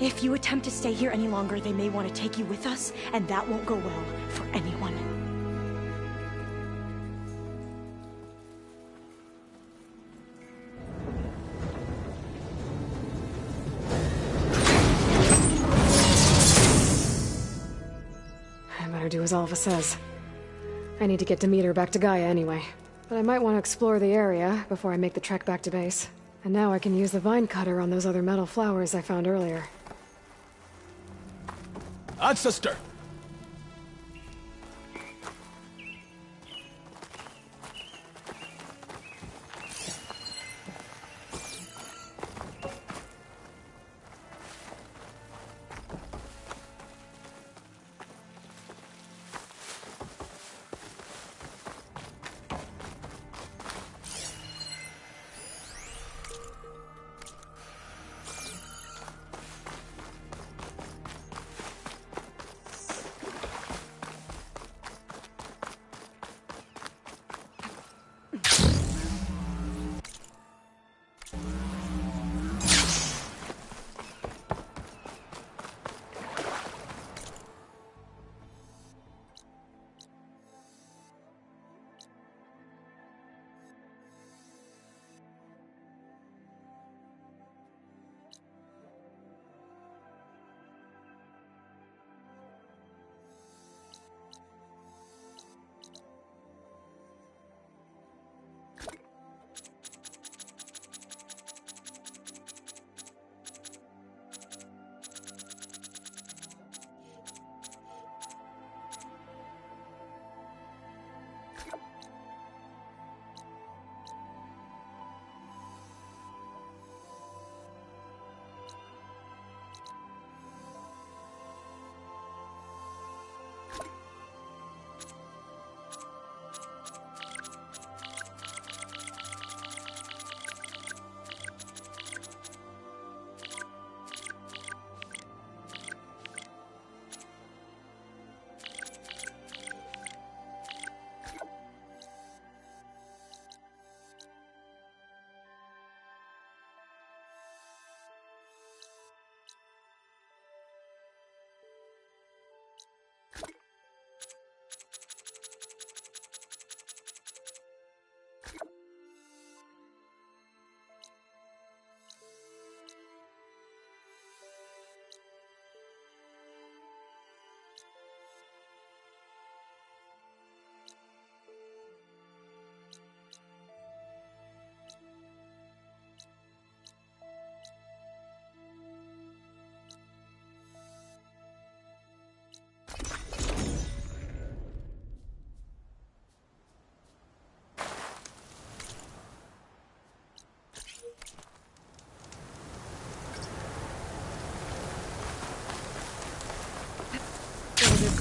If you attempt to stay here any longer, they may want to take you with us, and that won't go well for anyone. I better do as Alva says. I need to get Demeter back to Gaia anyway. But I might want to explore the area before I make the trek back to base. And now I can use the vine cutter on those other metal flowers I found earlier. Ancestor!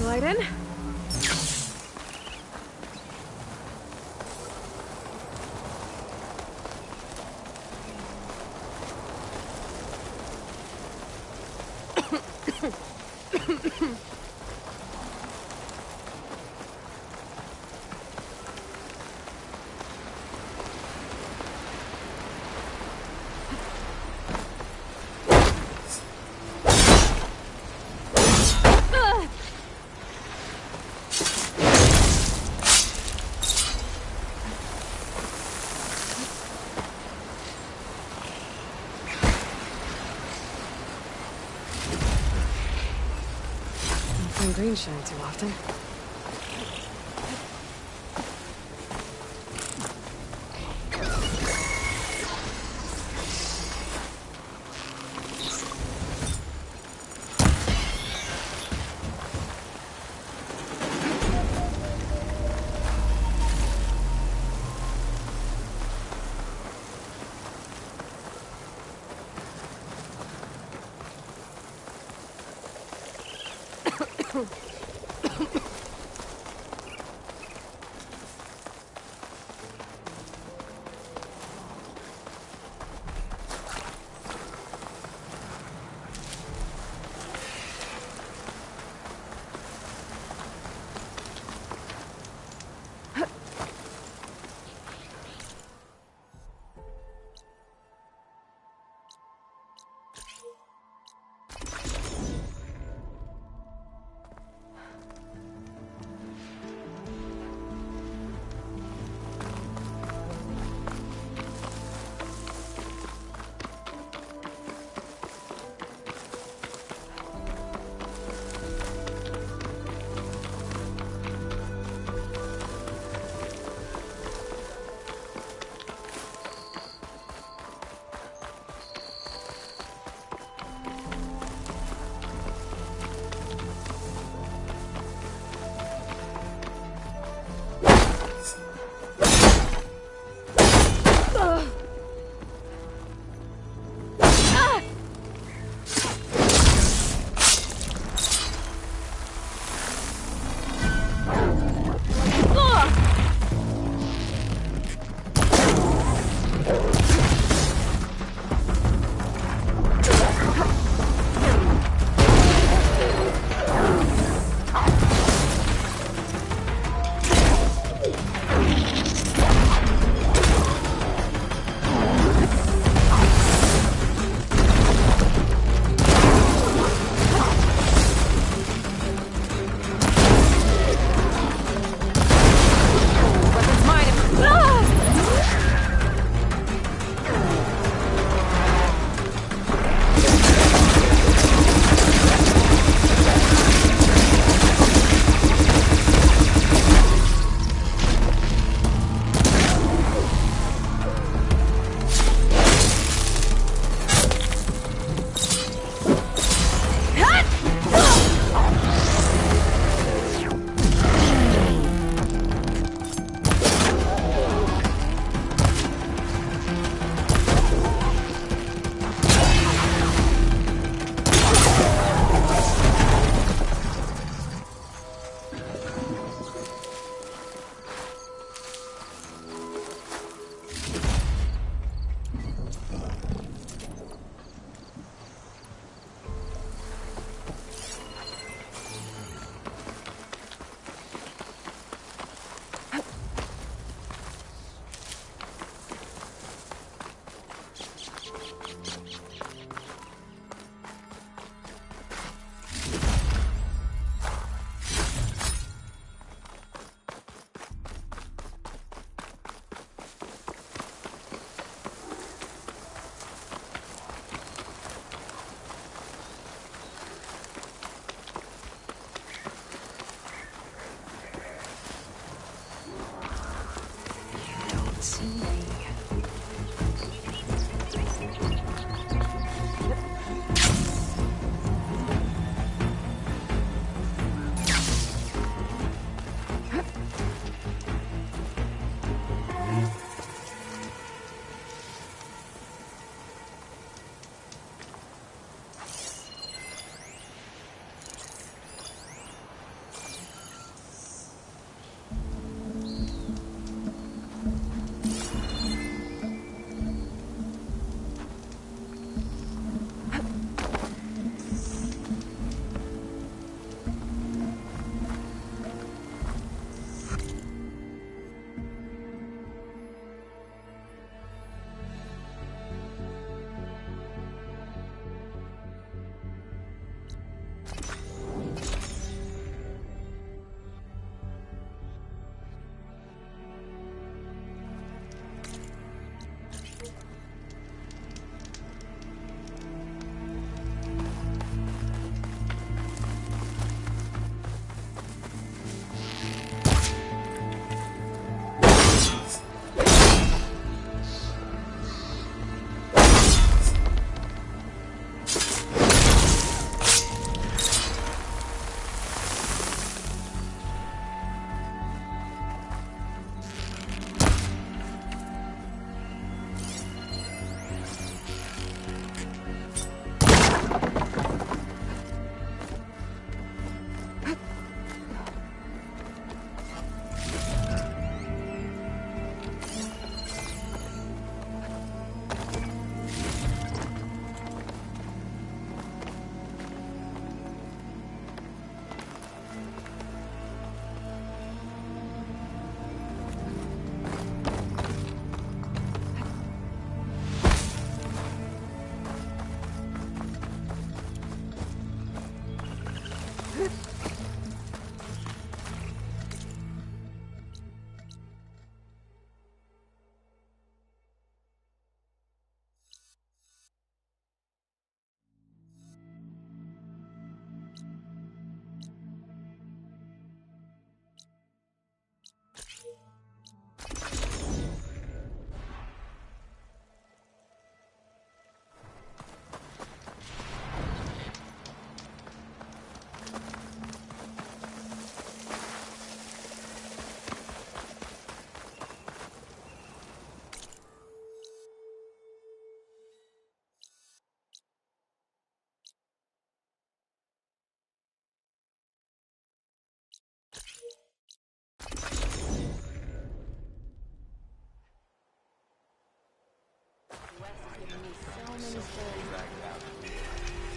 Glide in. Green shine too often.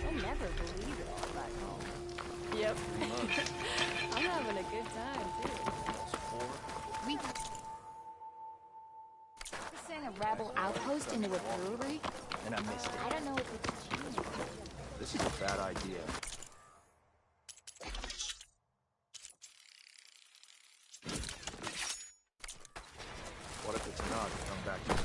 They'll never believe it all back home. Yep. I'm having a good time, too. We sent a rebel outpost into a brewery? And I missed it. I don't know if it's genius. This is a bad idea. What if it's not? Come back to me.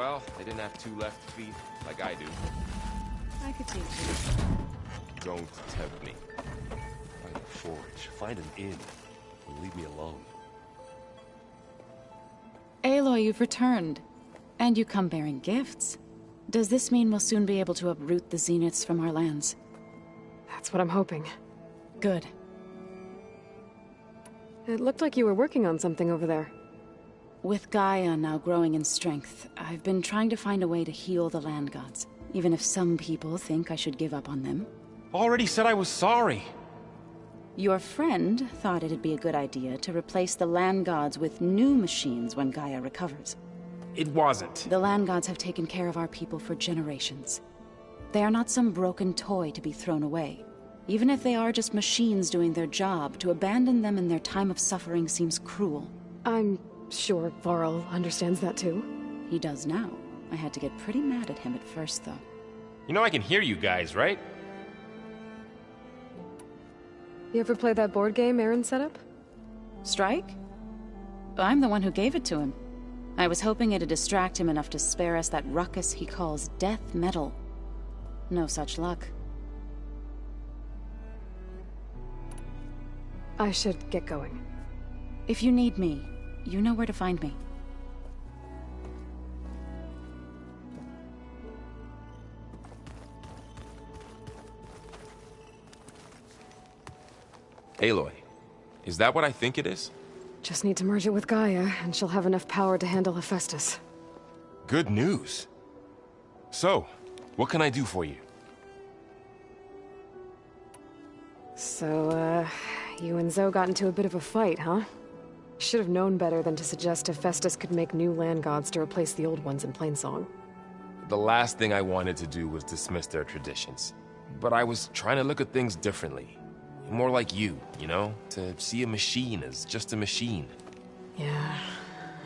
Well, they didn't have two left feet like I do. I could teach you. Don't tempt me. Find a forge, find an inn, and leave me alone. Aloy, you've returned. And you come bearing gifts. Does this mean we'll soon be able to uproot the Zeniths from our lands? That's what I'm hoping. Good. It looked like you were working on something over there. With Gaia now growing in strength, I've been trying to find a way to heal the land gods, even if some people think I should give up on them. Already said I was sorry. Your friend thought it'd be a good idea to replace the land gods with new machines when Gaia recovers. It wasn't. The land gods have taken care of our people for generations. They are not some broken toy to be thrown away. Even if they are just machines doing their job, to abandon them in their time of suffering seems cruel. I'm sure Varl understands that too. He does now. I had to get pretty mad at him at first, though. You know I can hear you guys, right? You ever play that board game Aaron set up? Strike? I'm the one who gave it to him. I was hoping it'd distract him enough to spare us that ruckus he calls death metal. No such luck. I should get going. If you need me, you know where to find me. Aloy, is that what I think it is? Just need to merge it with Gaia, and she'll have enough power to handle Hephaestus. Good news. So, what can I do for you? So, you and Zoe got into a bit of a fight, huh? Should have known better than to suggest Hephaestus could make new land gods to replace the old ones in Plainsong. The last thing I wanted to do was dismiss their traditions. But I was trying to look at things differently. More like you know? To see a machine as just a machine. Yeah,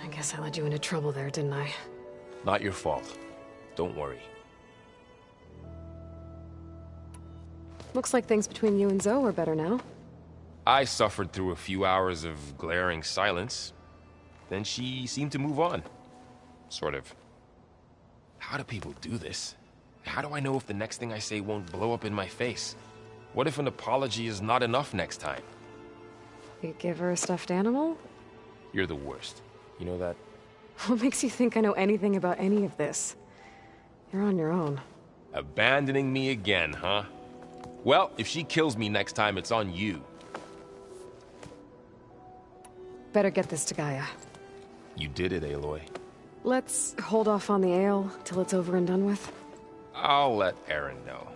I guess I led you into trouble there, didn't I? Not your fault. Don't worry. Looks like things between you and Zoe are better now. I suffered through a few hours of glaring silence. Then she seemed to move on. Sort of. How do people do this? How do I know if the next thing I say won't blow up in my face? What if an apology is not enough next time? You give her a stuffed animal? You're the worst. You know that? What makes you think I know anything about any of this? You're on your own. Abandoning me again, huh? Well, if she kills me next time, it's on you. Better get this to Gaia. You did it, Aloy. Let's hold off on the ale till it's over and done with. I'll let Aaron know.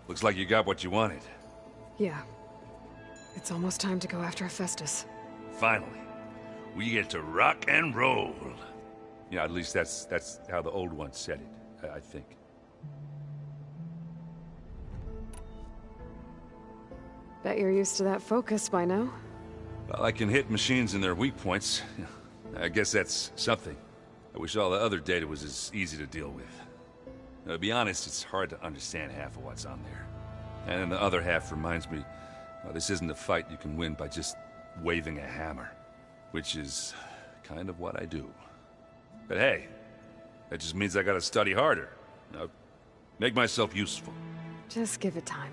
Looks like you got what you wanted. Yeah, It's almost time to go after Hephaestus. Finally, we get to rock and roll. Yeah, at least that's how the old one said it, I think. Bet you're used to that focus by now. Well, I can hit machines in their weak points. I guess that's something. I wish all the other data was as easy to deal with. Now, to be honest, it's hard to understand half of what's on there. And then the other half reminds me, well, this isn't a fight you can win by just waving a hammer. Which is kind of what I do. But hey, that just means I gotta study harder. Now, make myself useful. Just give it time.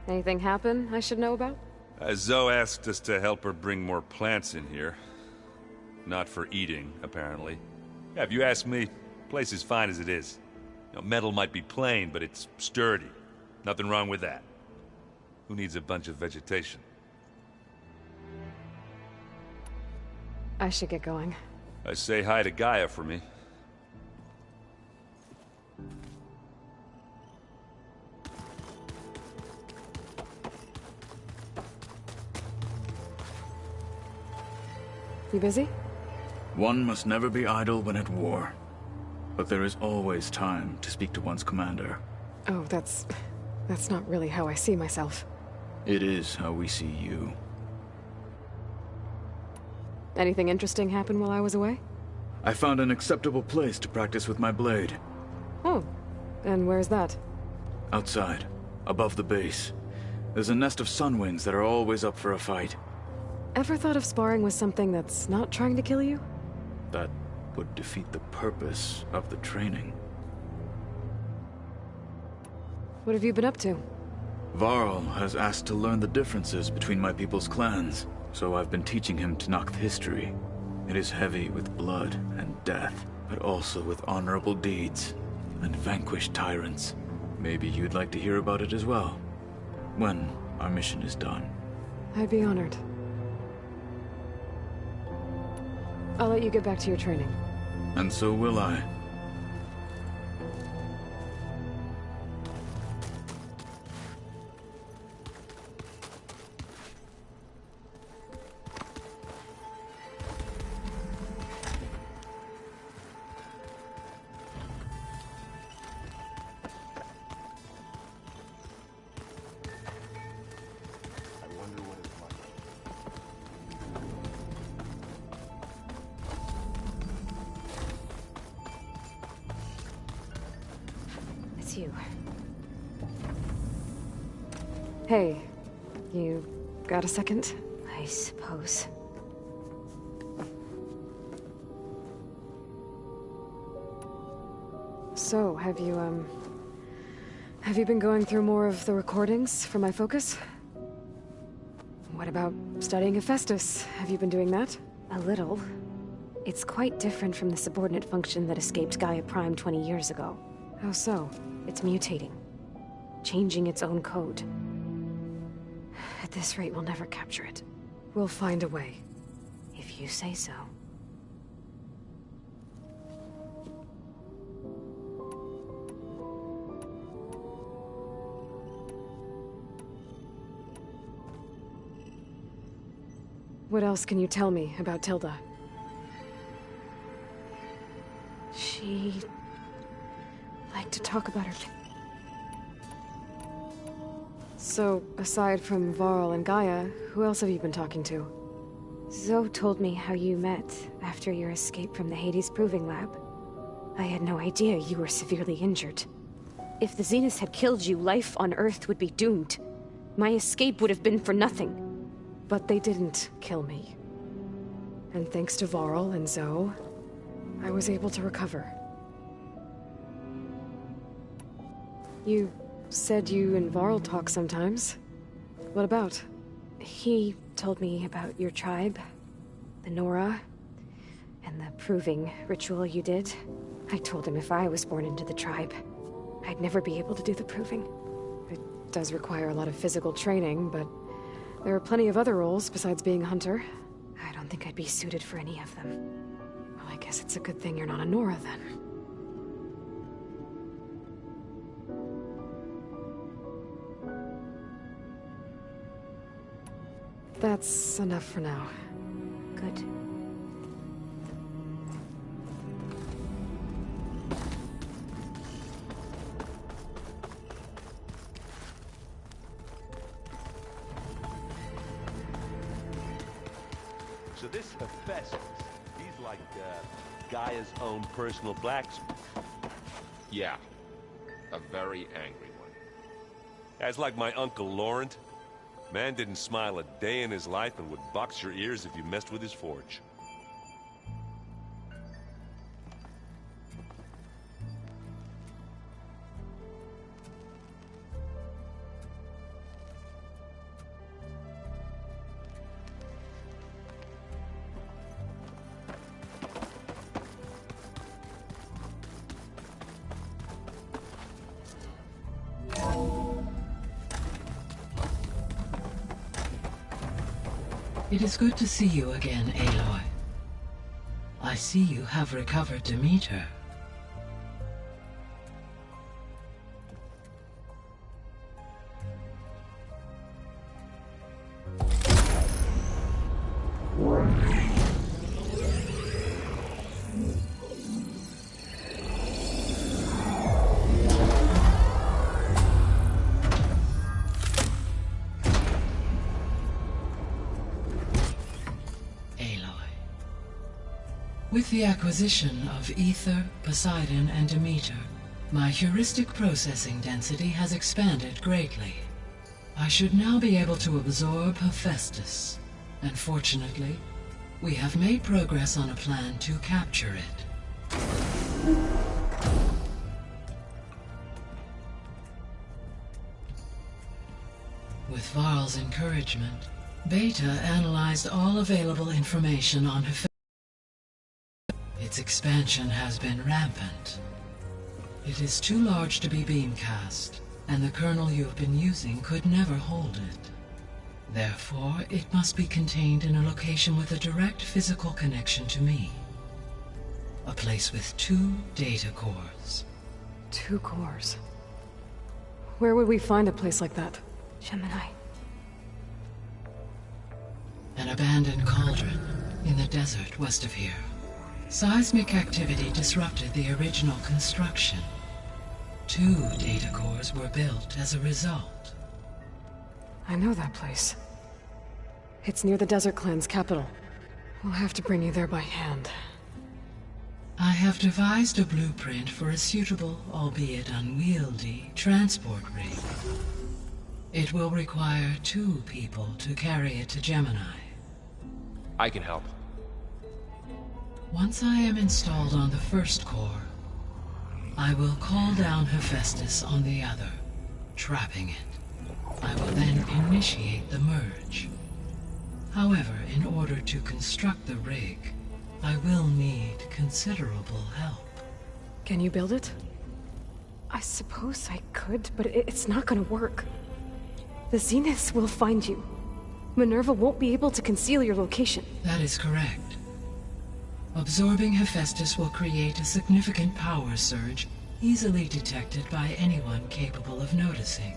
Anything happen I should know about? Zoe asked us to help her bring more plants in here. Not for eating, apparently. Yeah, if you ask me, the place is fine as it is. You know, metal might be plain, but it's sturdy. Nothing wrong with that. Who needs a bunch of vegetation? I should get going. Say hi to Gaia for me. You busy? One must never be idle when at war. But there is always time to speak to one's commander. Oh, that's not really how I see myself. It is how we see you. Anything interesting happen while I was away? I found an acceptable place to practice with my blade. Oh, and where's that? Outside, above the base. There's a nest of sunwings that are always up for a fight. Ever thought of sparring with something that's not trying to kill you? That would defeat the purpose of the training. What have you been up to? Varl has asked to learn the differences between my people's clans, so I've been teaching him Tenakth history. It is heavy with blood and death, but also with honorable deeds and vanquished tyrants. Maybe you'd like to hear about it as well, when our mission is done. I'd be honored. I'll let you get back to your training. And so will I. It's you. Hey, you got a second? I suppose. So, have you been going through more of the recordings for my focus? What about studying Hephaestus? Have you been doing that? A little. It's quite different from the subordinate function that escaped Gaia Prime 20 years ago. How so? It's mutating. Changing its own code. At this rate, we'll never capture it. We'll find a way. If you say so. What else can you tell me about Tilda? She liked to talk about her. So, aside from Varl and Gaia, who else have you been talking to? Zoe told me how you met after your escape from the Hades Proving Lab. I had no idea you were severely injured. If the Zeniths had killed you, life on Earth would be doomed. My escape would have been for nothing. But they didn't kill me. And thanks to Varl and Zoe, I was able to recover. You said you and Varl talk sometimes. What about? He told me about your tribe, the Nora, and the proving ritual you did. I told him if I was born into the tribe, I'd never be able to do the proving. It does require a lot of physical training, but there are plenty of other roles besides being a hunter. I don't think I'd be suited for any of them. Well, I guess it's a good thing you're not a Nora, then. That's enough for now. Good. So this Hephaestus, he's like Gaia's own personal blacksmith. Yeah. A very angry one. That's like my Uncle Laurent. Man didn't smile a day in his life and would box your ears if you messed with his forge. It is good to see you again, Aloy. I see you have recovered Demeter. With the acquisition of Ether, Poseidon, and Demeter, my heuristic processing density has expanded greatly. I should now be able to absorb Hephaestus, and fortunately, we have made progress on a plan to capture it. With Varl's encouragement, Beta analyzed all available information on Hephaestus. Its expansion has been rampant. It is too large to be beamcast, and the kernel you have been using could never hold it. Therefore, it must be contained in a location with a direct physical connection to me. A place with 2 data cores. 2 cores? Where would we find a place like that? Gemini. An abandoned cauldron in the desert west of here. Seismic activity disrupted the original construction. 2 data cores were built as a result. I know that place. It's near the Desert Clan's capital. We'll have to bring you there by hand. I have devised a blueprint for a suitable, albeit unwieldy, transport rig. It will require 2 people to carry it to Gemini. I can help. Once I am installed on the first core, I will call down Hephaestus on the other, trapping it. I will then initiate the merge. However, in order to construct the rig, I will need considerable help. Can you build it? I suppose I could, but it's not gonna work. The Zeniths will find you. Minerva won't be able to conceal your location. That is correct. Absorbing Hephaestus will create a significant power surge, easily detected by anyone capable of noticing.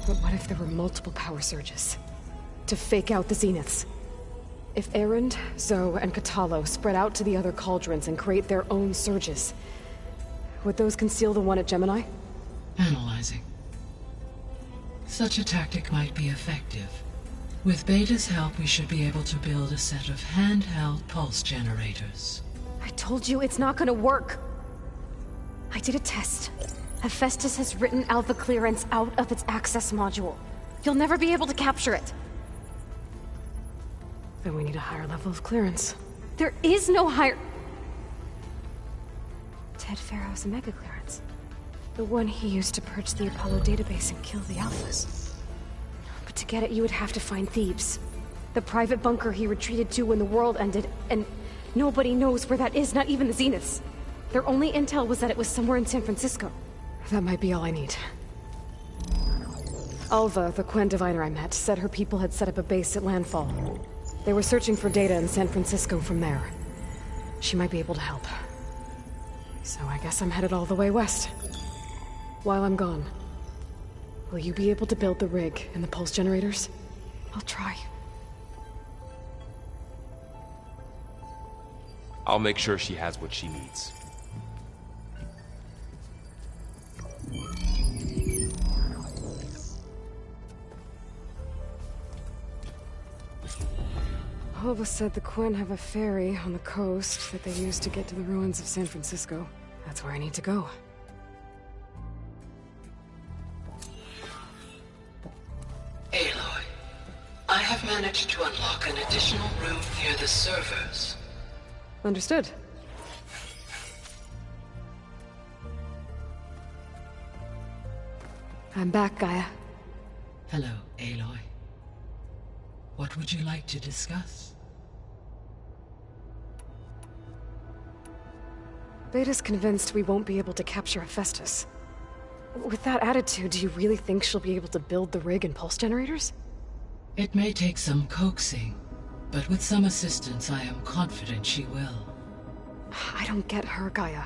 But what if there were multiple power surges? To fake out the Zeniths? If Erend, Zoe, and Katalo spread out to the other cauldrons and create their own surges, would those conceal the one at Gemini? Analyzing. Such a tactic might be effective. With Beta's help, we should be able to build a set of handheld pulse generators. I told you it's not gonna work! I did a test. Hephaestus has written Alpha clearance out of its access module. You'll never be able to capture it. Then we need a higher level of clearance. There is no higher... Ted Pharaoh's Omega clearance. The one he used to purge the Apollo database and kill the Alphas. But to get it, you would have to find Thebes. The private bunker he retreated to when the world ended, and nobody knows where that is, not even the Zeniths. Their only intel was that it was somewhere in San Francisco. That might be all I need. Alva, the Quen diviner I met, said her people had set up a base at landfall. They were searching for data in San Francisco from there. She might be able to help. So I guess I'm headed all the way west. While I'm gone, will you be able to build the rig and the pulse generators? I'll try. I'll make sure she has what she needs. Hova said the Quen have a ferry on the coast that they use to get to the ruins of San Francisco. That's where I need to go. Aloy, I have managed to unlock an additional room near the servers. Understood. I'm back, Gaia. Hello, Aloy. What would you like to discuss? Beta's convinced we won't be able to capture Hephaestus. With that attitude, do you really think she'll be able to build the rig and pulse generators? It may take some coaxing, but with some assistance, I am confident she will. I don't get her, Gaia.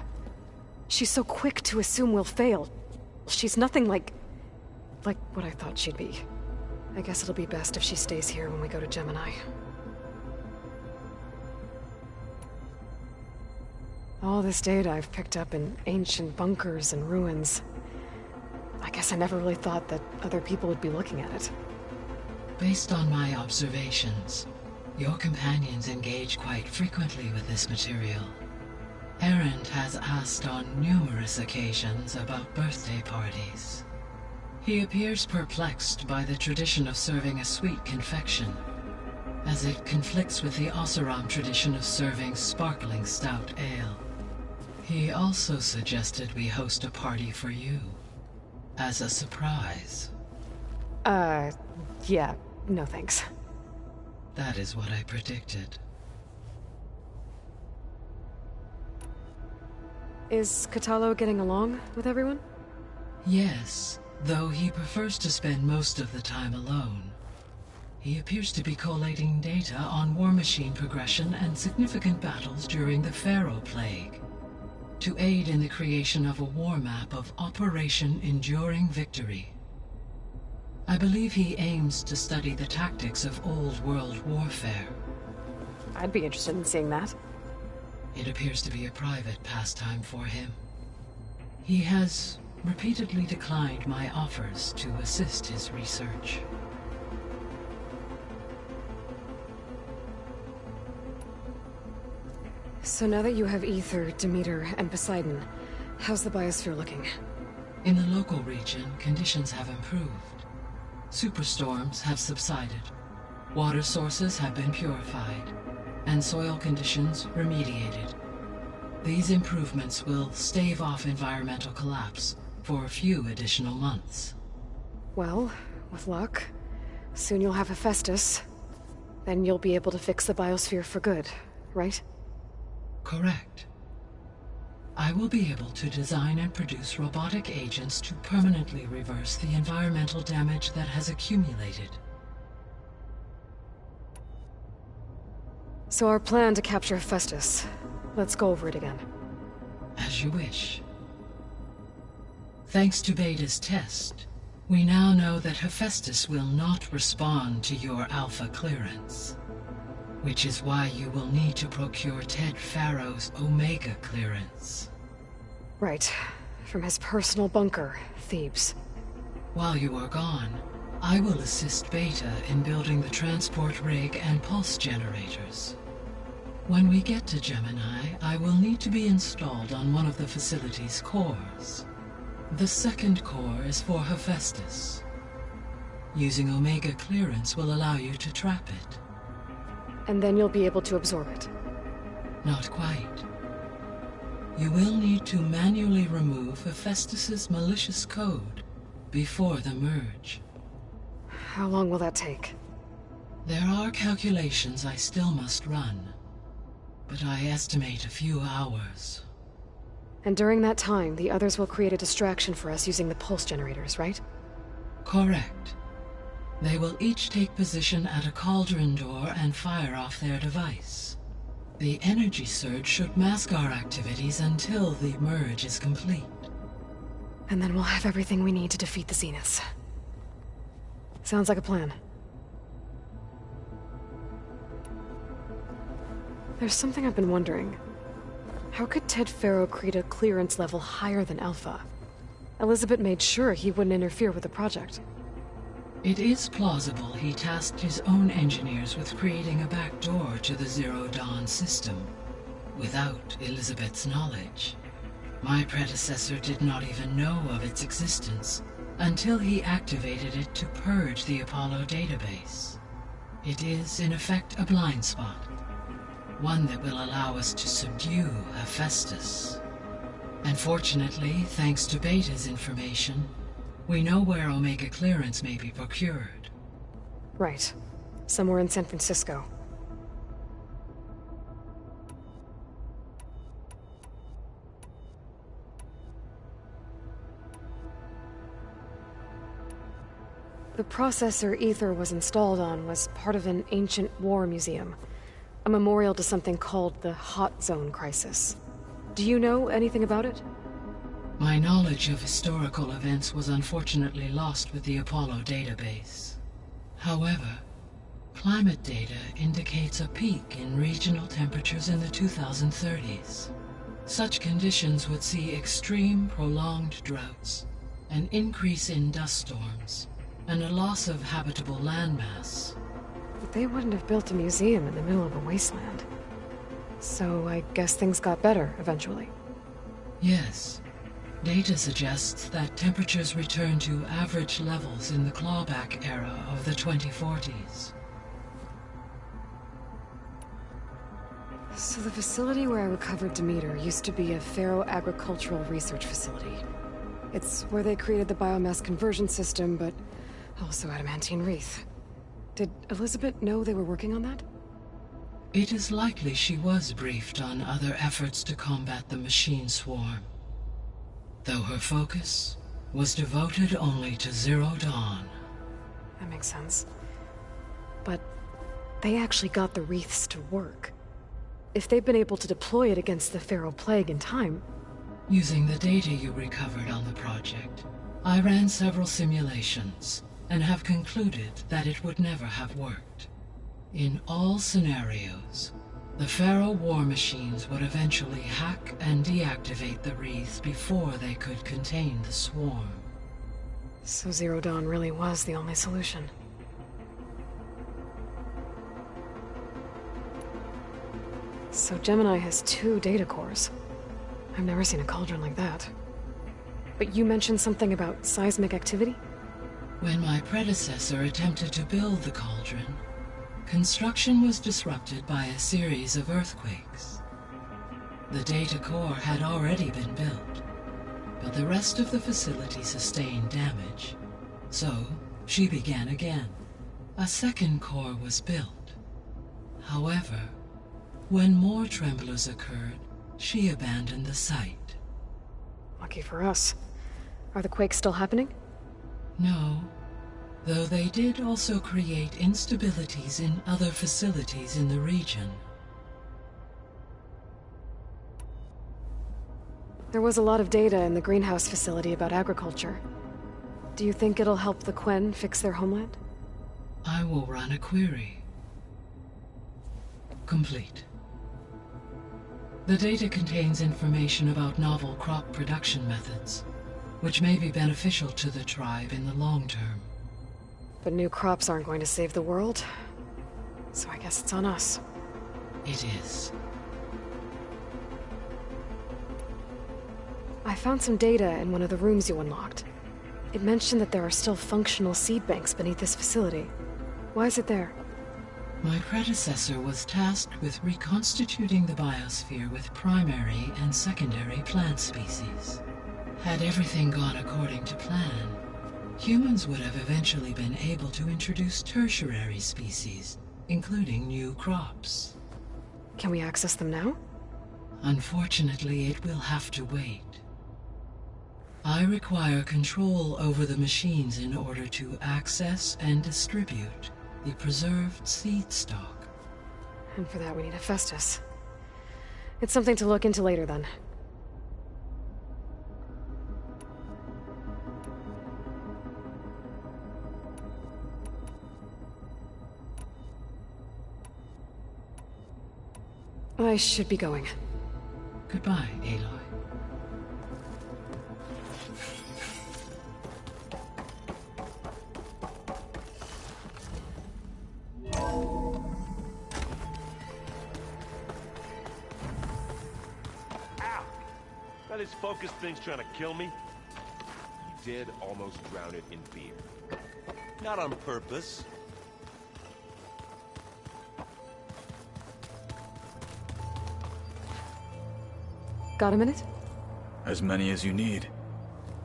She's so quick to assume we'll fail. She's nothing like what I thought she'd be. I guess it'll be best if she stays here when we go to Gemini. All this data I've picked up in ancient bunkers and ruins. I guess I never really thought that other people would be looking at it. Based on my observations, your companions engage quite frequently with this material. Erend has asked on numerous occasions about birthday parties. He appears perplexed by the tradition of serving a sweet confection, as it conflicts with the Oseram tradition of serving sparkling stout ale. He also suggested we host a party for you, as a surprise. Yeah, no thanks. That is what I predicted. Is Katalo getting along with everyone? Yes, though he prefers to spend most of the time alone. He appears to be collating data on war machine progression and significant battles during the Pharaoh Plague, to aid in the creation of a war map of Operation Enduring Victory. I believe he aims to study the tactics of old world warfare. I'd be interested in seeing that. It appears to be a private pastime for him. He has repeatedly declined my offers to assist his research. So now that you have Ether, Demeter, and Poseidon, how's the biosphere looking? In the local region, conditions have improved. Superstorms have subsided, water sources have been purified, and soil conditions remediated. These improvements will stave off environmental collapse for a few additional months. Well, with luck, soon you'll have Hephaestus. Then you'll be able to fix the biosphere for good, right? Correct. I will be able to design and produce robotic agents to permanently reverse the environmental damage that has accumulated. So our plan to capture Hephaestus. Let's go over it again. As you wish. Thanks to Beta's test, we now know that Hephaestus will not respond to your Alpha clearance. Which is why you will need to procure Ted Pharaoh's Omega clearance. Right. From his personal bunker, Thebes. While you are gone, I will assist Beta in building the transport rig and pulse generators. When we get to Gemini, I will need to be installed on one of the facility's cores. The second core is for Hephaestus. Using Omega clearance will allow you to trap it. And then you'll be able to absorb it. Not quite. You will need to manually remove Hephaestus's malicious code before the merge. How long will that take? There are calculations I still must run, but I estimate a few hours. And during that time, the others will create a distraction for us using the pulse generators, right? Correct. They will each take position at a cauldron door and fire off their device. The energy surge should mask our activities until the merge is complete. And then we'll have everything we need to defeat the Zeniths. Sounds like a plan. There's something I've been wondering. How could Ted Faro create a clearance level higher than Alpha? Elizabeth made sure he wouldn't interfere with the project. It is plausible he tasked his own engineers with creating a back door to the Zero Dawn system, without Elizabeth's knowledge. My predecessor did not even know of its existence until he activated it to purge the Apollo database. It is, in effect, a blind spot, one that will allow us to subdue Hephaestus. And fortunately, thanks to Beta's information, we know where Omega clearance may be procured. Right. Somewhere in San Francisco. The processor Ether was installed on was part of an ancient war museum, a memorial to something called the Hot Zone Crisis. Do you know anything about it? My knowledge of historical events was unfortunately lost with the Apollo database. However, climate data indicates a peak in regional temperatures in the 2030s. Such conditions would see extreme, prolonged droughts, an increase in dust storms, and a loss of habitable landmass. But they wouldn't have built a museum in the middle of a wasteland. So I guess things got better eventually. Yes. Data suggests that temperatures returned to average levels in the clawback era of the 2040s. So the facility where I recovered Demeter used to be a Faro agricultural research facility. It's where they created the biomass conversion system, but also adamantine wreath. Did Elizabeth know they were working on that? It is likely she was briefed on other efforts to combat the machine swarm, though her focus was devoted only to Zero Dawn. That makes sense. But they actually got the wreaths to work. If they've been able to deploy it against the Faro Plague in time... Using the data you recovered on the project, I ran several simulations and have concluded that it would never have worked. In all scenarios, the Faro war machines would eventually hack and deactivate the wreaths before they could contain the swarm. So Zero Dawn really was the only solution. So Gemini has 2 data cores. I've never seen a cauldron like that. But you mentioned something about seismic activity? When my predecessor attempted to build the cauldron, construction was disrupted by a series of earthquakes. The data core had already been built, but the rest of the facility sustained damage. So, she began again. A second core was built. However, when more tremblers occurred, she abandoned the site. Lucky for us. Are the quakes still happening? No, though they did also create instabilities in other facilities in the region. There was a lot of data in the greenhouse facility about agriculture. Do you think it'll help the Quen fix their homeland? I will run a query. Complete. The data contains information about novel crop production methods, which may be beneficial to the tribe in the long term. But new crops aren't going to save the world, so I guess it's on us. It is. I found some data in one of the rooms you unlocked. It mentioned that there are still functional seed banks beneath this facility. Why is it there? My predecessor was tasked with reconstituting the biosphere with primary and secondary plant species. Had everything gone according to plan, humans would have eventually been able to introduce tertiary species, including new crops. Can we access them now? Unfortunately, it will have to wait. I require control over the machines in order to access and distribute the preserved seed stock. And for that we need Hephaestus. It's something to look into later then. I should be going. Goodbye, Aloy. Now this focus thing's trying to kill me. You did almost drown it in beer. Not on purpose. Got a minute? As many as you need.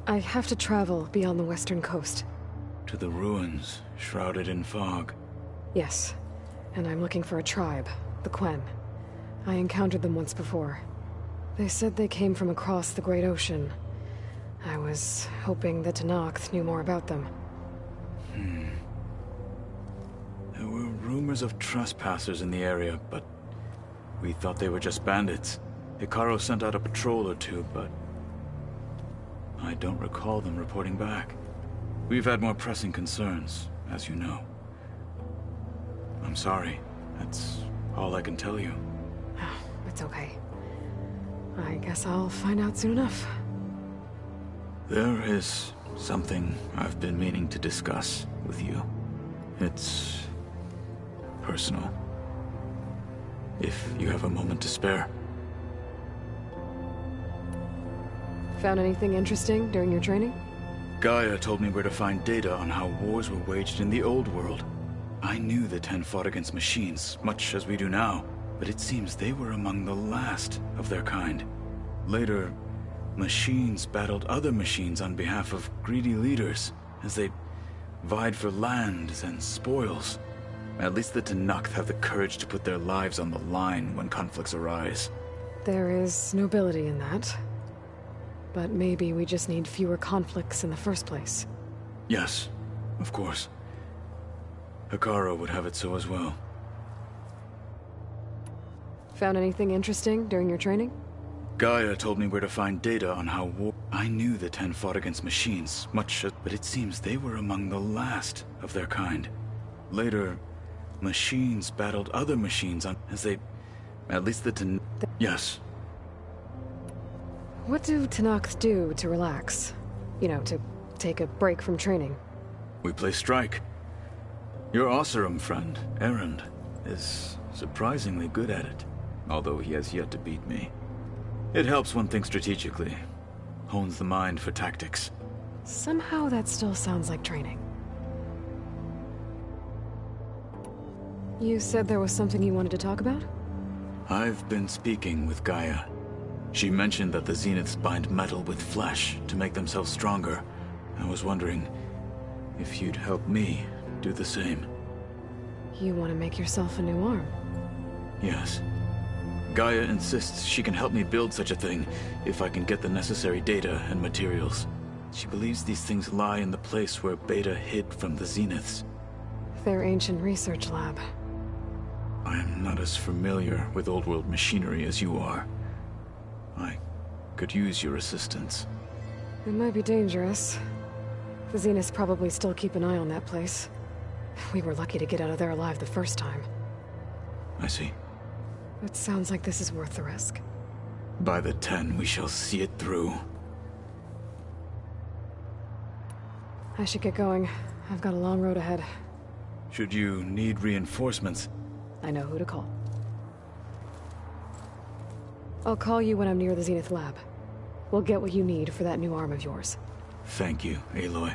I have to travel beyond the western coast. To the ruins, shrouded in fog. Yes, and I'm looking for a tribe, the Quen. I encountered them once before. They said they came from across the Great Ocean. I was hoping that Tenakth knew more about them. There were rumors of trespassers in the area, but we thought they were just bandits. Hikaru sent out a patrol or two, but I don't recall them reporting back. We've had more pressing concerns, as you know. I'm sorry. That's all I can tell you. It's okay. I guess I'll find out soon enough. There is something I've been meaning to discuss with you. It's personal. If you have a moment to spare. Found anything interesting during your training? Gaia told me where to find data on how wars were waged in the old world. I knew the Ten fought against machines, much as we do now, but it seems they were among the last of their kind. Later, machines battled other machines on behalf of greedy leaders, as they vied for lands and spoils. At least the Tenakth have the courage to put their lives on the line when conflicts arise. There is nobility in that. But maybe we just need fewer conflicts in the first place. Yes, of course. Hikaru would have it so as well. Found anything interesting during your training? Gaia told me where to find data on how war... I knew the Ten fought against machines, much as... But it seems they were among the last of their kind. Later, machines battled other machines on... as they... At least the Ten... Yes. What do Tenakth do to relax? You know, to take a break from training? We play strike. Your Oseram friend, Erend, is surprisingly good at it, although he has yet to beat me. It helps one think strategically, hones the mind for tactics. Somehow that still sounds like training. You said there was something you wanted to talk about? I've been speaking with Gaia. She mentioned that the Zeniths bind metal with flesh to make themselves stronger. I was wondering if you'd help me do the same. You want to make yourself a new arm? Yes. Gaia insists she can help me build such a thing if I can get the necessary data and materials. She believes these things lie in the place where Beta hid from the Zeniths. Their ancient research lab. I am not as familiar with old world machinery as you are. I could use your assistance. It might be dangerous. The Zeniths probably still keep an eye on that place. We were lucky to get out of there alive the first time. I see. It sounds like this is worth the risk. By the 10, we shall see it through. I should get going. I've got a long road ahead. Should you need reinforcements? I know who to call. I'll call you when I'm near the Zenith lab. We'll get what you need for that new arm of yours. Thank you, Aloy.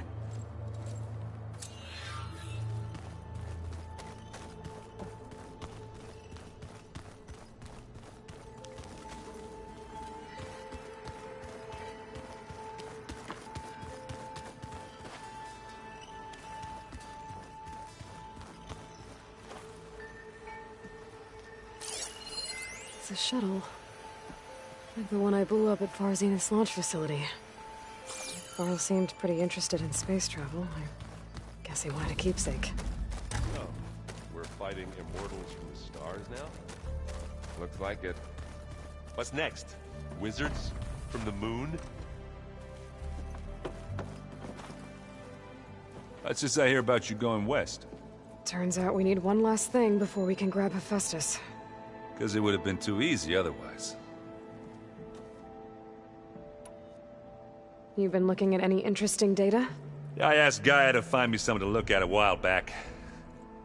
It's a shuttle. Like the one I blew up at Far Zenith's launch facility. Varl seemed pretty interested in space travel. I guess he wanted a keepsake. Oh, we're fighting immortals from the stars now? Looks like it. What's next? Wizards? From the moon? That's just I hear about you going west. Turns out we need one last thing before we can grab Hephaestus. Because it would have been too easy otherwise. You've been looking at any interesting data? I asked Gaia to find me something to look at a while back,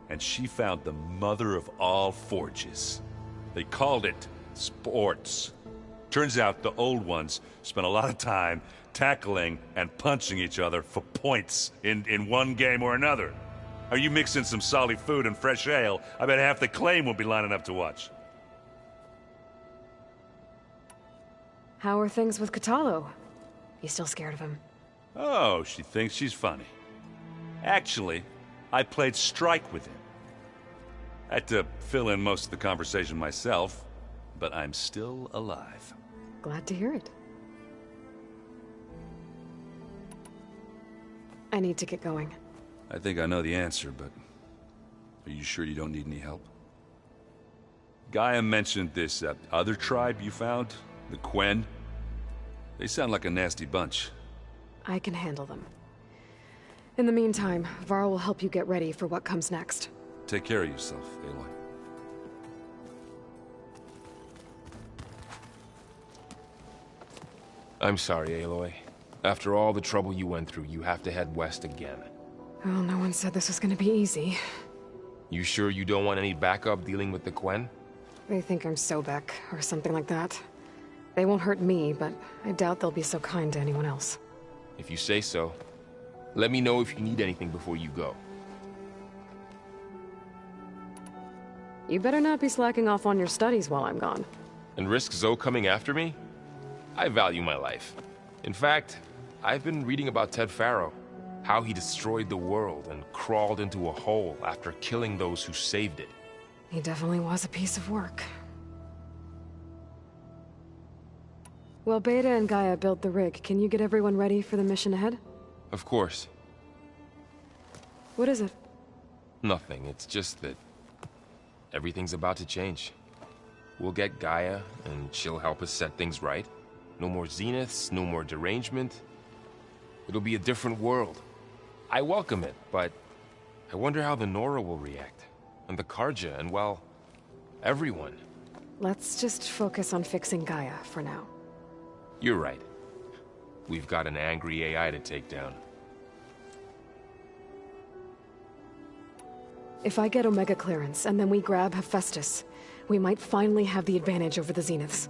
and she found the mother of all forges. They called it sports. Turns out the old ones spent a lot of time tackling and punching each other for points in one game or another. Are you mixing some solid food and fresh ale? I bet half the claim will be lining up to watch. How are things with Katalo? You still scared of him? Oh, she thinks she's funny. Actually, I played strike with him. I had to fill in most of the conversation myself, but I'm still alive. Glad to hear it. I need to get going. I think I know the answer, but are you sure you don't need any help? Gaia mentioned this other tribe you found, the Quen. They sound like a nasty bunch. I can handle them. In the meantime, Varl will help you get ready for what comes next. Take care of yourself, Aloy. I'm sorry, Aloy. After all the trouble you went through, you have to head west again. Well, no one said this was gonna be easy. You sure you don't want any backup dealing with the Quen? They think I'm Sobek, or something like that. They won't hurt me, but I doubt they'll be so kind to anyone else. If you say so. Let me know if you need anything before you go. You better not be slacking off on your studies while I'm gone. And risk Zoe coming after me? I value my life. In fact, I've been reading about Ted Faro. How he destroyed the world and crawled into a hole after killing those who saved it. He definitely was a piece of work. Well, Beta and Gaia built the rig. Can you get everyone ready for the mission ahead? Of course. What is it? Nothing. It's just that everything's about to change. We'll get Gaia, and she'll help us set things right. No more zeniths, no more derangement. It'll be a different world. I welcome it, but I wonder how the Nora will react. And the Karja, and well, everyone. Let's just focus on fixing Gaia for now. You're right. We've got an angry AI to take down. If I get Omega clearance, and then we grab Hephaestus, we might finally have the advantage over the Zeniths.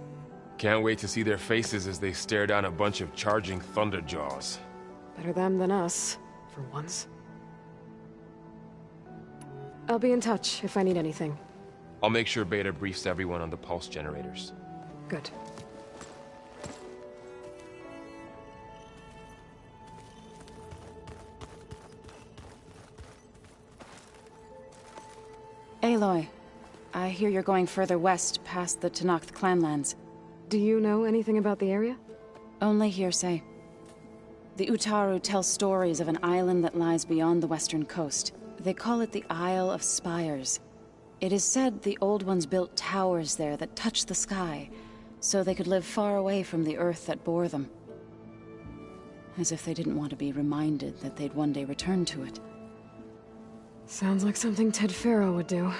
Can't wait to see their faces as they stare down a bunch of charging Thunderjaws. Better them than us, for once. I'll be in touch if I need anything. I'll make sure Beta briefs everyone on the pulse generators. Good. Aloy, I hear you're going further west past the Tenakth clanlands. Do you know anything about the area? Only hearsay. The Utaru tell stories of an island that lies beyond the western coast. They call it the Isle of Spires. It is said the Old Ones built towers there that touch the sky, so they could live far away from the earth that bore them. As if they didn't want to be reminded that they'd one day return to it. Sounds like something Ted Faro would do.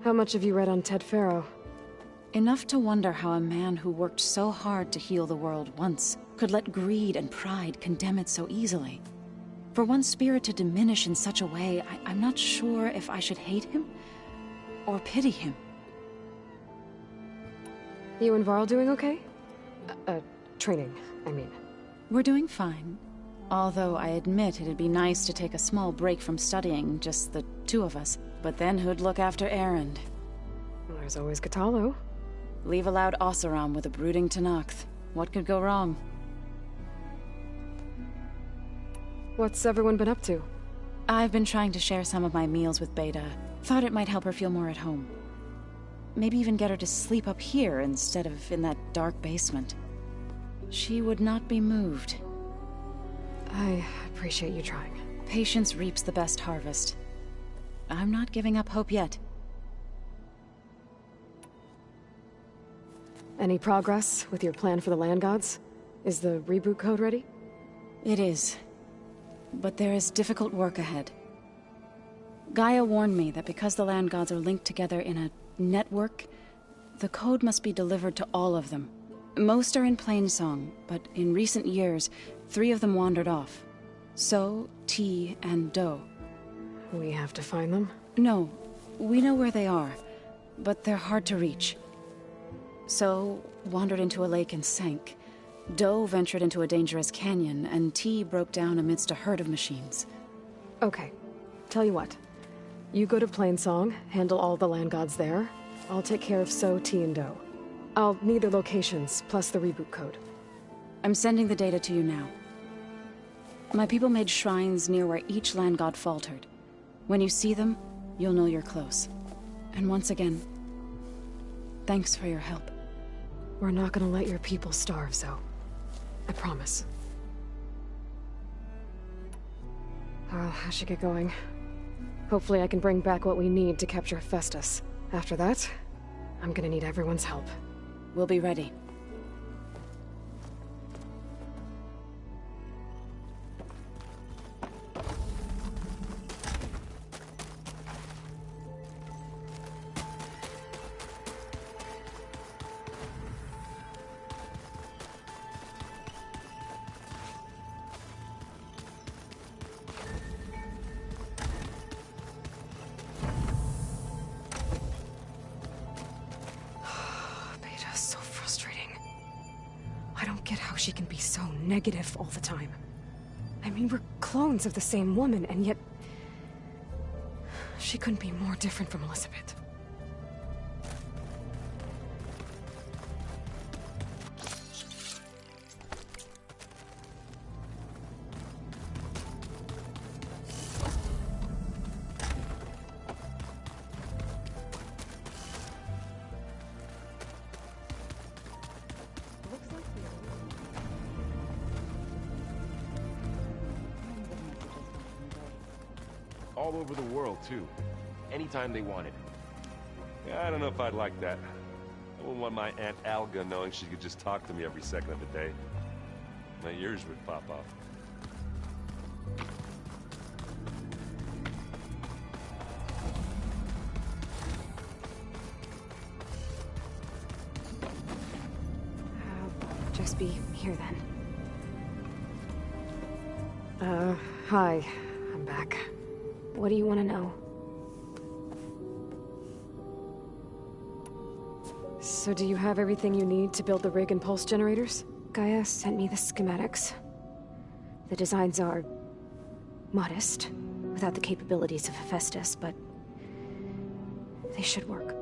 How much have you read on Ted Faro? Enough to wonder how a man who worked so hard to heal the world once could let greed and pride condemn it so easily. For one's spirit to diminish in such a way, I'm not sure if I should hate him or pity him. You and Varl doing okay? Training, I mean. We're doing fine. Although I admit it'd be nice to take a small break from studying, just the two of us. But then who'd look after Erend? Well, there's always Katalo. Leave a loud Oseram with a brooding Tenakth. What could go wrong? What's everyone been up to? I've been trying to share some of my meals with Beta. Thought it might help her feel more at home. Maybe even get her to sleep up here instead of in that dark basement. She would not be moved. I appreciate you trying. Patience reaps the best harvest. I'm not giving up hope yet. Any progress with your plan for the land gods? Is the reboot code ready? It is. But there is difficult work ahead. Gaia warned me that because the land gods are linked together in a network, the code must be delivered to all of them. Most are in Plainsong, but in recent years, 3 of them wandered off. So, T, and Do. We have to find them? No, we know where they are, but they're hard to reach. So, wandered into a lake and sank. Do ventured into a dangerous canyon, and T broke down amidst a herd of machines. Okay, tell you what. You go to Plainsong, handle all the land gods there. I'll take care of So, T, and Do. I'll need their locations, plus the reboot code. I'm sending the data to you now. My people made shrines near where each land god faltered. When you see them, you'll know you're close. And once again, thanks for your help. We're not gonna let your people starve, Zoe. I promise. Well, I should get going. Hopefully I can bring back what we need to capture Hephaestus. After that, I'm gonna need everyone's help. We'll be ready. She can be so negative all the time. I mean, we're clones of the same woman, and yet... she couldn't be more different from Elizabeth. All over the world, too. Anytime they wanted. Yeah, I don't know if I'd like that. I wouldn't want my Aunt Alga knowing she could just talk to me every second of the day. My ears would pop off. I'll just be here then. Hi. I'm back. What do you want to know? So do you have everything you need to build the rig and pulse generators? Gaia sent me the schematics. The designs are... modest, without the capabilities of Hephaestus, but... they should work.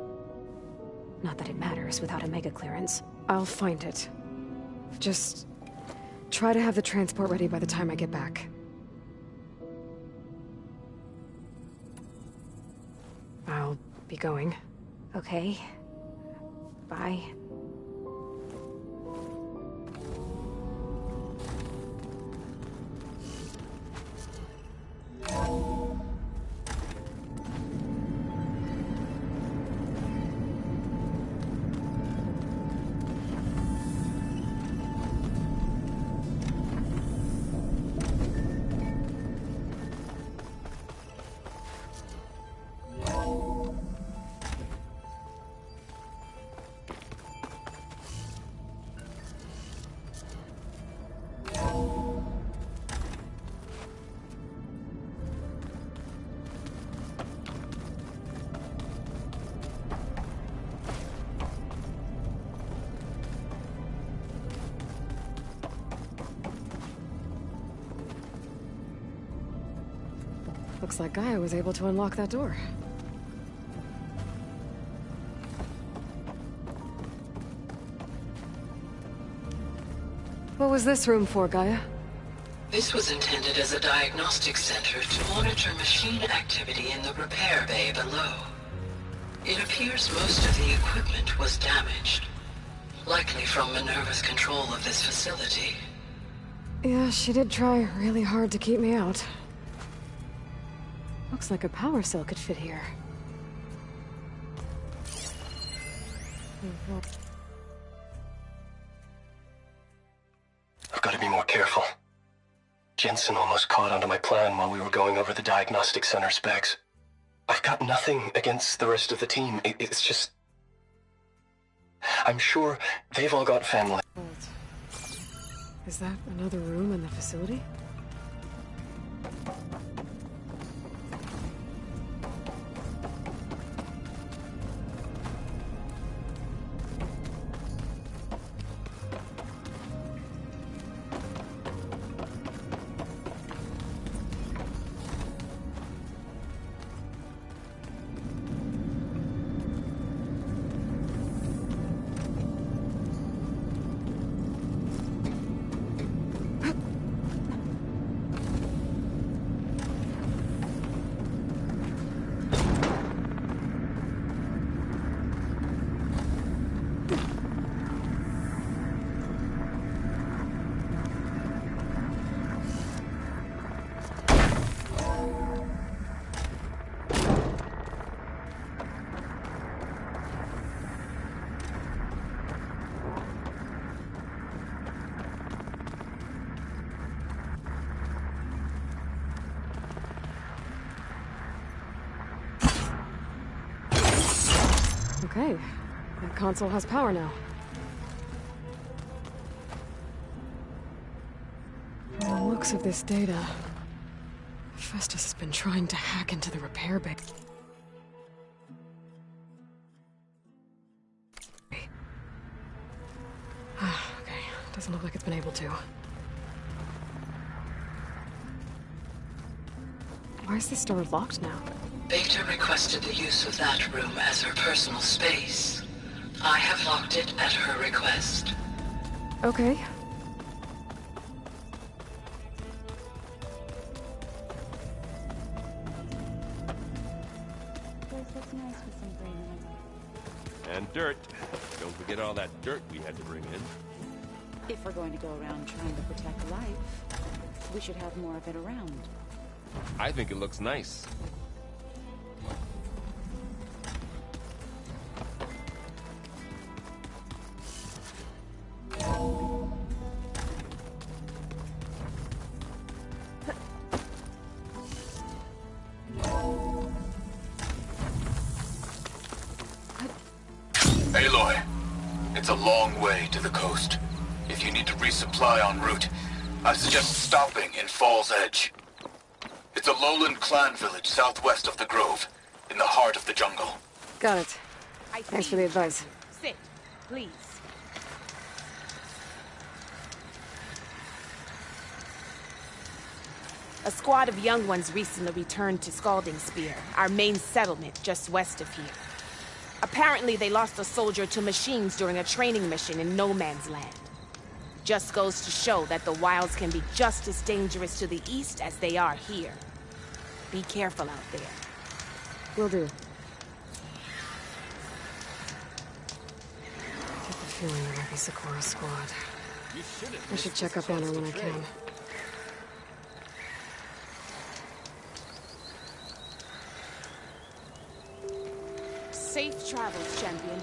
Not that it matters without a mega clearance. I'll find it. Just... try to have the transport ready by the time I get back. I'll be going. Okay. Bye. Looks like Gaia was able to unlock that door. What was this room for, Gaia? This was intended as a diagnostic center to monitor machine activity in the repair bay below. It appears most of the equipment was damaged, likely from Minerva's control of this facility. Yeah, she did try really hard to keep me out. Looks like a power cell could fit here. I've got to be more careful. Jensen almost caught onto my plan while we were going over the diagnostic center specs. I've got nothing against the rest of the team. It's just... I'm sure they've all got family. Is that another room in the facility? Okay, that console has power now. From the looks of this data, Festus has been trying to hack into the repair bay. Okay, doesn't look like it's been able to. Why is this door locked now? Beta requested the use of that room as her personal space. I have locked it at her request. Okay. And dirt. Don't forget all that dirt we had to bring in. If we're going to go around trying to protect life, we should have more of it around. I think it looks nice. Aloy, it's a long way to the coast. If you need to resupply en route, I suggest stopping in Fall's Edge. It's a lowland clan village southwest of the Grove, in the heart of the jungle. Got it. Thanks for the advice. Sit, please. A squad of young ones recently returned to Scalding Spear, our main settlement just west of here. Apparently they lost a soldier to machines during a training mission in No Man's Land. Just goes to show that the wilds can be just as dangerous to the east as they are here. Be careful out there. Will do. I get the feeling there might be Sakura's squad. I should check up on her when I can. Safe travels, champion.